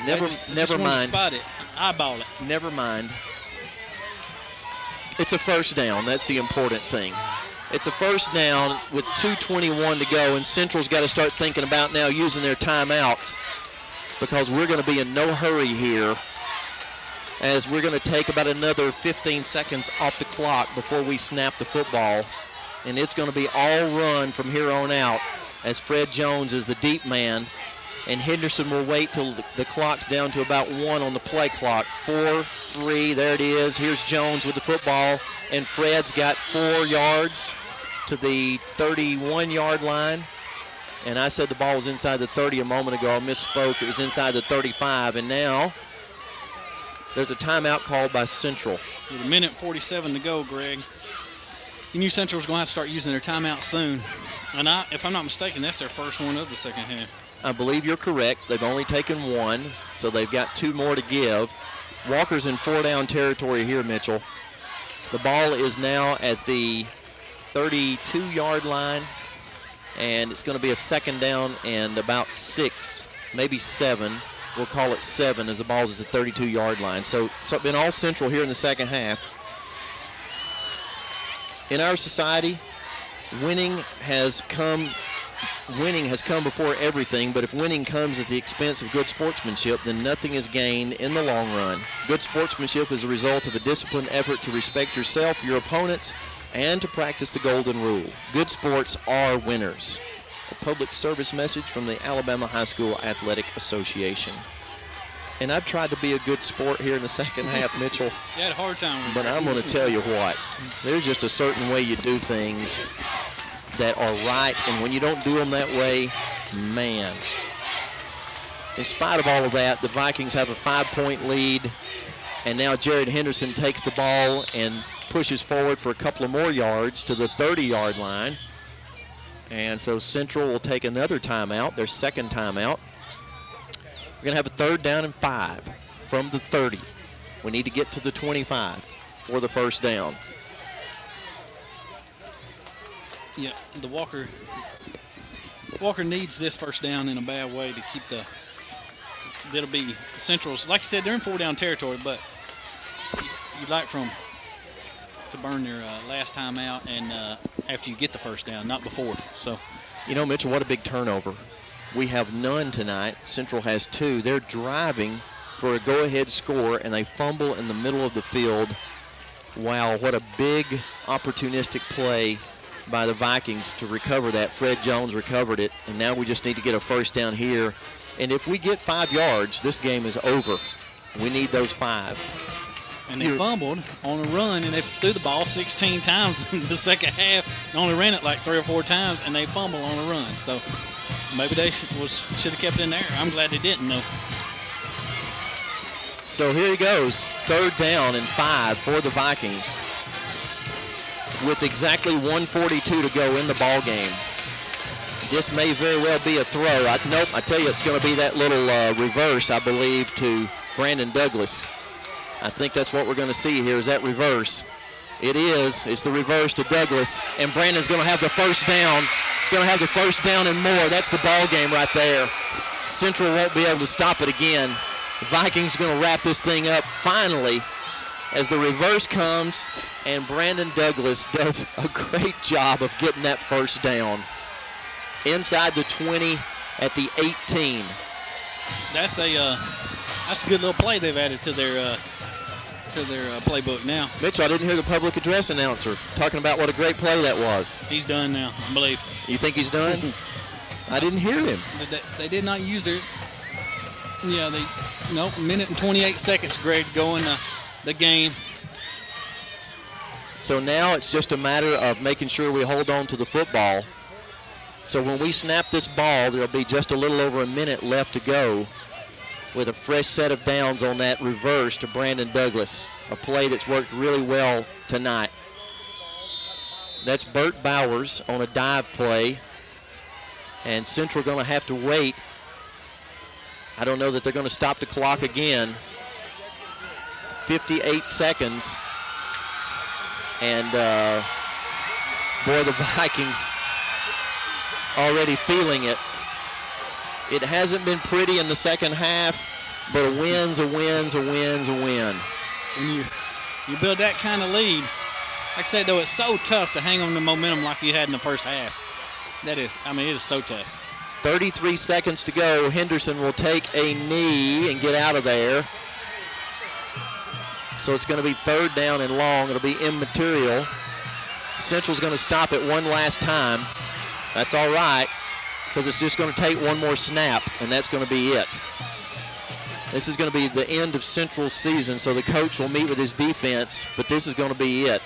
Never mind. Spot it. Eyeball it. Never mind. It's a 1st down. That's the important thing. It's a 1st down with 2:21 to go, and Central's got to start thinking about now using their timeouts. because we're going to be in no hurry here, as we're going to take about another 15 seconds off the clock before we snap the football. And it's going to be all run from here on out, as Fred Jones is the deep man. And Henderson will wait till the clock's down to about 1 on the play clock. 4, 3, there it is. Here's Jones with the football, and Fred's got 4 yards to the 31-yard line. And I said the ball was inside the 30 a moment ago. I misspoke. It was inside the 35. And now there's a timeout called by Central. With 1:47 to go, Greg. You knew Central was going to have to start using their timeout soon. And if I'm not mistaken, that's their first one of the second half. I believe you're correct. They've only taken 1, so they've got 2 more to give. Walker's in 4-down territory here, Mitchell. The ball is now at the 32-yard line, and it's going to be a second down and about 6, maybe 7. We'll call it 7 as the ball's at the 32-yard line. So it's been all Central here in the second half. In our society, winning has come before everything, but if winning comes at the expense of good sportsmanship, then nothing is gained in the long run. Good sportsmanship is a result of a disciplined effort to respect yourself, your opponents, and to practice the golden rule. Good sports are winners. A public service message from the Alabama High School Athletic Association. And I've tried to be a good sport here in the second half, Mitchell. You had a hard time with But I'm going to tell you what, there's just a certain way you do things that are right, and when you don't do them that way, man. In spite of all of that, the Vikings have a 5-point lead, and now Jared Henderson takes the ball and pushes forward for a couple of more yards to the 30-yard line. And so Central will take another timeout, their second timeout. We're going to have a 3rd down and 5 from the 30. We need to get to the 25 for the first down. Yeah, the Walker needs this first down in a bad way to keep that'll be Central's. Like I said, they're in 4-down territory, but you'd like for them to burn their last time out and after you get the first down, not before. So, you know, Mitchell, what a big turnover. We have none tonight. Central has 2. They're driving for a go-ahead score, and they fumble in the middle of the field. Wow, what a big opportunistic play by the Vikings to recover that. Fred Jones recovered it, and now we just need to get a first down here. And if we get 5 yards, this game is over. We need those 5. And they fumbled on a run, and they threw the ball 16 times in the second half. They only ran it like 3 or 4 times, and they fumbled on a run. So maybe they should have kept it in there. I'm glad they didn't, though. So here he goes, 3rd down and 5 for the Vikings, with exactly 1:42 to go in the ball game. This may very well be a throw. Nope, I tell you, it's going to be that little reverse, I believe, to Brandon Douglas. I think that's what we're going to see here is that reverse. It is. It's the reverse to Douglas, and Brandon's going to have the first down. He's going to have the first down and more. That's the ball game right there. Central won't be able to stop it again. The Vikings are going to wrap this thing up finally as the reverse comes, and Brandon Douglas does a great job of getting that first down. Inside the 20 at the 18. That's a good little play they've added to their playbook now. Mitchell, I didn't hear the public address announcer talking about what a great play that was. He's done now, I believe. You think he's done? I didn't hear him. They did not use their. Yeah, minute and 28 seconds, Greg, going the game. So now it's just a matter of making sure we hold on to the football. So when we snap this ball, there'll be just a little over a minute left to go with a fresh set of downs on that reverse to Brandon Douglas, a play that's worked really well tonight. That's Burt Bowers on a dive play, and Central going to have to wait. I don't know that they're going to stop the clock again. 58 seconds, and boy, the Vikings already feeling it. It hasn't been pretty in the second half, but a win's a win's a win's a win. When you build that kind of lead, like I said, though, it's so tough to hang on the momentum like you had in the first half. It is so tough. 33 seconds to go. Henderson will take a knee and get out of there. So it's going to be 3rd down and long. It'll be immaterial. Central's going to stop it one last time. That's all right, because it's just going to take one more snap, and that's going to be it. This is going to be the end of Central's season, so the coach will meet with his defense, but this is going to be it.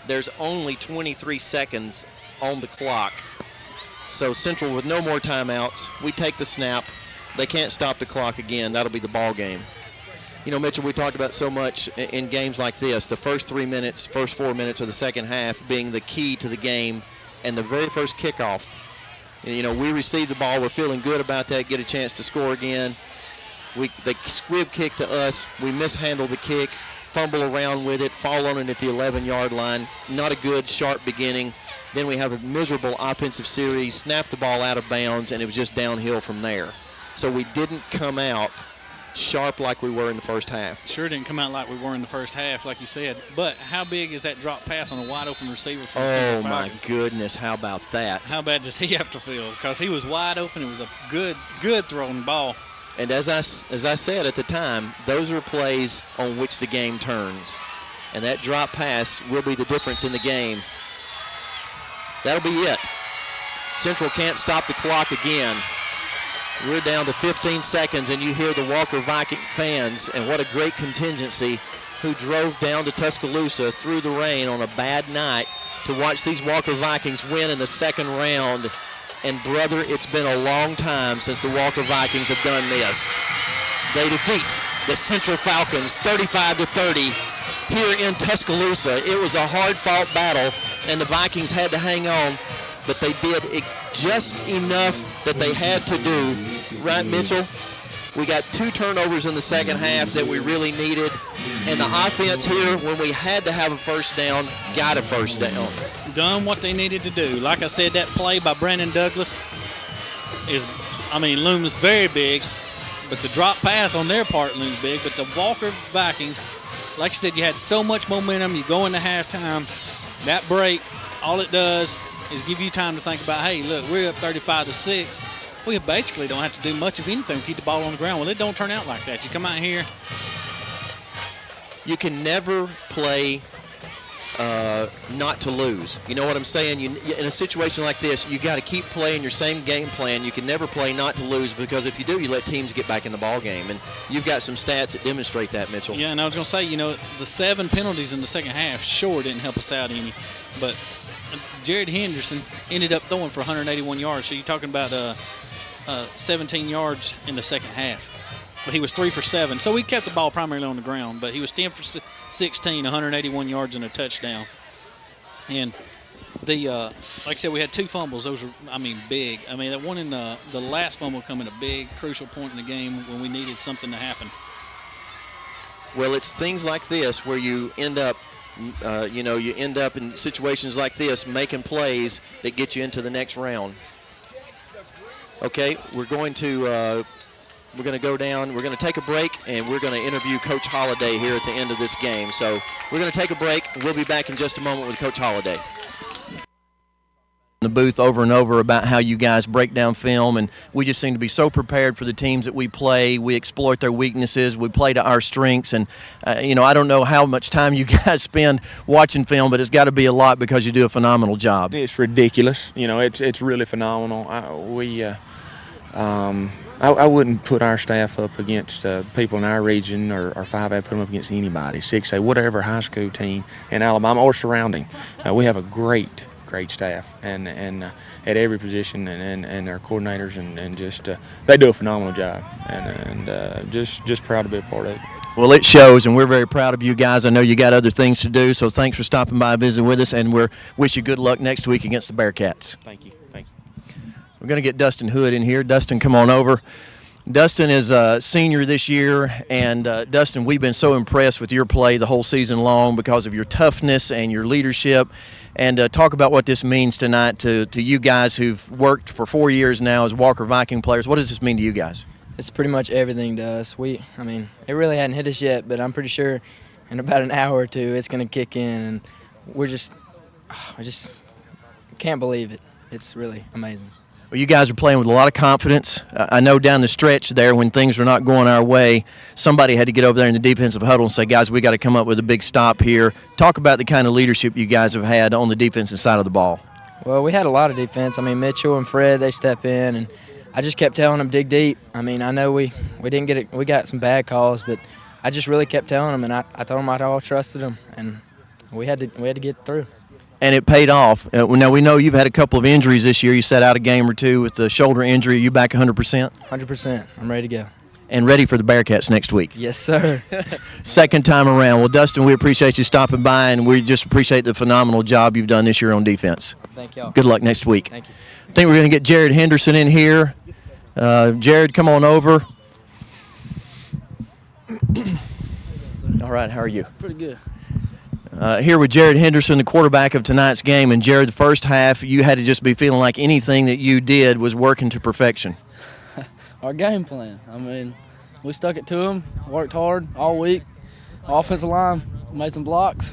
There's only 23 seconds on the clock. So Central with no more timeouts. We take the snap. They can't stop the clock again. That'll be the ball game. You know, Mitchell, we talked about so much in games like this, the first 4 minutes of the second half being the key to the game, and the very first kickoff. You know, we received the ball. We're feeling good about that, get a chance to score again. They squib kick to us. We mishandle the kick, fumble around with it, fall on it at the 11-yard line. Not a good, sharp beginning. Then we have a miserable offensive series, snap the ball out of bounds, and it was just downhill from there. So we didn't come out sharp like we were in the first half. Sure didn't come out like we were in the first half, like you said. But how big is that drop pass on a wide-open receiver for the Central Falcons? Oh, my goodness, how about that? How bad does he have to feel? Because he was wide open. It was a good thrown ball. And as I said at the time, those are plays on which the game turns. And that drop pass will be the difference in the game. That'll be it. Central can't stop the clock again. We're down to 15 seconds, and you hear the Walker Viking fans, and what a great contingency, who drove down to Tuscaloosa through the rain on a bad night to watch these Walker Vikings win in the second round. And, brother, it's been a long time since the Walker Vikings have done this. They defeat the Central Falcons 35-30 here in Tuscaloosa. It was a hard-fought battle, and the Vikings had to hang on, but they did just enough that they had to do. Right, Mitchell? We got 2 turnovers in the second half that we really needed, and the offense here, when we had to have a first down, got a first down. Done what they needed to do. Like I said, that play by Brandon Douglas looms very big, but the drop pass on their part looms big. But the Walker Vikings, like I said, you had so much momentum. You go into halftime. That break, all it does is give you time to think about, hey, look, we're up 35-6. We basically don't have to do much of anything to keep the ball on the ground. Well, it don't turn out like that. You come out here. You can never play not to lose. You know what I'm saying? In a situation like this, you got to keep playing your same game plan. You can never play not to lose, because if you do, you let teams get back in the ball game. And you've got some stats that demonstrate that, Mitchell. Yeah, and I was going to say, the 7 penalties in the second half sure didn't help us out any. But Jared Henderson ended up throwing for 181 yards. So you're talking about 17 yards in the second half. But he was 3 for 7. So we kept the ball primarily on the ground. But he was 10 for 16, 181 yards and a touchdown. And like I said, we had 2 fumbles. Those were, big. That one in the last fumble come at a big, crucial point in the game when we needed something to happen. Well, it's things like this where you end up, you end up in situations like this making plays that get you into the next round. Okay, we're going to go down. We're going to take a break, and we're going to interview Coach Holliday here at the end of this game. So we're going to take a break. We'll be back in just a moment with Coach Holliday. The booth over and over about how you guys break down film, and we just seem to be so prepared for the teams that we play. We exploit their weaknesses. We play to our strengths, and I don't know how much time you guys spend watching film, but it's got to be a lot because you do a phenomenal job. It's ridiculous. It's really phenomenal. I wouldn't put our staff up against people in our region or 5A, put them up against anybody, 6A, whatever high school team in Alabama or surrounding. We have a great staff and at every position and our coordinators and just they do a phenomenal job and just proud to be a part of it. Well, it shows, and we're very proud of you guys. I know you got other things to do, so thanks for stopping by and visiting with us, and we wish you good luck next week against the Bearcats. Thank you. We're going to get Dustin Hood in here. Dustin, come on over. Dustin is a senior this year, and Dustin, we've been so impressed with your play the whole season long because of your toughness and your leadership. And talk about what this means tonight to you guys who've worked for 4 years now as Walker Viking players. What does this mean to you guys? It's pretty much everything to us. It really hadn't hit us yet, but I'm pretty sure in about an hour or two it's going to kick in, and I just can't believe it. It's really amazing. Well, you guys are playing with a lot of confidence. I know down the stretch there when things were not going our way, somebody had to get over there in the defensive huddle and say, guys, we got to come up with a big stop here. Talk about the kind of leadership you guys have had on the defensive side of the ball. Well, we had a lot of defense. I mean, Mitchell and Fred, they step in, and I just kept telling them dig deep. I mean, I know we didn't get it. We got some bad calls, but I just really kept telling them, and I told them I all trusted them, and we had to get through. And it paid off. Now, we know you've had a couple of injuries this year. You sat out a game or two with the shoulder injury. Are you back 100%? 100%. I'm ready to go. And ready for the Bearcats next week. Yes, sir. Second time around. Well, Dustin, we appreciate you stopping by, and we just appreciate the phenomenal job you've done this year on defense. Thank y'all. Good luck next week. Thank you. I think we're going to get Jared Henderson in here. Jared, come on over. All right, how are you? Pretty good. Here with Jared Henderson, the quarterback of tonight's game. And Jared, the first half, you had to just be feeling like anything that you did was working to perfection. Our game plan. I mean, we stuck it to them, worked hard all week. Offensive line made some blocks.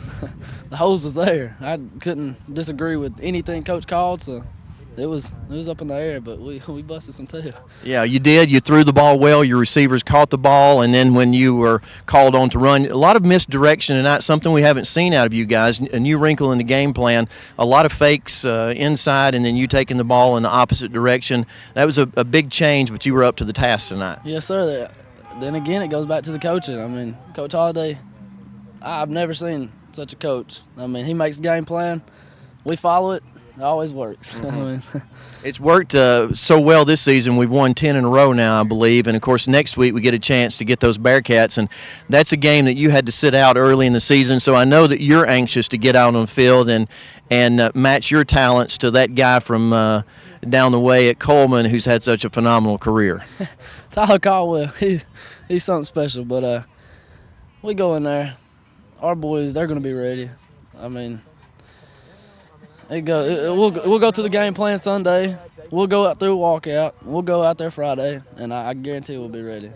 The hose was there. I couldn't disagree with anything Coach called, so it was up in the air, but we busted some tail. Yeah, you did. You threw the ball well. Your receivers caught the ball, and then when you were called on to run, a lot of misdirection, and that's something we haven't seen out of you guys. A new wrinkle in the game plan. A lot of fakes inside, and then you taking the ball in the opposite direction. That was a big change, but you were up to the task tonight. Yes, sir. Then again, it goes back to the coaching. I mean, Coach Holliday, I've never seen such a coach. I mean, he makes a game plan. We follow it. It always works. Mm-hmm. It's worked so well this season. We've won 10 in a row now, I believe. And, of course, next week we get a chance to get those Bearcats. And that's a game that you had to sit out early in the season. So I know that you're anxious to get out on the field and match your talents to that guy from down the way at Coleman who's had such a phenomenal career. Tyler Caldwell, he's something special. But we go in there. Our boys, they're going to be ready. I mean, we'll go to the game plan Sunday. We'll go out through a walkout. We'll go out there Friday, and I guarantee we'll be ready.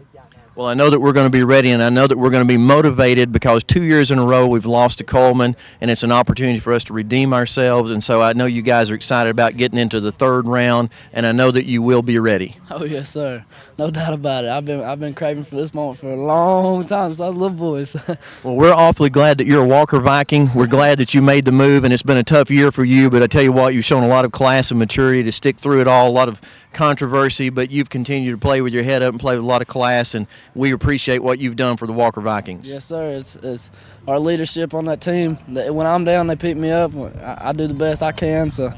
Well, I know that we're going to be ready, and I know that we're going to be motivated because 2 years in a row we've lost to Coleman, and it's an opportunity for us to redeem ourselves. And so I know you guys are excited about getting into the third round, and I know that you will be ready. Oh yes, sir. No doubt about it. I've been craving for this moment for a long time since I was little boys. Well, we're awfully glad that you're a Walker Viking. We're glad that you made the move, and it's been a tough year for you. But I tell you what, you've shown a lot of class and maturity to stick through it all. A lot of controversy, but you've continued to play with your head up and play with a lot of class, and we appreciate what you've done for the Walker Vikings. Yes, sir. It's our leadership on that team. When I'm down, they pick me up. I do the best I can, so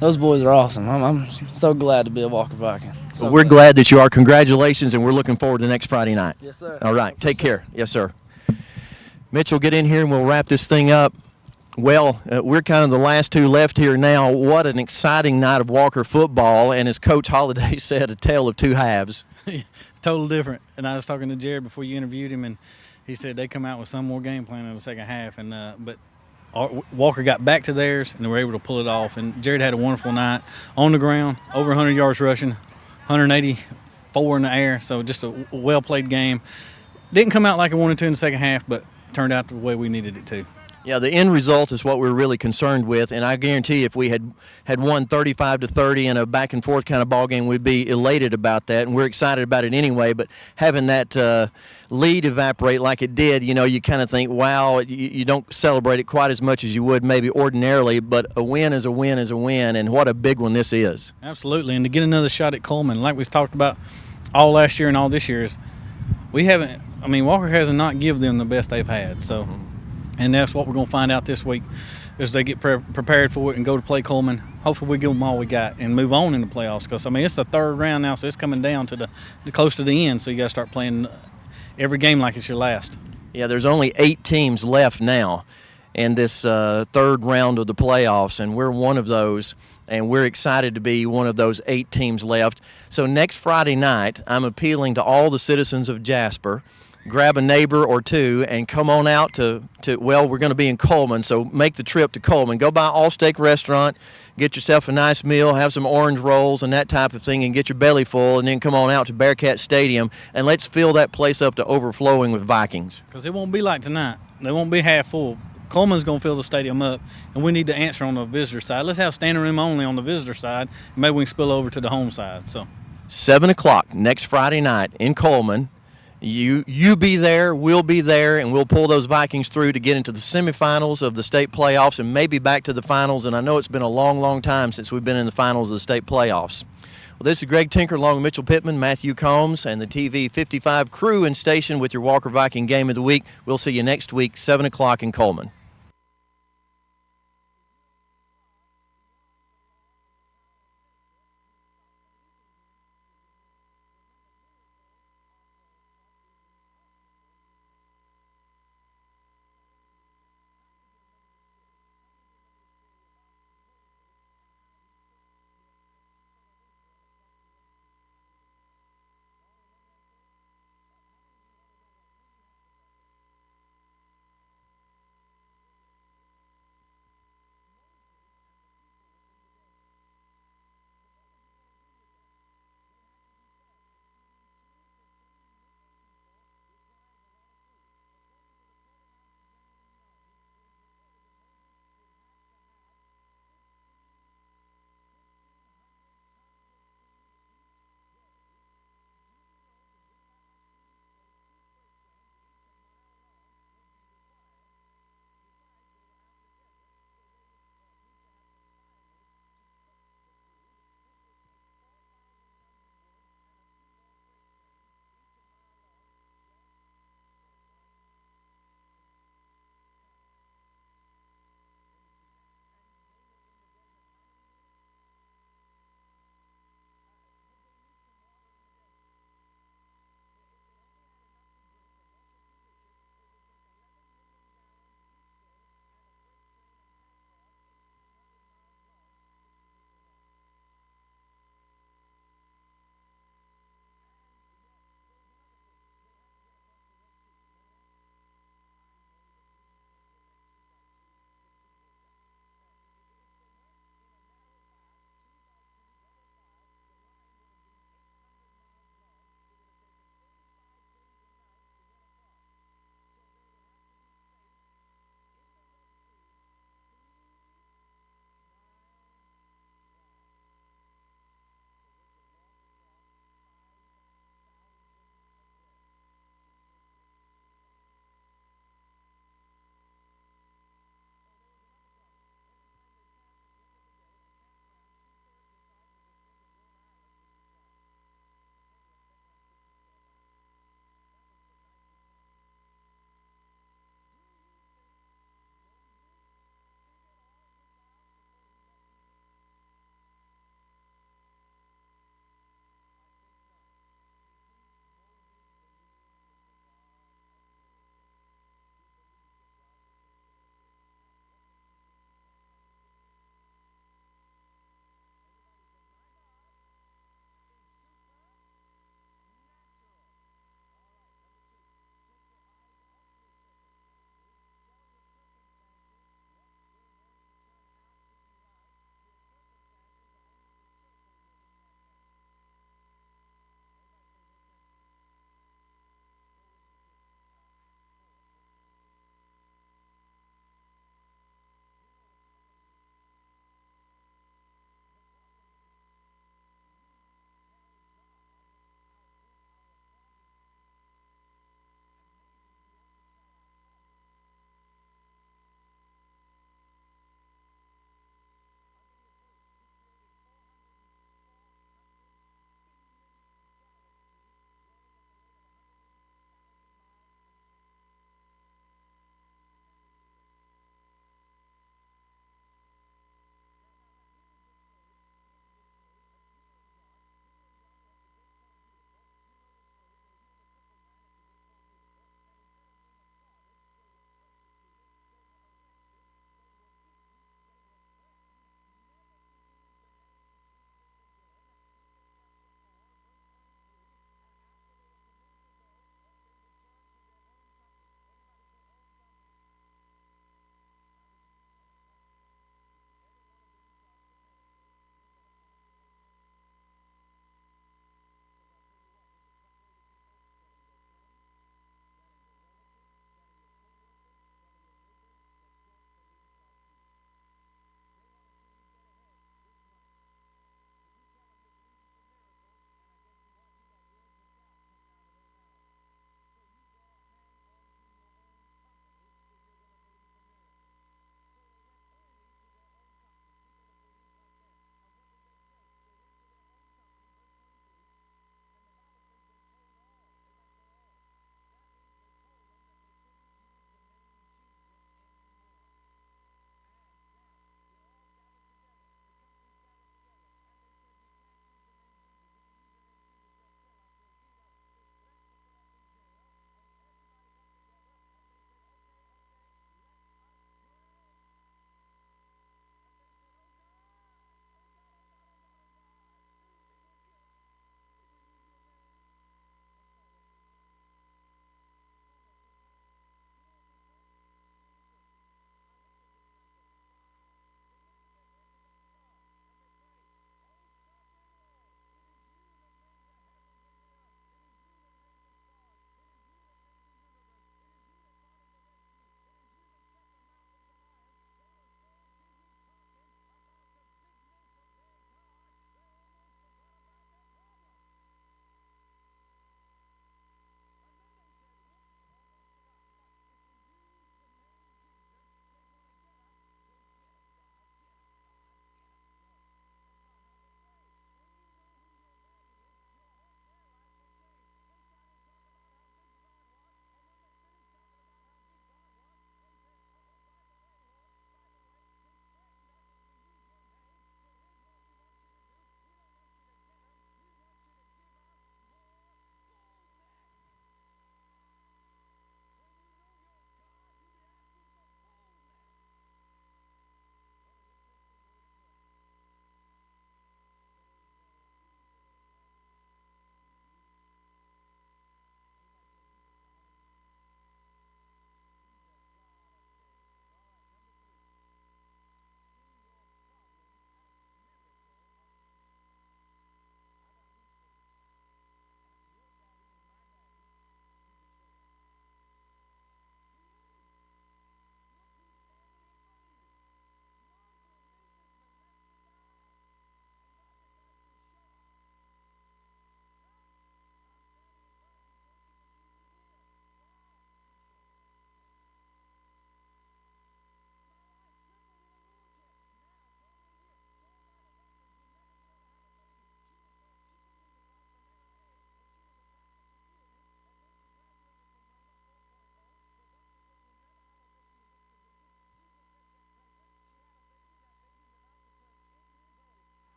those boys are awesome. I'm so glad to be a Walker Viking. Well, we're glad that you are. Congratulations, and we're looking forward to next Friday night. Yes, sir. All right. Take care. Yes, sir. Mitchell, get in here, and we'll wrap this thing up. Well, we're kind of the last two left here now. What an exciting night of Walker football, and as Coach Holliday said, a tale of two halves. Total different. And I was talking to Jared before you interviewed him, and he said they come out with some more game plan in the second half. And but Walker got back to theirs, and they were able to pull it off. And Jared had a wonderful night on the ground, over 100 yards rushing, 184 in the air. So just a well-played game. Didn't come out like it wanted to in the second half, but turned out the way we needed it to. Yeah, the end result is what we're really concerned with, and I guarantee if we had won 35-30 in a back-and-forth kind of ball game, we'd be elated about that, and we're excited about it anyway. But having that lead evaporate like it did, you know, you kind of think, wow, you don't celebrate it quite as much as you would maybe ordinarily, but a win is a win is a win, and what a big one this is. Absolutely, and to get another shot at Coleman, like we've talked about all last year and all this year, is Walker has not given them the best they've had, so. And that's what we're going to find out this week as they get prepared for it and go to play Coleman. Hopefully we give them all we got and move on in the playoffs because, it's the third round now, so it's coming down to the close to the end, so you got to start playing every game like it's your last. Yeah, there's only 8 teams left now in this third round of the playoffs, and we're one of those, and we're excited to be one of those 8 teams left. So next Friday night, I'm appealing to all the citizens of Jasper. Grab a neighbor or two and come on out to we're going to be in Coleman, so make the trip to Coleman. Go by All Steak Restaurant, get yourself a nice meal, have some orange rolls and that type of thing, and get your belly full, and then come on out to Bearcat Stadium, and let's fill that place up to overflowing with Vikings. Because it won't be like tonight. They won't be half full. Coleman's going to fill the stadium up, and we need to answer on the visitor side. Let's have standing room only on the visitor side, and maybe we can spill over to the home side. So 7 o'clock next Friday night in Coleman. You be there, we'll be there, and we'll pull those Vikings through to get into the semifinals of the state playoffs and maybe back to the finals. And I know it's been a long, long time since we've been in the finals of the state playoffs. Well, this is Greg Tinker along with Mitchell Pittman, Matthew Combs, and the TV 55 crew and station with your Walker Viking Game of the Week. We'll see you next week, 7 o'clock in Coleman.